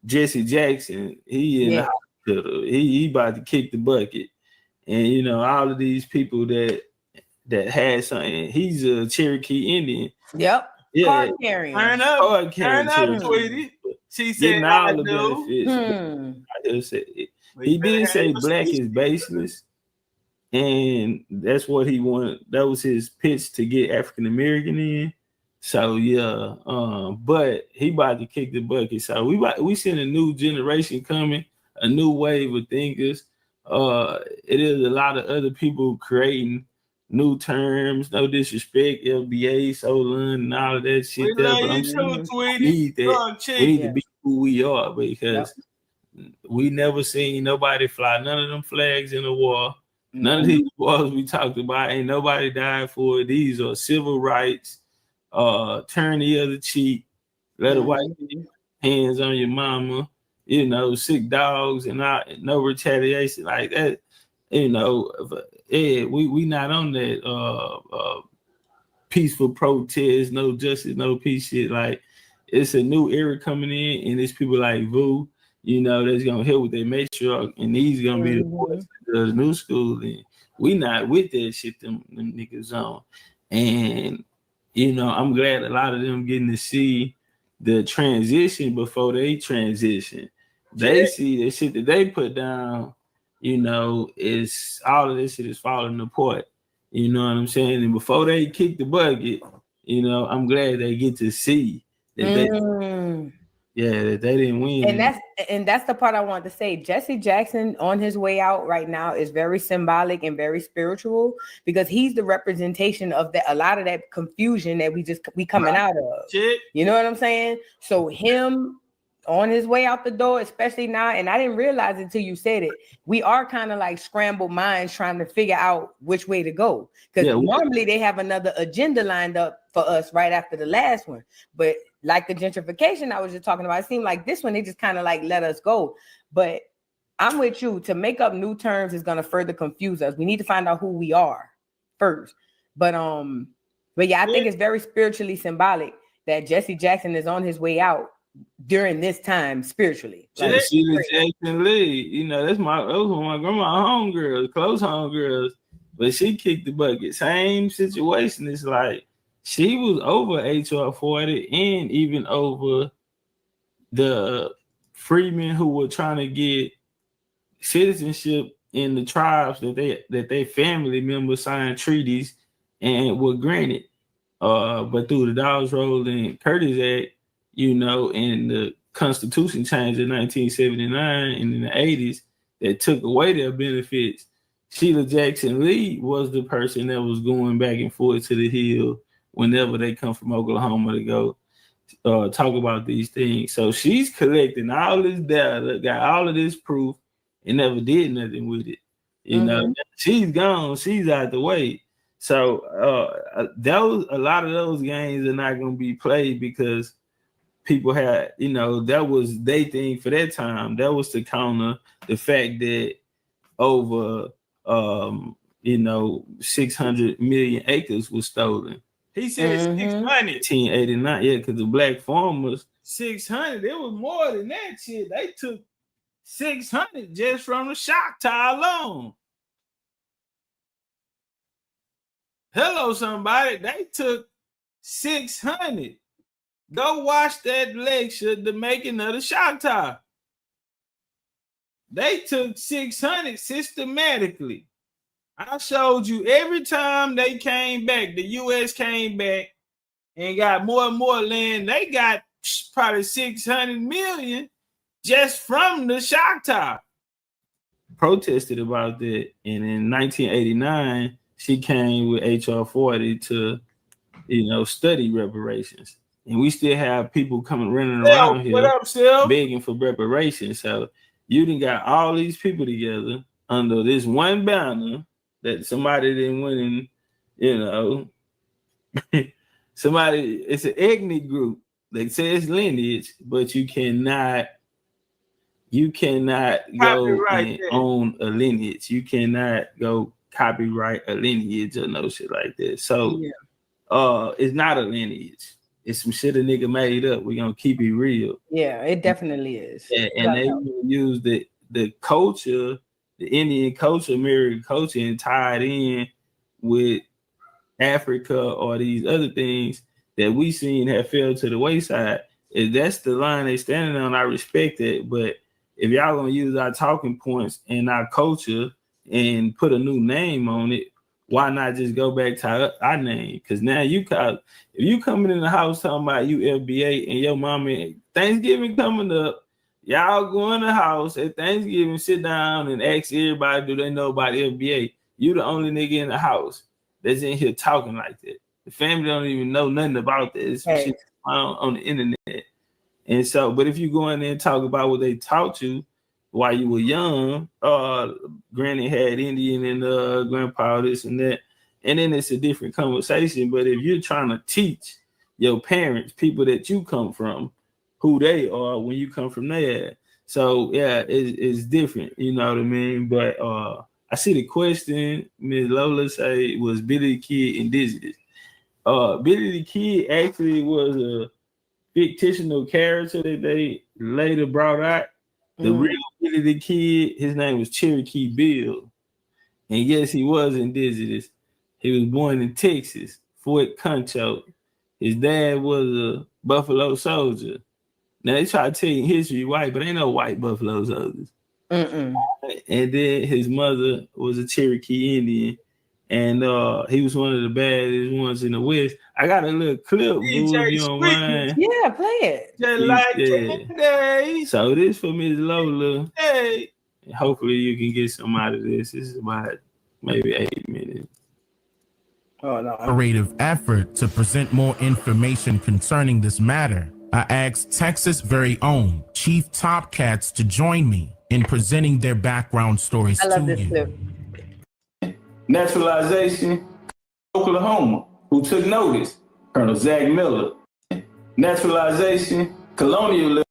Jesse Jackson, he in the hospital. He about to kick the bucket. And all of these people that had something. He's a Cherokee Indian. Yep. Yeah. Card carrying. Turn up, Tweety. She said all the benefits. He did say black is baseless, and that's what he wanted. That was his pitch to get African American in. So yeah, but he about to kick the bucket. So we seeing a new generation coming, a new wave of thinkers. It is a lot of other people creating new terms, no disrespect, LBA, Solon, and all of that shit. But I'm saying we need to be who we are, because we never seen nobody fly none of them flags in the war. None of these wars we talked about, ain't nobody died for. These are civil rights. Turn the other cheek, let a white hands on your mama. sick dogs and no retaliation like that. We not on that peaceful protest, no justice, no peace shit. Like, it's a new era coming in, and it's people like Vu, that's gonna help with their matriarch, and these gonna be the boys of the new school, and we not with that shit them niggas on. And I'm glad a lot of them getting to see the transition before they transition. They see the shit that they put down, is all of this shit is falling apart. You know what I'm saying? And before they kick the bucket, I'm glad they get to see that that they didn't win. And that's the part I wanted to say. Jesse Jackson on his way out right now is very symbolic and very spiritual, because he's the representation of a lot of that confusion that we coming out of. Shit. You know what I'm saying? So him on his way out the door, especially now, and I didn't realize it until you said it, we are kind of like scrambled minds trying to figure out which way to go. Because normally they have another agenda lined up for us right after the last one. But like the gentrification I was just talking about, it seemed like this one, they just kind of like let us go. But I'm with you. To make up new terms is going to further confuse us. We need to find out who we are first. But yeah, I think it's very spiritually symbolic that Jesse Jackson is on his way out during this time spiritually. Like, Sheila Jackson Lee, that was one of my grandma homegirls, close homegirls, but she kicked the bucket. Same situation. It's like she was over HR 40 and even over the freedmen who were trying to get citizenship in the tribes that they family members signed treaties and were granted. But through the Dawes Roll and Curtis Act, and the Constitution changed in 1979 and in the 80s that took away their benefits. Sheila Jackson Lee was the person that was going back and forth to the Hill whenever they come from Oklahoma to go talk about these things. So she's collecting all this data, got all of this proof, and never did nothing with it. She's gone, she's out the way. So a lot of those games are not going to be played because people had, that was their thing for that time. That was to counter the fact that over 600 million acres was stolen. He said 600. 1889, because the black farmers 600. It was more than that shit. They took 600 just from the Choctaw alone. Hello, somebody. They took 600. Go watch that lecture, The Making of the Choctaw. They took 600 systematically. I showed you every time they came back, the U.S. came back and got more and more land. They got probably 600 million just from the Choctaw. Protested about that. And in 1989, she came with HR 40 to, study reparations. And we still have people running around here begging for reparations. So you done got all these people together under this one banner that somebody didn't win in, somebody, it's an ethnic group. They say it's lineage, but you cannot go and own a lineage. You cannot go copyright a lineage or no shit like that. So it's not a lineage. It's some shit a nigga made up. We're gonna keep it real. Yeah, it definitely is. And they use the culture, the Indian culture, American culture, and tied in with Africa or these other things that we seen have fell to the wayside. If that's the line they standing on, I respect it. But if y'all gonna use our talking points and our culture and put a new name on it, why not just go back to our name? Because now if you coming in the house talking about you FBA and your mama, Thanksgiving coming up, y'all go in the house at Thanksgiving, sit down and ask everybody, do they know about FBA? You the only nigga in the house that's in here talking like that. The family don't even know nothing about this. Shit on the internet. And so, but if you go in there and talk about what they taught you while you were young, granny had Indian and grandpa this and that, and then it's a different conversation. But if you're trying to teach your parents, people that you come from, who they are when you come from there, So yeah, it's different, you know what I mean? But I see the question, Ms. Lola say, was Billy the Kid indigenous? Billy the Kid actually was a fictional character that they later brought out. The real Billy the Kid, his name was Cherokee Bill. And yes, he was indigenous. He was born in Texas, Fort Concho. His dad was a Buffalo Soldier. Now they try to tell you history white, but ain't no white Buffalo Soldiers. And then his mother was a Cherokee Indian, and he was one of the baddest ones in the West. I got a little clip, boo, if you don't mind. Yeah, play it. Just like today. So this for Ms. Lola. Hey. And hopefully you can get some out of this. This is about maybe 8 minutes. Collaborative effort to present more information concerning this matter, I asked Texas' very own Chief Topcatz to join me in presenting their background stories I love to this you. clip. Naturalization, Oklahoma, who took notice? Colonel Zach Miller. Naturalization, colonialism,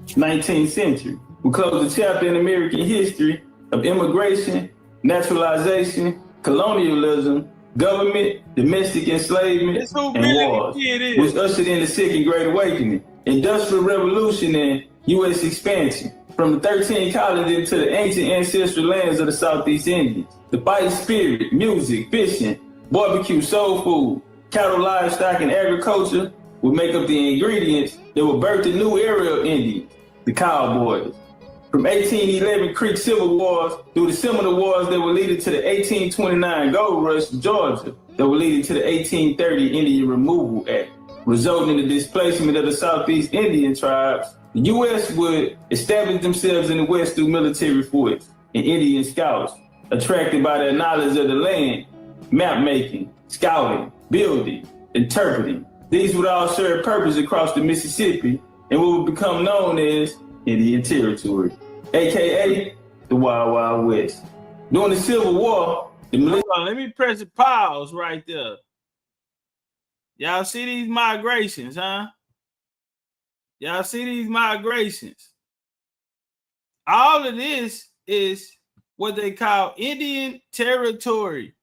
19th century. We close the chapter in American history of immigration, naturalization, colonialism, government, domestic enslavement, and wars, which ushered in the Second Great Awakening, Industrial Revolution, and U.S. expansion. From the 13 colonies to the ancient ancestral lands of the Southeast Indians. The fighting spirit, music, fishing, barbecue, soul food, cattle, livestock, and agriculture would make up the ingredients that would birth the new era of Indians, the Cowboys. From 1811 Creek Civil Wars through the Seminole Wars that were leading to the 1829 Gold Rush of Georgia that were leading to the 1830 Indian Removal Act, resulting in the displacement of the Southeast Indian tribes. The U.S. would establish themselves in the West through military force and Indian scouts, attracted by their knowledge of the land, map making, scouting, building, interpreting. These would all serve purpose across the Mississippi and what would become known as Indian Territory, aka the Wild Wild West. During the Civil War, let me press the pause right there. Y'all see these migrations, huh? Y'all see these migrations. All of this is what they call Indian Territory.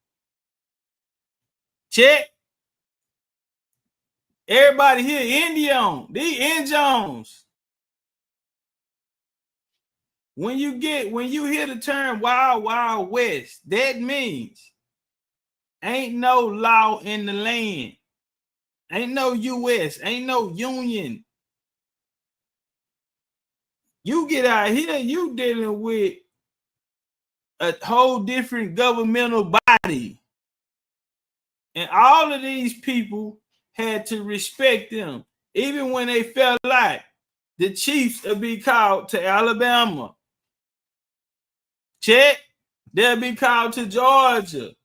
Check. Everybody here, Indian. The Indians. When you hear the term Wild Wild West, that means ain't no law in the land. Ain't no U.S., ain't no union. You get out here, you dealing with a whole different governmental body. And all of these people had to respect them. Even when they felt like the chiefs would be called to Alabama. Check. They'll be called to Georgia.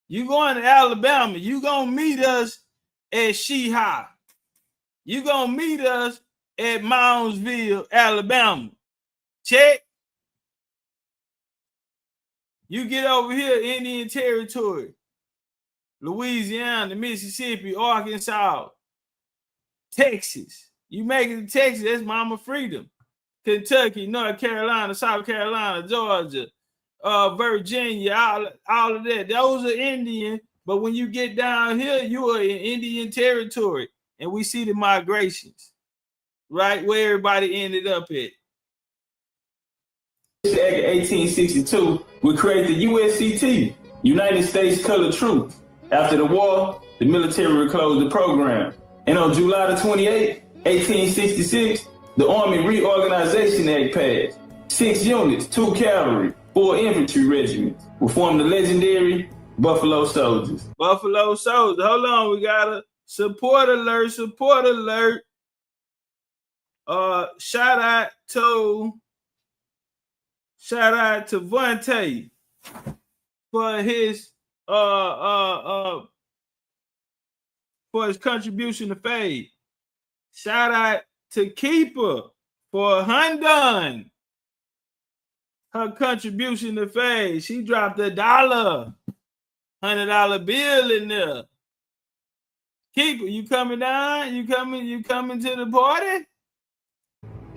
You going to Alabama, you gonna meet us at Sheeha. You gonna meet us at Moundsville, Alabama. Check. You get over here, Indian Territory, Louisiana, Mississippi, Arkansas, Texas. You make it to Texas, that's Mama Freedom. Kentucky, North Carolina, South Carolina, Georgia, Virginia, all of that. Those are Indian, but when you get down here, you are in Indian Territory. And we see the migrations, right? Where everybody ended up at. 1862 would create the USCT, United States Colored Troops. After the war, the military would close the program. And on July the 28th, 1866, the Army Reorganization Act passed. 6 units, 2 cavalry, 4 infantry regiments will form the legendary Buffalo Soldiers. Buffalo Soldiers. Hold on, we got a support alert, support alert. Shout out to Vontae for his contribution to Fade. Shout out to Keeper for Hundun. Her contribution to Fade. She dropped $1, $100 bill in there. Keeper, you coming down? You coming to the party?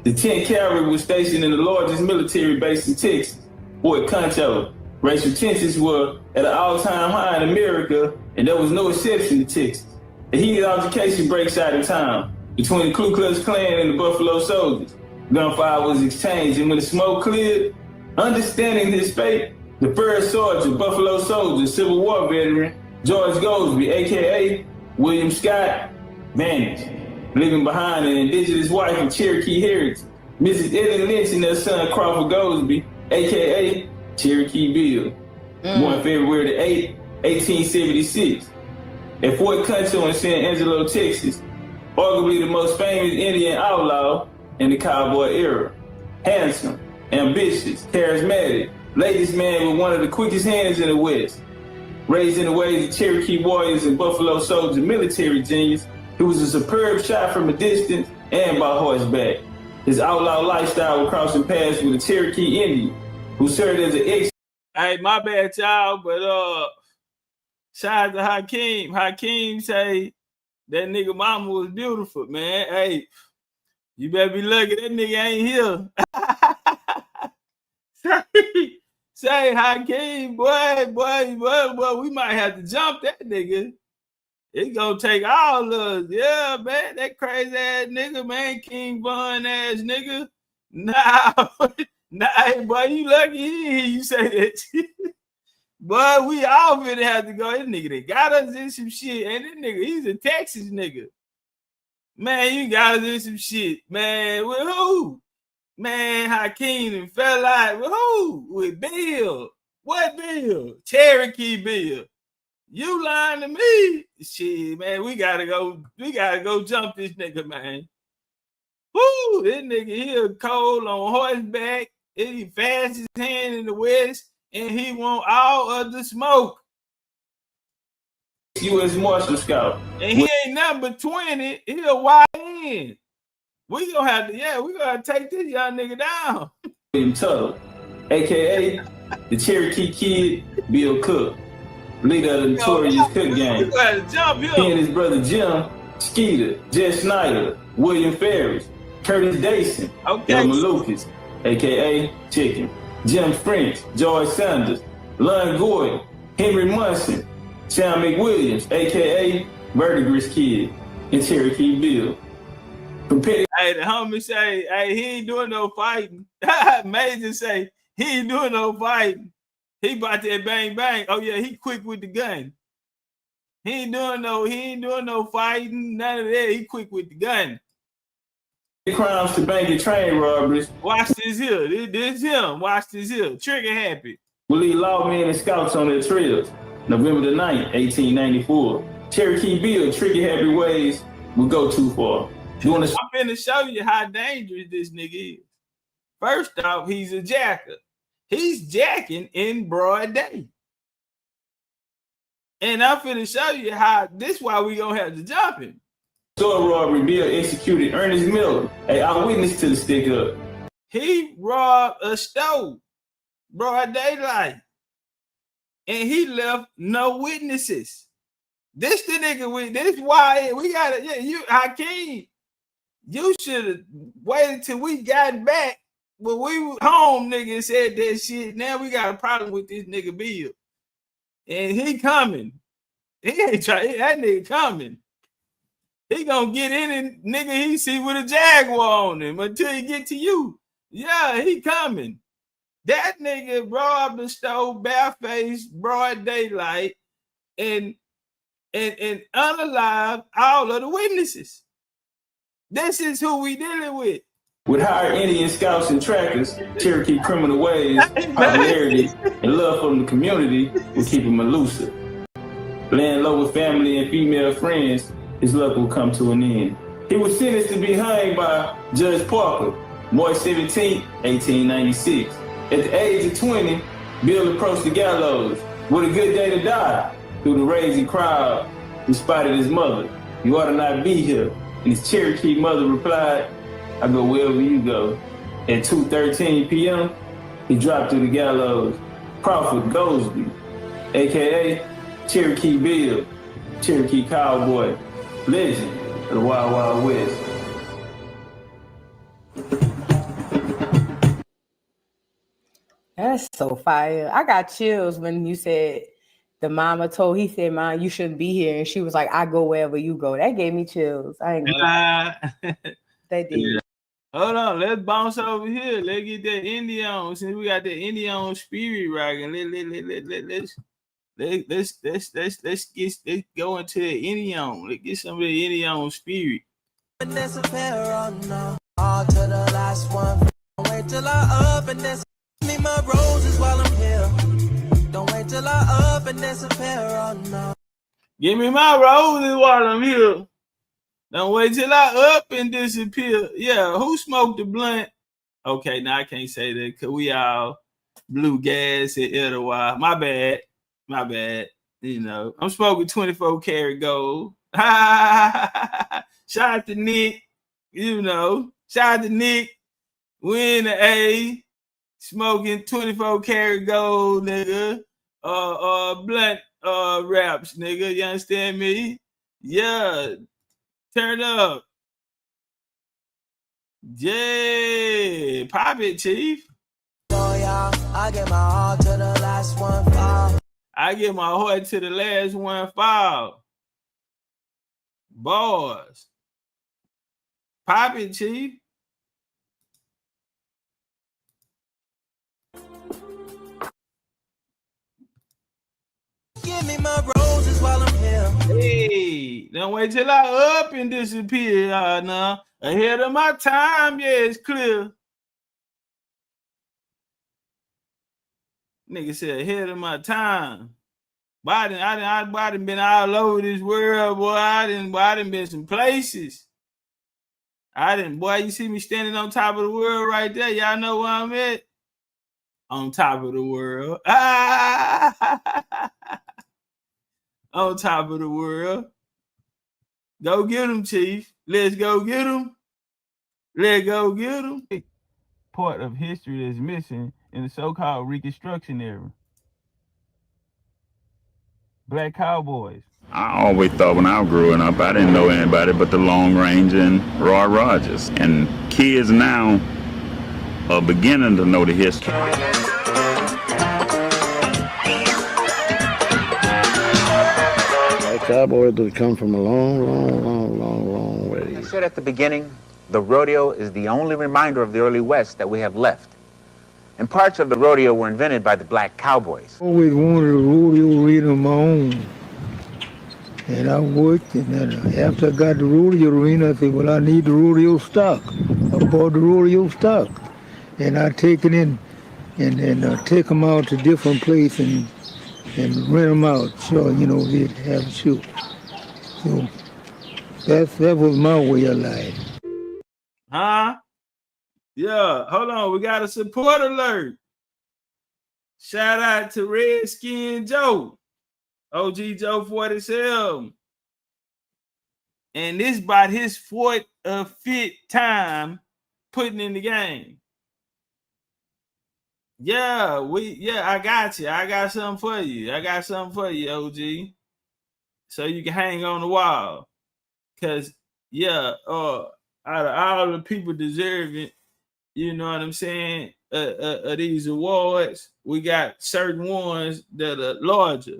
The 10th Cavalry was stationed in the largest military base in Texas, Fort Concho. Racial tensions were at an all-time high in America, and there was no exception to Texas. A heated altercation breaks out in town between the Ku Klux Klan and the Buffalo Soldiers. Gunfire was exchanged, and when the smoke cleared, understanding his fate, the first sergeant, Buffalo Soldier, Civil War veteran, George Goldsby, a.k.a. William Scott, vanished, leaving behind an indigenous wife of Cherokee heritage, Mrs. Ellen Lynch, and their son, Crawford Goldsby, a.k.a. Cherokee Bill, born February the 8th, 1876, at Fort Concho in San Angelo, Texas, arguably the most famous Indian outlaw in the cowboy era. Handsome, ambitious, charismatic, latest man with one of the quickest hands in the West. Raised in the ways of Cherokee warriors and Buffalo Soldier military genius, he was a superb shot from a distance and by horseback. His outlaw lifestyle was crossing paths with a Cherokee Indian who served as an ex. Hey, my bad, y'all, but shout out to Hakeem. Hakeem say that nigga mama was beautiful, man. Hey, you better be lucky that nigga ain't here. Say Hakeem, boy, we might have to jump that nigga. It's gonna take all of us. Yeah, man, that crazy ass nigga, man, King Von ass nigga. Nah, boy, you lucky you say that shit. Boy, we all finna have to go. This nigga that got us in some shit. And this nigga, he's a Texas nigga. Man, you got us in some shit. Man, with who? Man, Hakeem and fell out. With who? With Bill. What Bill? Cherokee Bill. You lying to me? Shit, man, we gotta go jump this nigga, man. Woo, this nigga here cold on horseback. He fast his hand in the West, and he want all of the smoke. U.S. Marshal Scout. And he ain't nothing but 20. He a YN. We gonna have to take this young nigga down. William Tuttle, a.k.a. the Cherokee Kid, Bill Cook, leader of the notorious Cook gang. He and his brother Jim, Skeeter, Jess Snyder, William Ferris, Curtis Dason, Elmer Lucas, a.k.a. Chicken, Jim French, George Sanders, Lon Gordon, Henry Munson, Sam McWilliams, a.k.a. Verdigris Kid, and Cherokee Bill. Hey, the homie say, hey, he ain't doing no fighting. Major say, he ain't doing no fighting. He about that bang bang. Oh yeah, he quick with the gun. He ain't doing no fighting, none of that. He quick with the gun. Crimes to bank and train robberies. Watch this here. This him. Watch this here. Trigger happy. We lead lawmen and scouts on their trails. November the 9th, 1894. Cherokee Bill, trigger happy ways will go too far. I'm finna show you how dangerous this nigga is. First off, he's a jacker. He's jacking in broad day. And I'm finna show you how this why we gonna have to jump him. Sword robbery, Bill executed Ernest Miller, an eyewitness to the stick up. He robbed a stove, broad daylight, and he left no witnesses. This the nigga this why we gotta Hakeem. You should have waited till we got back when we were home, nigga, and said that shit. Now we got a problem with this nigga Bill. And he coming. He ain't trying, that nigga coming. He gonna get in and nigga, he see with a Jaguar on him until he get to you. Yeah, he coming. That nigga robbed the stove, barefaced, broad daylight, and unalive all of the witnesses. This is who we dealing with. With hired Indian scouts and trackers, Cherokee criminal ways, popularity, and love from the community will keep him elusive. Laying low with family and female friends, his luck will come to an end. He was sentenced to be hanged by Judge Parker, March 17, 1896. At the age of 20, Bill approached the gallows. What a good day to die. Through the raging crowd, he spotted his mother. You ought to not be here. And his Cherokee mother replied, I go wherever you go. At 2:13 p.m., he dropped through the gallows. Crawford Goldsby, a.k.a. Cherokee Bill, Cherokee Cowboy, legend of the Wild Wild West. That's so fire. I got chills when you said the mama told, he said, "Mom, you shouldn't be here." And she was like, "I go wherever you go." That gave me chills. I ain't gonna They did. Yeah. Hold on, let's bounce over here. Let's get that Indian. Since we got the Indian spirit rocking, let's go into the Indian. Let's get some of the Indian spirit. All to the last one. Don't wait till I up and then me my roses while I'm here. Don't wait till I up and disappear. Oh no. Give me my roses while I'm here. Don't wait till I up and disappear. Yeah, who smoked the blunt? Okay, now I can't say that because we all blew gas at Etowah. My bad. You know, I'm smoking 24 karat gold. Shout out to Nick. You know, shout out to Nick. We in the A, smoking 24 karat gold, nigga. Blunt wraps, nigga. You understand me? Yeah. Turn up. Yeah. Pop it, Chief. Oh yeah, I get my heart to the last one fall. I get my heart to the last one fall. Boys. Pop it, Chief. Give me my roses while I'm here. Hey, don't wait till I up and disappear. Nah. Ahead of my time, yeah, it's clear. Nigga said ahead of my time. Boy, I done been all over this world, boy. I done been some places. Boy, you see me standing on top of the world right there. Y'all know where I'm at? On top of the world. On top of the world. Go get him, Chief. Let's go get him. Let's go get him. Part of history that's missing in the so-called Reconstruction era. Blk Cowboys. I always thought when I was growing up, I didn't know anybody but the Long Range and Roy Rogers. And kids now are beginning to know the history. Cowboys have come from a long way. I said at the beginning, the rodeo is the only reminder of the early West that we have left. And parts of the rodeo were invented by the Blk Cowboys. I always wanted a rodeo arena of my own. And I worked, and then after I got the rodeo arena, I said, well, I need the rodeo stock. I bought the rodeo stock. And I take it in and take them out to different places and rent them out. Sure, you know, they'd have a show. So that was my way of life. Huh? Yeah, hold on. We got a support alert. Shout out to Redskin Joe. OG Joe 47. And this about his fourth or fifth time putting in the game. Yeah, I got you. I got something for you. OG. So you can hang on the wall. Cause out of all the people deserving, you know what I'm saying, these awards, we got certain ones that are larger.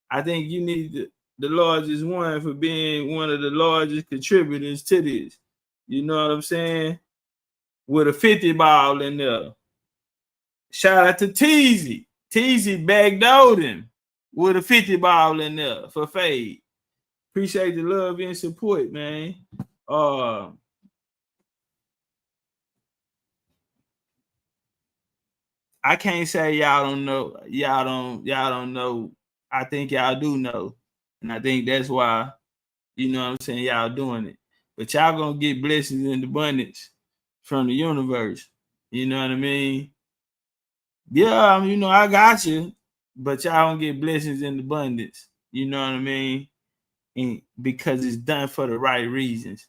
I think you need the largest one for being one of the largest contributors to this. You know what I'm saying? With a 50 ball in there. Shout out to Teasy. Teasy backdoored him with a 50 ball in there for Fade. Appreciate the love and support, man. I can't say y'all don't know. Y'all don't know. I think y'all do know. And I think that's why, you know what I'm saying, y'all doing it. But y'all gonna get blessings in abundance from the universe. You know what I mean? Yeah, you know, I got you. But y'all don't get blessings in abundance. You know what I mean? And because it's done for the right reasons.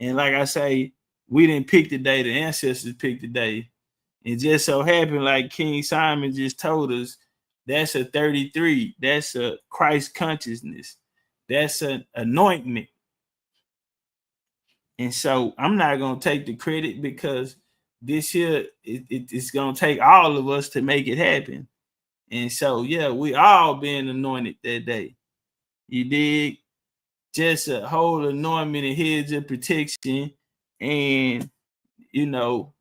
And like I say, we didn't pick the day, the ancestors picked the day. It just so happened, like King Simon just told us, that's a 33. That's a Christ consciousness. That's an anointment. And so I'm not going to take the credit because this here, it's gonna take all of us to make it happen. And so, yeah, we all being anointed that day. You dig? Just a whole anointment and hedge of protection, and you know,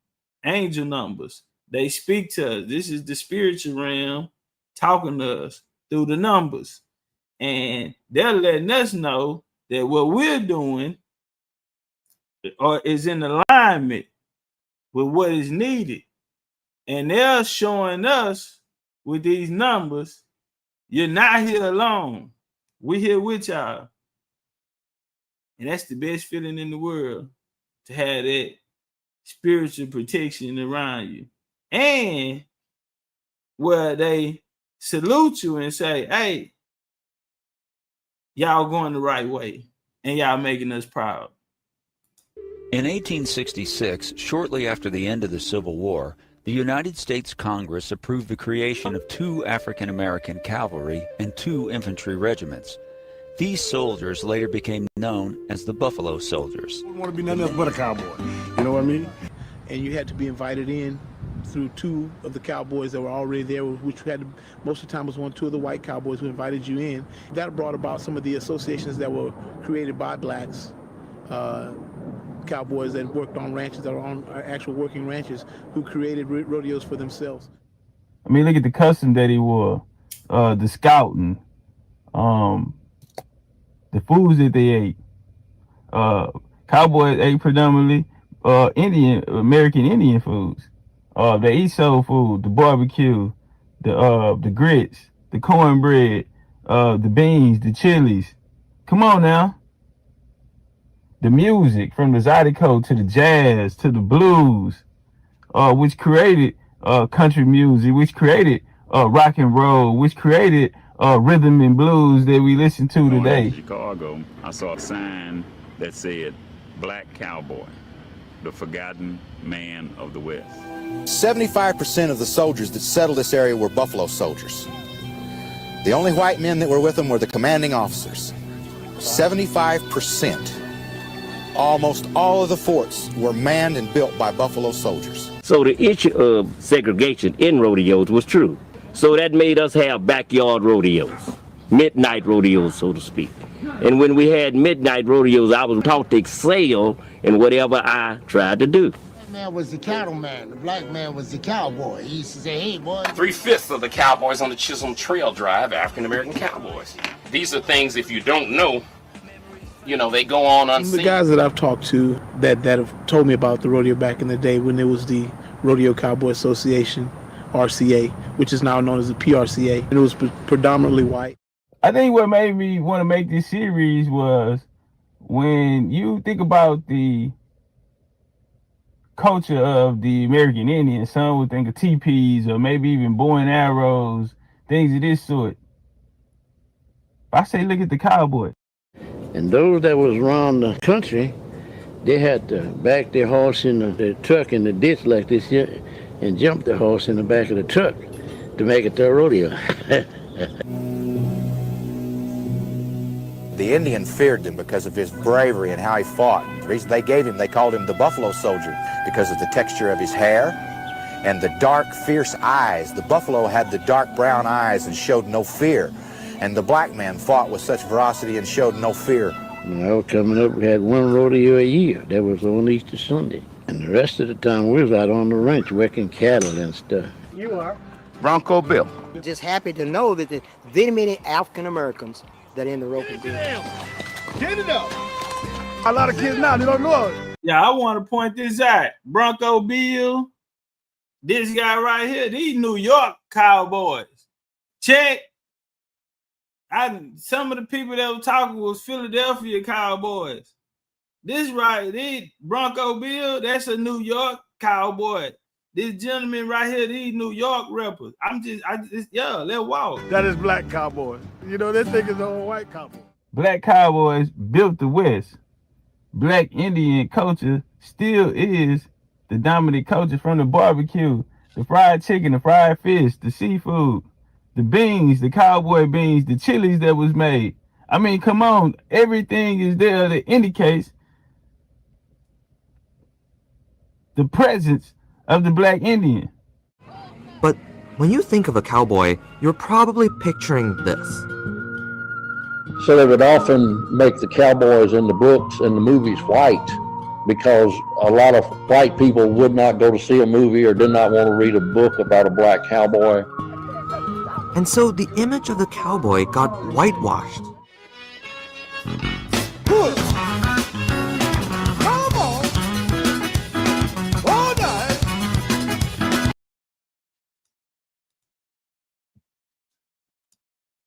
angel numbers. They speak to us. This is the spiritual realm talking to us through the numbers. And they're letting us know that what we're doing is in alignment with what is needed. And they're showing us with these numbers, you're not here alone. We're here with y'all. And that's the best feeling in the world, to have that spiritual protection around you. And where they salute you and say, hey, y'all going the right way and y'all making us proud. In 1866, shortly after the end of the Civil War, the United States Congress approved the creation of 2 African-American cavalry and 2 infantry regiments. These soldiers later became known as the Buffalo Soldiers. We want to be nothing else but a cowboy, you know what I mean? And you had to be invited in through 2 of the cowboys that were already there, which had to, most of the time was 1 or 2 of the white cowboys who invited you in. That brought about some of the associations that were created by blacks, cowboys that worked on ranches, that are on actual working ranches, who created rodeos for themselves. I mean, look at the custom that he wore, the scouting, the foods that they ate. Cowboys ate predominantly American Indian foods. They eat soul food, the barbecue, the grits, the cornbread, the beans, the chilies. Come on now. The music, from the zydeco to the jazz to the blues, which created country music, which created rock and roll, which created rhythm and blues that we listen to today. In Chicago, I saw a sign that said, "Black Cowboy, the forgotten man of the West." 75% of the soldiers that settled this area were Buffalo Soldiers. The only white men that were with them were the commanding officers. 75%. Almost all of the forts were manned and built by Buffalo Soldiers. So the issue of segregation in rodeos was true. So that made us have backyard rodeos, midnight rodeos, so to speak. And when we had midnight rodeos, I was taught to excel in whatever I tried to do. That man was the cattleman. The black man was the cowboy. He used to say, hey, boy. 3/5 of the cowboys on the Chisholm Trail Drive, African-American cowboys. These are things, if you don't know, you know, they go on unseen. The guys that I've talked to that have told me about the rodeo back in the day, when there was the Rodeo Cowboy Association, RCA, which is now known as the PRCA, and it was predominantly white. I think what made me want to make this series was when you think about the culture of the American Indian, some would think of teepees or maybe even bow and arrows, things of this sort. I say look at the cowboy. And those that was around the country, they had to back their horse in the truck in the ditch like this here and jump the horse in the back of the truck to make it to a rodeo. The Indian feared them because of his bravery and how he fought. The reason they gave him, they called him the Buffalo Soldier, because of the texture of his hair and the dark, fierce eyes. The buffalo had the dark brown eyes and showed no fear. And the black man fought with such ferocity and showed no fear. When I was coming up, we had 1 rodeo a year. That was on Easter Sunday. And the rest of the time, we was out on the ranch working cattle and stuff. You are. Bronco Bill. Just happy to know that there's very many African Americans that are in the roping business. Get it up. A lot of kids now, they don't know it. Yeah, I want to point this out. Bronco Bill, this guy right here, these New York Cowboys. Check. Some of the people that were talking was Philadelphia Cowboys. This Bronco Bill, that's a New York Cowboy. This gentleman right here, these New York rappers. Let's walk. That is Black Cowboys. You know, they think it's all white cowboys. Black Cowboys built the West. Black Indian culture still is the dominant culture, from the barbecue, the fried chicken, the fried fish, the seafood, the beans, the cowboy beans, the chilies that was made. I mean, come on. Everything is there that indicates the presence of the black Indian. But when you think of a cowboy, you're probably picturing this. So they would often make the cowboys in the books and the movies white because a lot of white people would not go to see a movie or did not want to read a book about a black cowboy. And so the image of the cowboy got whitewashed.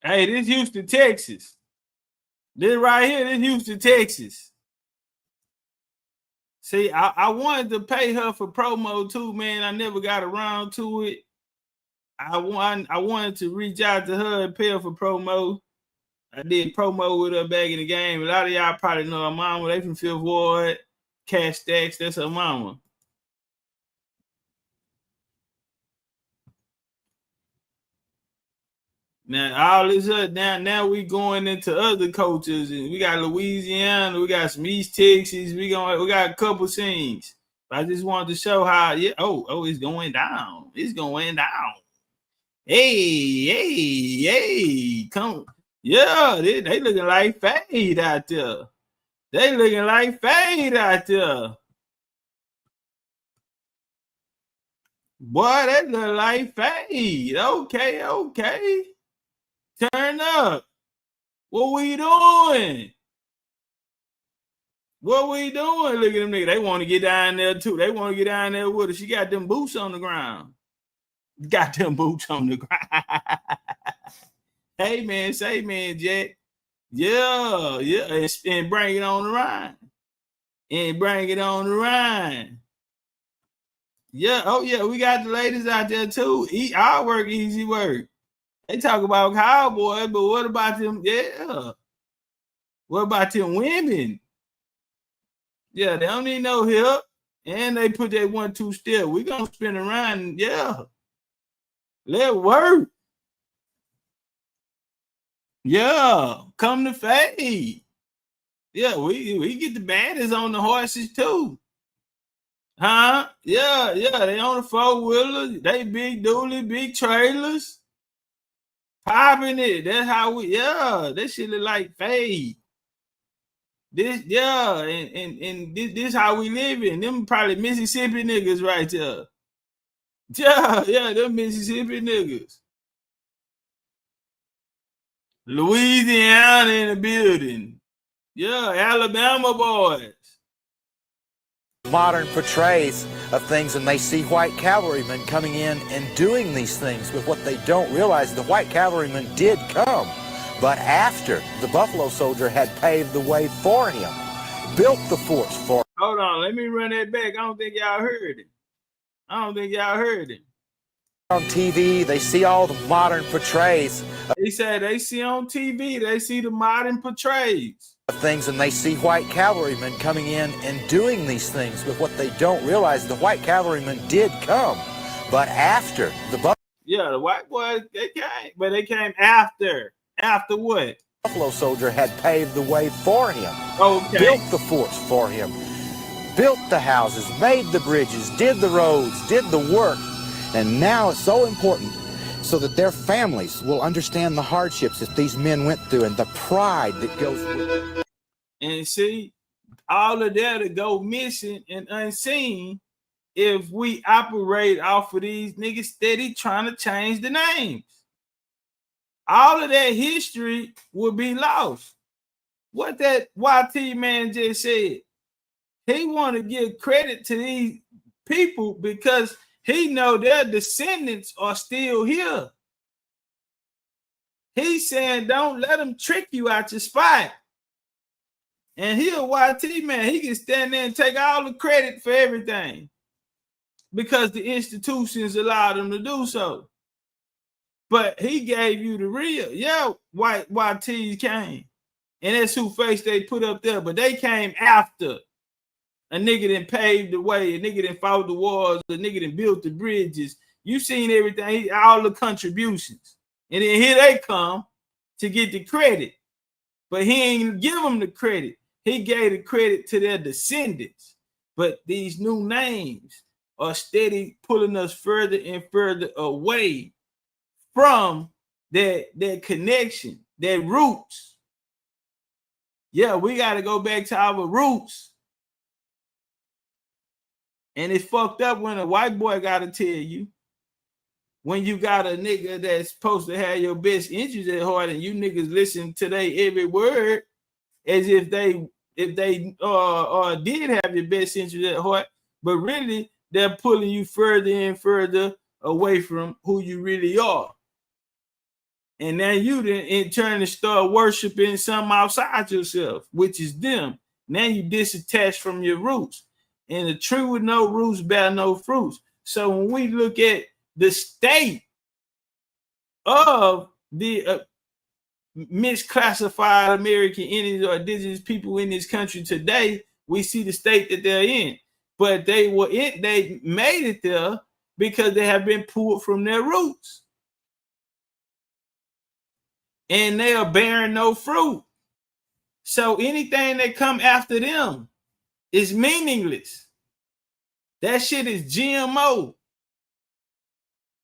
Hey, this Houston, Texas. This right here, this Houston, Texas. See, I wanted to pay her for promo too, man. I never got around to it. I wanted to reach out to her and pay her for promo. I did promo with her back in the game. A lot of y'all probably know her mama. They from Fifth Ward, Cash Stacks. That's her mama. Now all this now we going into other cultures, and we got Louisiana, we got some East Texas, we got a couple scenes. But I just wanted to show how it's going down. It's going down. Hey, come. Yeah, they looking like fade out there. They looking like fade out there. Boy, they look like fade. Okay. Turn up. What we doing? Look at them niggas. They want to get down there too. They want to get down there with her. She got them boots on the ground. Got them boots on the ground. Hey man, say man, Jack. Yeah, and bring it on the ride. Yeah, we got the ladies out there too. Our work, easy work. They talk about cowboys, but what about them? Yeah. What about them women? Yeah, they don't need no help. And they put that 1-2 step. We gonna spin around. Yeah. Let work. Yeah. Come to fade. Yeah, we get the baddies on the horses too. Huh? Yeah. They on the 4-wheelers. They big dually, big trailers. Popping it. That's how that shit look like fade. This, and this how we living. Them probably Mississippi niggas right there. Yeah, them Mississippi niggas. Louisiana in the building. Yeah, Alabama boys. Modern portrays of things, and they see white cavalrymen coming in and doing these things. But what they don't realize, the white cavalrymen did come, but after the Buffalo Soldier had paved the way for him, built the forts for him. Hold on, let me run that back. I don't think y'all heard it. On TV, they see all the modern portrays. He said they see on TV, they see the modern portrays of things, and they see white cavalrymen coming in and doing these things. But what they don't realize, the white cavalrymen did come, but after the the white boys, they came, but they came after what? Buffalo Soldier had paved the way for him. Okay. Built the forts for him, built the houses, made the bridges, did the roads, did the work. And now it's so important so that their families will understand the hardships that these men went through and the pride that goes with it. And see, all of that to go missing and unseen if we operate off of these niggas steady trying to change the names. All of that history would be lost. What that YT man just said, he want to give credit to these people because he know their descendants are still here. He's saying, don't let them trick you out your spot. And he a YT man. He can stand there and take all the credit for everything because the institutions allowed him to do so. But he gave you the real. Yeah, white YTs came. And that's who face they put up there. But they came after. A nigga done paved the way, a nigga done fought the wars, a nigga done built the bridges. You seen everything, all the contributions. And then here they come to get the credit. But he ain't give them the credit. He gave the credit to their descendants. But these new names, are steady pulling us further and further away from that connection, that roots. Yeah, we got to go back to our roots. And it's fucked up when a white boy got to tell you, when you got a nigga that's supposed to have your best interest at heart, and you niggas listen to their every word as if they did have your best interest at heart, but really they're pulling you further and further away from who you really are. And now you then in turn start worshiping something outside yourself, which is them. Now you disattached from your roots. And a tree with no roots bear no fruits. So when we look at the state of the misclassified American Indians or indigenous people in this country today, we see the state that they're in. But they made it there because they have been pulled from their roots. And they are bearing no fruit. So anything that come after them is meaningless. That shit is GMO.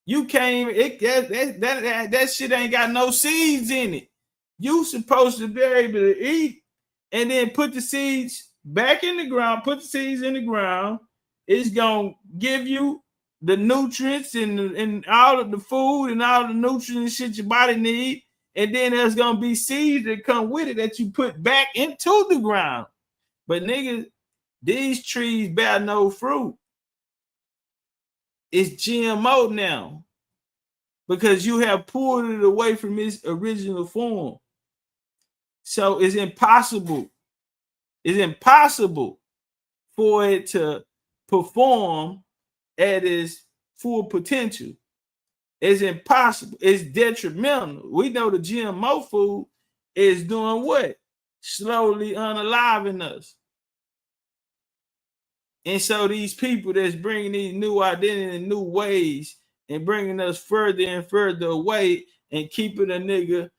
You can't even, that shit ain't got no seeds in it. You supposed to be able to eat and then put the seeds back in the ground, put the seeds in the ground. It's gonna give you the nutrients and all of the food and all the nutrients shit your body need. And then there's gonna be seeds that come with it that you put back into the ground. But niggas, these trees bear no fruit. It's GMO now because you have pulled it away from its original form. So it's impossible. It's impossible for it to perform at its full potential. It's impossible. It's detrimental. We know the GMO food is doing what? Slowly unaliving us. And so these people that's bringing these new identity and new ways and bringing us further and further away and keeping a nigga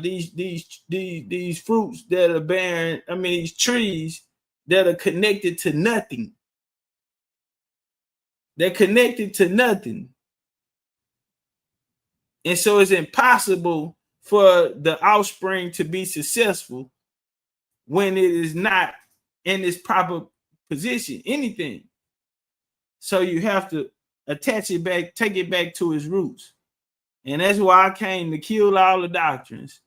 these fruits that are bearing, these trees that are connected to nothing. They're connected to nothing. And so it's impossible for the offspring to be successful when it is not in its proper position, anything. So you have to attach it back, take it back to its roots. And that's why I came to kill all the doctrines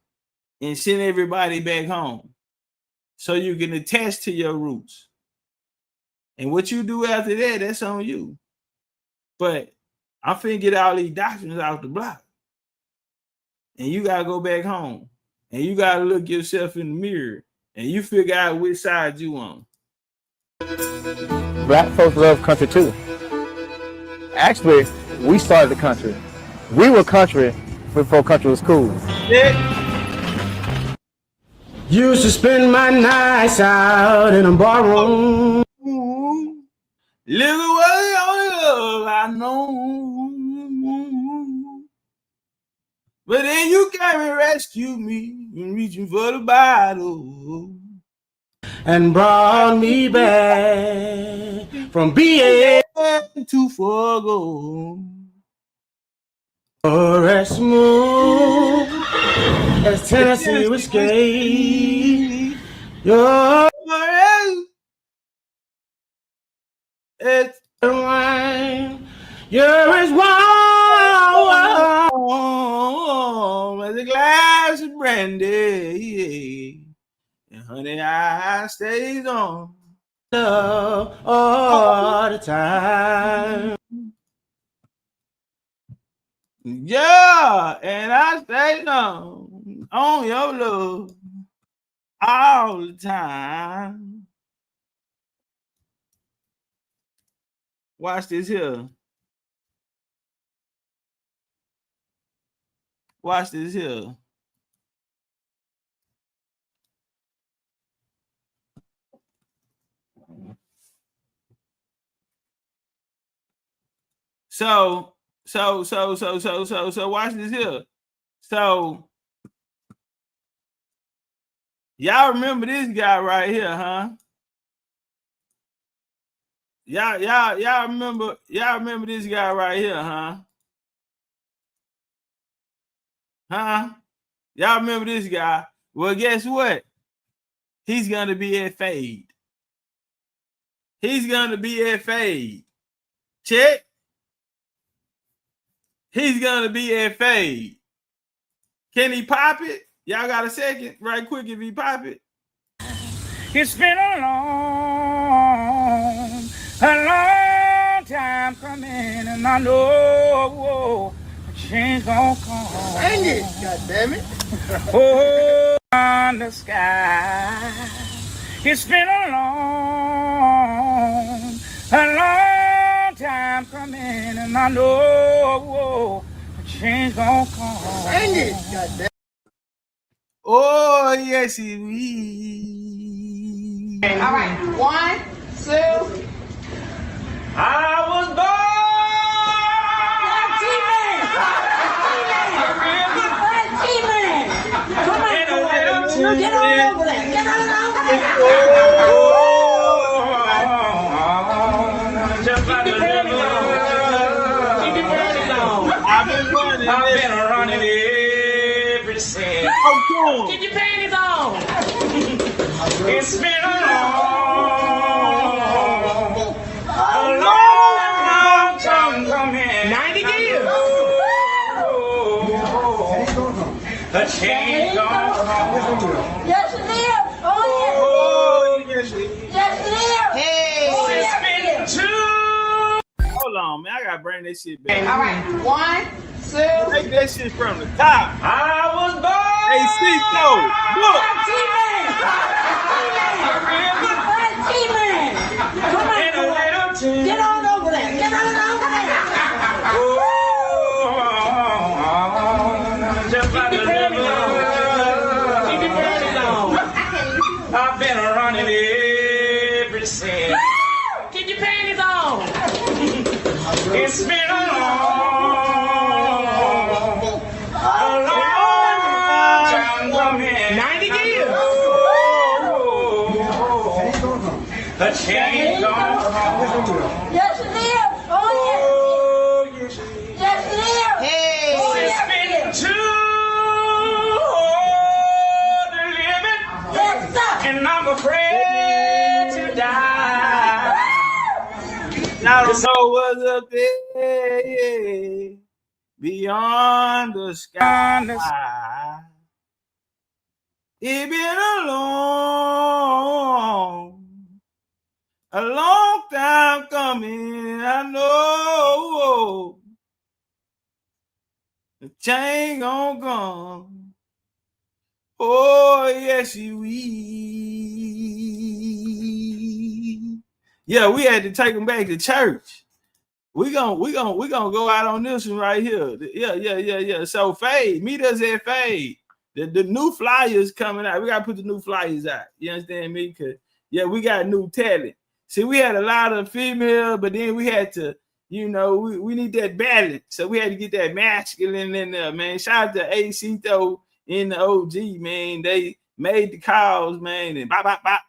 and send everybody back home so you can attach to your roots. And what you do after that, that's on you. But I'm finna get all these doctrines out the block. And you gotta go back home. And you gotta look yourself in the mirror and you figure out which side you on. Black folks love country too. Actually, we started the country. We were country before country was cool. Yeah. Used to spend my nights out in a barroom. Little way on love, I know. But then you came and rescued me when reaching for the bottle. And brought me back from being too far gone. Or as smooth as Tennessee whiskey. Your it's wine. You're as warm as a glass of brandy. And honey, I stays on love all the time. Yeah, and I stay on your love all the time. Watch this here. Watch this here. So watch this here. So y'all remember this guy right here, huh? Y'all remember this guy right here, huh? Huh? Y'all remember this guy? Well, guess what? He's gonna be at Fade. He's gonna be at Fade. Check. He's gonna be at Fade. Can he pop it? Y'all got a second, right quick, if he pop it. It's been a long time coming, and I know a change gonna come. Dang it, God damn it. Oh, on the sky. It's been a long time coming, and I know a change gonna come. Dang it, God damn it. Oh, yes, he will. All right, 1, 2. I was born. Come on, get on over there. Get on over there. Just like the devil. Keep your panties on. I've been running ever since. Keep your panties on. It's been a long time coming. 90 years. The change gonna come. Yes, it is. Oh, yes, it is. yes, it is. Hey, it's been too. Hold on, man. I gotta bring that shit back. All right, 1, 2. Take that shit from the top. I was born. Hey, Cito, look. T-Man. Come on, get on over there. Get on over there. Just like the devil. Keep your panties on. I've been running ever since. Keep your panties on. It's been a long time coming. 90 years. The change gonna come. Yes, it is. Oh, yes. Yes, it is. Hey. Oh, It's yes, been it is. too hard to live it, Yes, sir. and I'm afraid to die. Y'all don't know what's up there beyond the sky. It's been a long time coming. I know the change gonna come. Oh, yes, you will. Yeah, we had to take them back to church. We gonna go out on this one right here. Yeah. So Fade, meet us at Fade. The new flyers coming out. We gotta put the new flyers out. You understand me? Cause we got new talent. See, we had a lot of female, but then we had to, we need that balance. So we had to get that masculine in there, man. Shout out to AC though in the OG, man. They made the calls, man, and bop, bop, bop.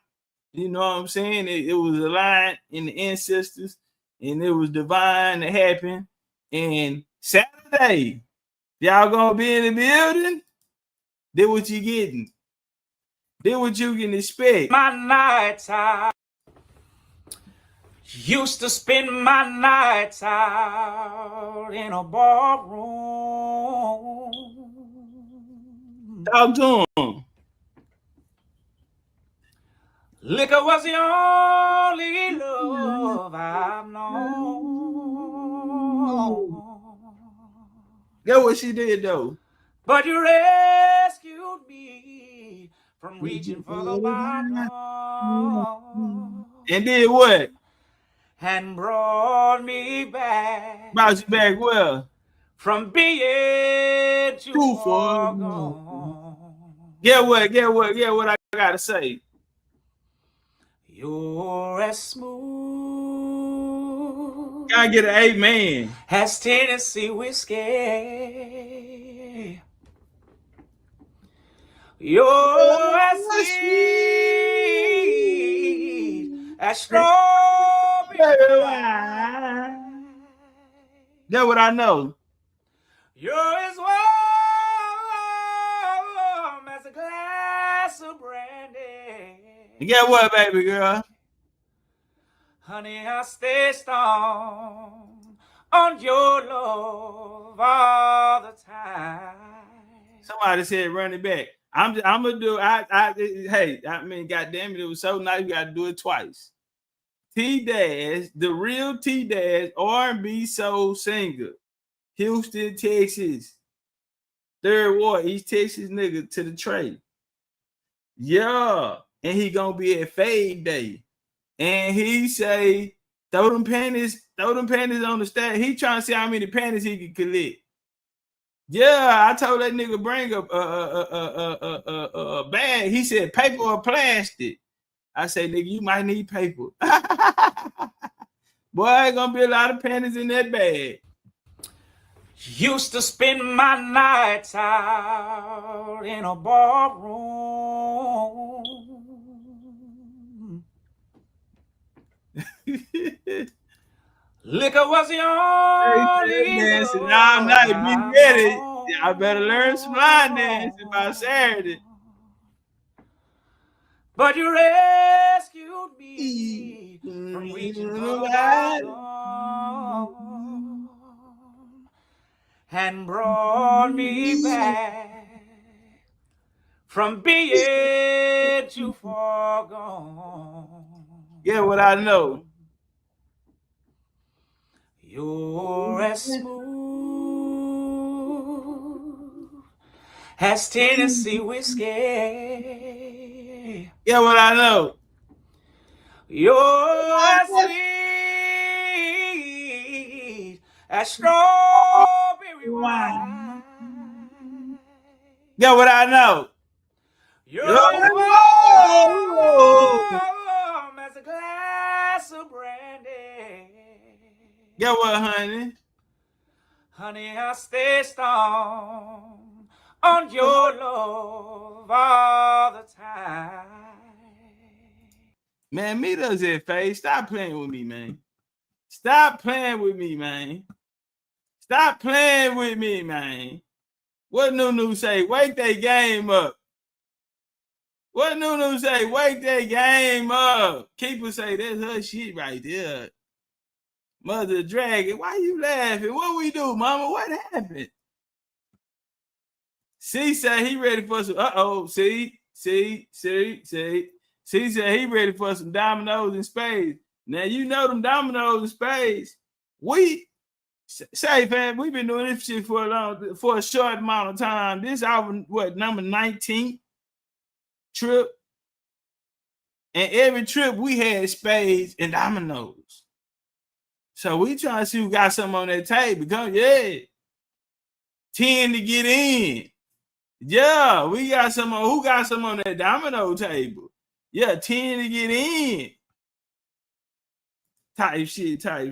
You know what I'm saying? It was a line in the ancestors, and it was divine to happen. And Saturday, y'all gonna be in the building. Did what you getting. Did what you can expect. My nights out. Used to spend my nights out in a barroom. Talk to him. Liquor was the only love I've known. Get what she did though. But you rescued me from reaching for the bottom. And did what? And brought me back. Brought you back well. From being too far gone. Get what I gotta say. You're as smooth. Gotta get an amen. As Tennessee whiskey. You're as sweet as strawberry wine. That's what I know. You're as warm as a glass of brandy. And get what, baby girl? Honey, I stay strong on your love all the time. Somebody said run it back. I'm gonna do. Hey, I mean, goddamn it, it was so nice. You got to do it twice. T Dash, the real T Dash, R&B soul singer, Houston, Texas, 3rd Ward, East Texas nigga to the trade. Yeah, and he gonna be at Fade Day, and he say throw them panties on the stack. He trying to see how many panties he can collect. Yeah, I told that nigga bring a bag. He said paper or plastic. I say, nigga, you might need paper. Boy, ain't gonna be a lot of panties in that bag. Used to spend my nights out in a ballroom. Liquor was the only dancing all night. Be ready. I better learn some line dancing by Saturday. But you rescued me from reaching for the bottom and brought me back from being too far gone. Yeah, what I know. You're as smooth as Tennessee whiskey. Yeah, what I know. You're as sweet as strawberry wine. Yeah, what I know. You're as warm as a glass of brandy. Yeah, what, honey? Honey, I stay strong on your love all the time. Man, meet us at Face. Stop playing with me, man. Stop playing with me, man. Stop playing with me, man. What Nunu say? Wake that game up. What Nunu say? Wake that game up. Keeper say that's her shit right there. Mother Dragon, why you laughing? What we do, mama? What happened? C said he ready for some. C said he ready for some dominoes and spades. Now you know them dominoes and spades. We say, fam, we've been doing this shit for a short amount of time. This our number 19 trip, and every trip we had spades and dominoes. So we trying to see who got something on that table. Come, yeah. 10 to get in. Yeah, we got some on. Who got some on that domino table? Yeah, 10 to get in. Type shit. 10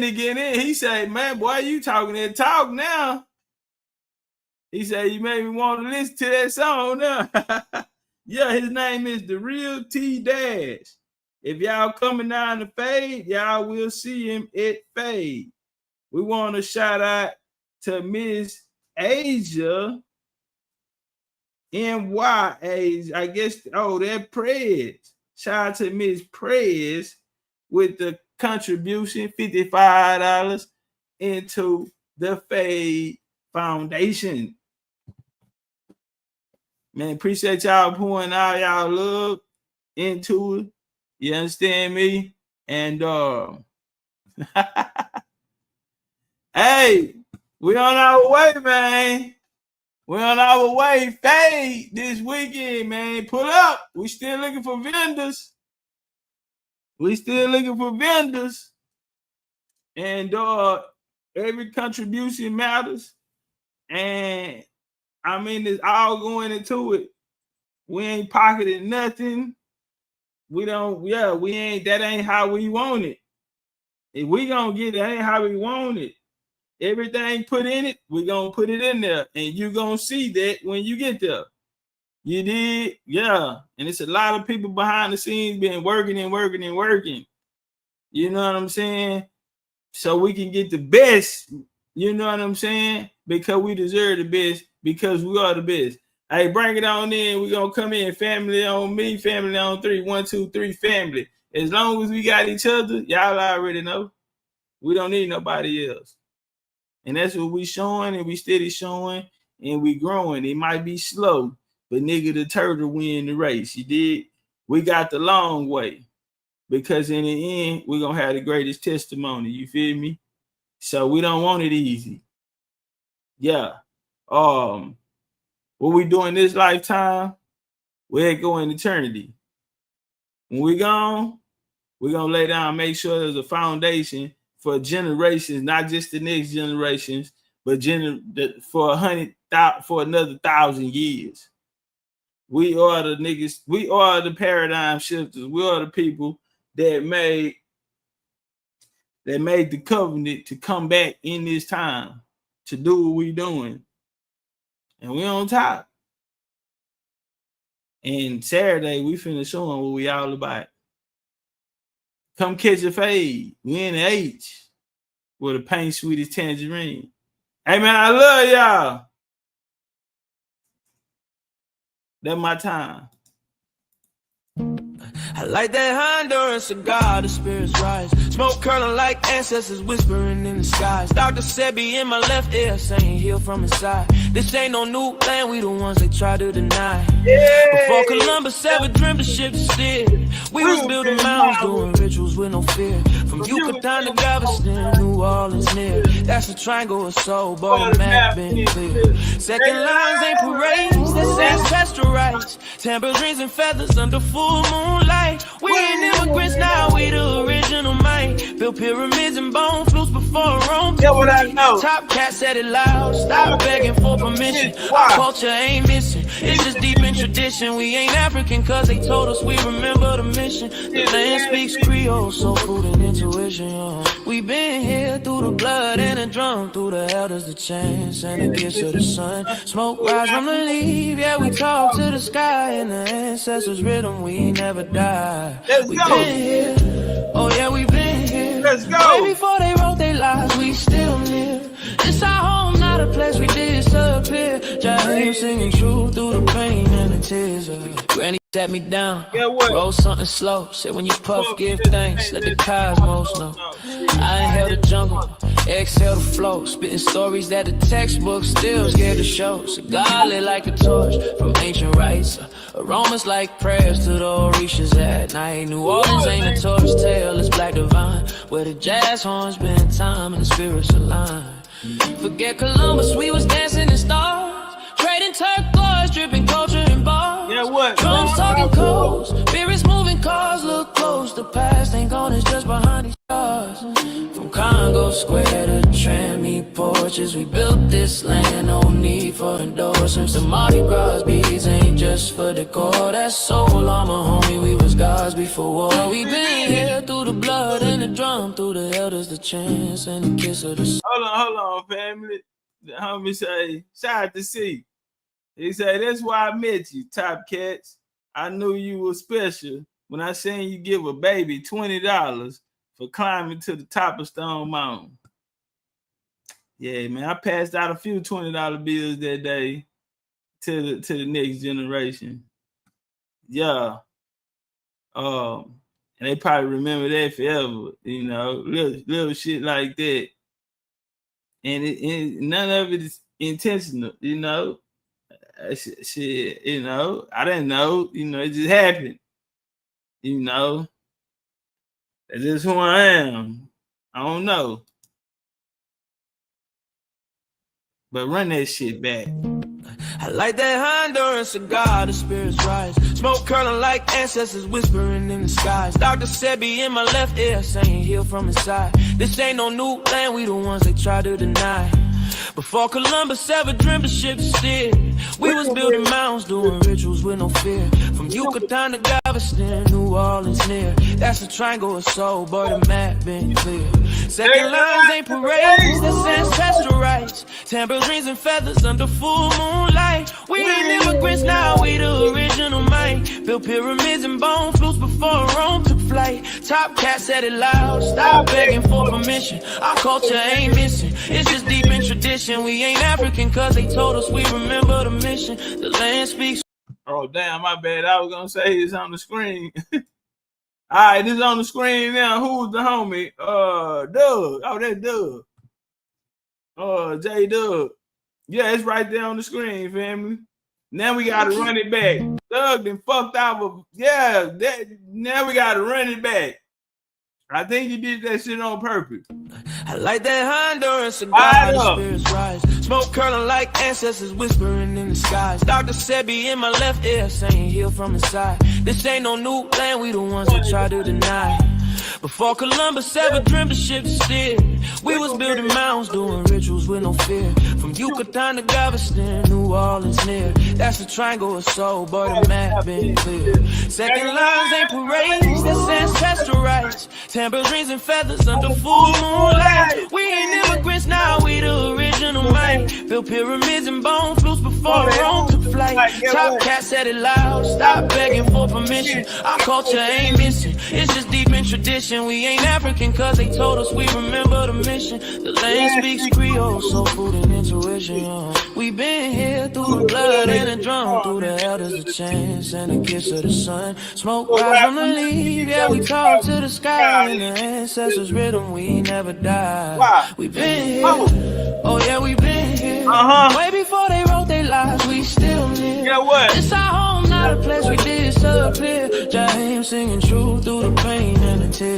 to get in. He said, man, boy, you talking that talk now. He said, you made me want to listen to that song now. Yeah, his name is The Real T Dash. If y'all coming down to Fade, y'all will see him at Fade. We want to shout out to Miss Asia NY. I guess, that Prez. Shout out to Miss Prez with the contribution, $55 into the Fade Foundation. Man, appreciate y'all pouring all y'all love into it. You understand me? And hey, we on our way, man. We on our way. Fade this weekend, man. Pull up. We still looking for vendors. And every contribution matters. And I mean, it's all going into it. We ain't pocketing nothing. That ain't how we want it. If we gonna get it, that ain't how we want it. Everything put in it, we gonna put it in there. And you gonna see that when you get there. You did? Yeah. And it's a lot of people behind the scenes been working and working and working. You know what I'm saying? So we can get the best. You know what I'm saying? Because we deserve the best, because we are the best. Hey, bring it on in. We're going to come in. Family on me, family on 3. 1, 2, 3, family. As long as we got each other, y'all already know. We don't need nobody else. And that's what we showing, and we steady showing, and we growing. It might be slow, but nigga, the turtle win the race. You did? We got the long way. Because in the end, we're going to have the greatest testimony. You feel me? So we don't want it easy. Yeah. What we do in this lifetime, we'll go in eternity. When we gone, we're going to lay down, make sure there's a foundation for generations, not just the next generations, but for another 1,000 years. We are the niggas, we are the paradigm shifters. We are the people that made the covenant to come back in this time to do what we doing. And we on top. And Saturday, we finna show them what we all about. Come catch a fade. We in the H with a paint sweet as tangerine. Hey, man, I love y'all. That's my time. I like that Honduran cigar, the spirits rise. Smoke curling like ancestors whispering in the skies. Dr. Sebi in my left ear saying heal from inside. This ain't no new land, we the ones they try to deny. Before Columbus ever dreamed the ship to steer, we was building mountains, doing rituals with no fear. From Yucatan to Galveston, New Orleans near. That's a triangle of soul, but the map been clear. Second lines ain't parades, that's ancestral rights. Tambourines and feathers under full moonlight. We ain't immigrants now, we the original mind. Built pyramids and bone flutes before Rome. Yeah, what I know. Topcatz said it loud, stop begging for permission. Our culture ain't missing, it's just deep in tradition. We ain't African cause they told us we remember the mission. The land speaks Creole, soul food and intuition. We been here through the blood and the drum, through the elders, the chants and the gifts of the sun. Smoke rise from the leaf, yeah, we talk to the sky and the ancestors' rhythm, we never die. We been here, oh yeah, we been here. Let's go. Way before they wrote their lives, we still live. It's our home, not a place we disappear. Jaheim singing truth through the pain and the tears. Granny sat me down, roll something slow. Said when you puff, give thanks, let the cosmos know. I inhale the jungle, exhale the flow. Spitting stories that the textbook still scared to show. Cigar lit like a torch from ancient rites. Aromas like prayers to the Orishas at night. New Orleans ain't a torch tale, it's black divine. Where the jazz horns been time and the spirits align. Forget Columbus, we was dancing in stars. Trading turquoise, dripping culture in bars. Yeah, what? Drums talking codes, spirits moving cars, look close. The past ain't gone, it's just behind these stars. From Congo Square to Trammy porches, we built this land, no need for endorsements. The Mardi Gras beads ain't just for decor. That's soul armor, homie, we was gods before war. We been here through the blood and the drum, through the elders, the chants and the kiss of the... Hold on, family. The homie say, shout out to C. He said, that's why I met you, Topcatz. I knew you were special when I seen you give a baby $20 for climbing to the top of Stone Mountain. Yeah, man, I passed out a few $20 bills that day to the next generation. Yeah. And they probably remember that forever, you know, little shit like that. And none of it is intentional, you know. Shit, you know, I didn't know, you know, it just happened, you know. That's just who I am. I don't know. But run that shit back. I like that Honduran cigar, the spirits rise. Smoke curling like ancestors whispering in the skies. Dr. Sebi in my left ear saying heal from inside. This ain't no new land, we the ones they try to deny. Before Columbus ever dreamed the ship to steer, we was building mountains, doing rituals with no fear. From Yucatan to Galveston, New Orleans near. That's a triangle of soul, boy, the map been clear. Second lines ain't parades, that's ancestral rights. rights. Tambourines and feathers under full moonlight. We ain't immigrants now, we the original mind. Built pyramids and bone flutes before Rome took flight. Topcatz said it loud, stop begging for permission. Our culture ain't missing, it's just deep in tradition. We ain't African cause they told us we remember the mission. The land speaks. Oh, damn, my bad. I was going to say it's on the screen. All right, this is on the screen now. Who's the homie? Doug. Oh, that's Doug. J Doug. Yeah, it's right there on the screen, family. Now we got to run it back. Doug then fucked out. Now we got to run it back. I think you did that shit on purpose. I like that Honduran cigar, the spirits rise. Smoke curling like ancestors whispering in the skies. Dr. Sebi in my left ear saying heal from inside. This ain't no new land, we the ones who try to deny. Before Columbus ever dreamed of ship to steer, we was building mounds, doing rituals with no fear. From Yucatan to Galveston, New Orleans near. That's the triangle of soul, but the map been clear. Second lines ain't parades, that's ancestral rights. Tambourines and feathers under full moonlight. We ain't immigrants now, we the original mind. Built pyramids and bone flutes before Rome took flight. Topcatz said it loud, stop begging for permission. Our culture ain't missing, it's just deep in tradition. We ain't African cause they told us we remember the mission. The land speaks Creole, soul food and intuition. We been here through the blood and the drum, through the elders, the chants and the kiss of the sun. Smoke rise from the leaf, yeah, we talk to the sky. In the ancestors' rhythm, we never die. We been here, oh yeah, we been here. Way before they wrote their lives, we still live. Yeah, what? It's our home, not a place we did disappear. Jaheim singing true through the pain and the tears.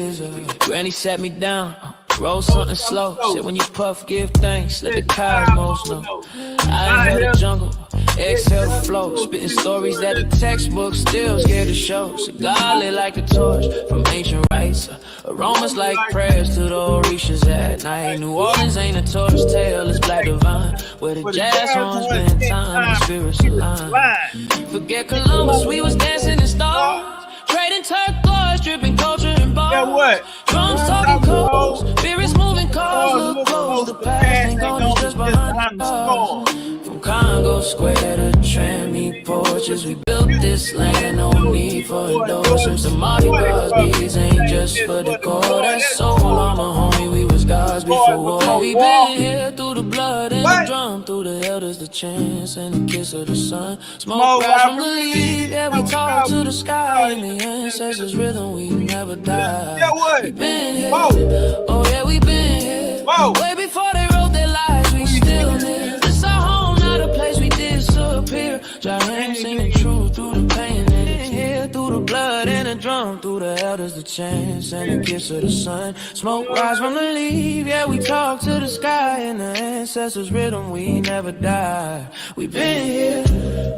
Granny sat me down, roll something slow. Said when you puff, give thanks, let the cosmos know. I ain't heard the jungle, exhale the flow. Spitting stories that the textbook still scared to show. Cigar lit like a torch from ancient rites. Aromas like prayers to the Orishas at night. New Orleans ain't a torch tale, it's black divine. Where the jazz horns spend time, the spirits align. Forget Columbus, we was dancing in stars. Trading turquoise, dripping culture and bars. Yeah, what? Drums talking codes, spirits moving cars. Look close, the past ain't gone, it's just behind us. From Congo Square to Trammy porches, we built this land, no need for endorsements. The Mardi Gras beads ain't just for decor. That's soul on my homie, we was gods before war. We been here through the blood and the drum, through the elders, the chants and the kiss of the sun. Smoke rise from the leaf, yeah, we talk to the sky. In the ancestors' rhythm, we never die. We been here, oh yeah, we been here. Way before they wrote their lives, we still live. It's our home, not a place we disappear. Jaheim singing true through the pain and the tears. Through the blood and the drum, through the elders, the chants and the kiss of the sun. Smoke rise from the leaf, yeah, we talk to the sky. In the ancestors' rhythm, we never die. We been here,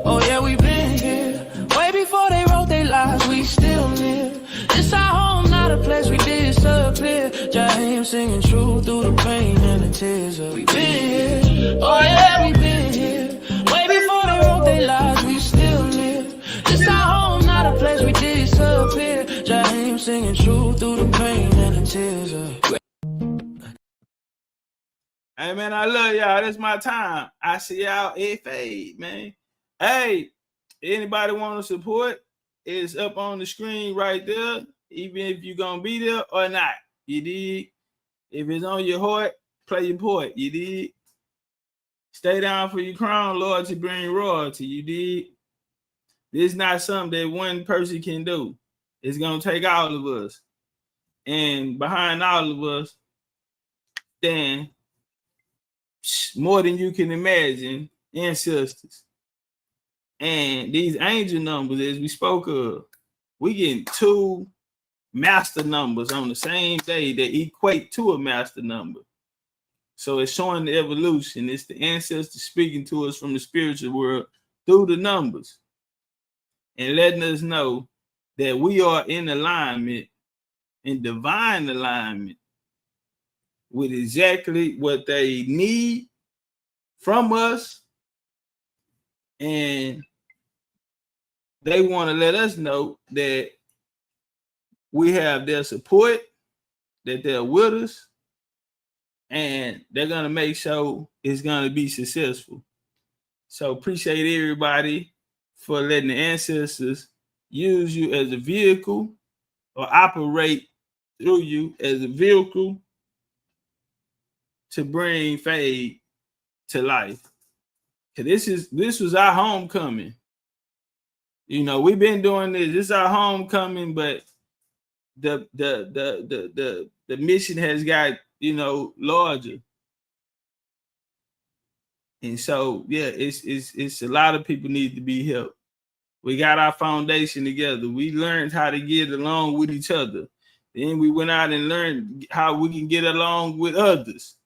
oh yeah, we been here. Way before they wrote their lives, we still live. It's our home, not a place we disappear. Jaheim singing true through the pain and the tears. We been here, oh yeah, we been here. Way before they wrote their lives, we still live. It's our home, not a place we disappear. Jaheim singing true through the pain and the tears. Hey, man, I love y'all. That's my time. I see y'all at fade, man. Hey, anybody want to support? It's up on the screen right there, even if you're going to be there or not. You dig? If it's on your heart, play your part. You dig? Stay down for your crown, loyalty bring royalty. You dig? This is not something that one person can do. It's going to take all of us. And behind all of us, then more than you can imagine, ancestors. And these angel numbers, as we spoke of, we getting 2 master numbers on the same day that equate to a master number. So it's showing the evolution. It's the ancestors speaking to us from the spiritual world through the numbers and letting us know that we are in alignment, in divine alignment with exactly what they need from us. And they want to let us know that we have their support, that they're with us, and they're gonna make sure it's gonna be successful. So appreciate everybody for letting the ancestors use you as a vehicle or operate through you as a vehicle to bring Fade to life. This was our homecoming. You know, we've been doing this. This is our homecoming, but the mission has got, you know, larger. And so, yeah, it's a lot of people need to be helped. We got our foundation together. We learned how to get along with each other. Then we went out and learned how we can get along with others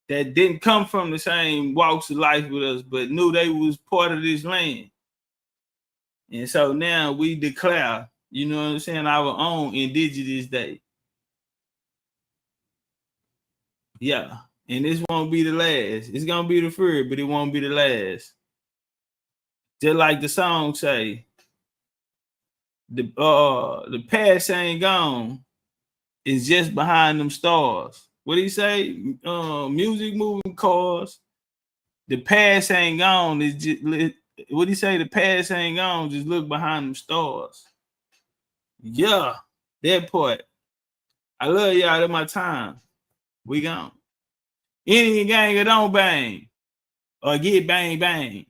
that didn't come from the same walks of life with us, but knew they was part of this land. And so now we declare, you know what I'm saying, our own Indigenous Day. Yeah. And this won't be the last. It's gonna be the first, but it won't be the last. Just like the song say, the past ain't gone. It's just behind them stars. What do you say? Music moving cars. The past ain't gone. It's just, what do you say? The past ain't gone. Just look behind them stars. Yeah, that part. I love y'all. That's my time. We gone. Any gang that don't bang or get bang bang.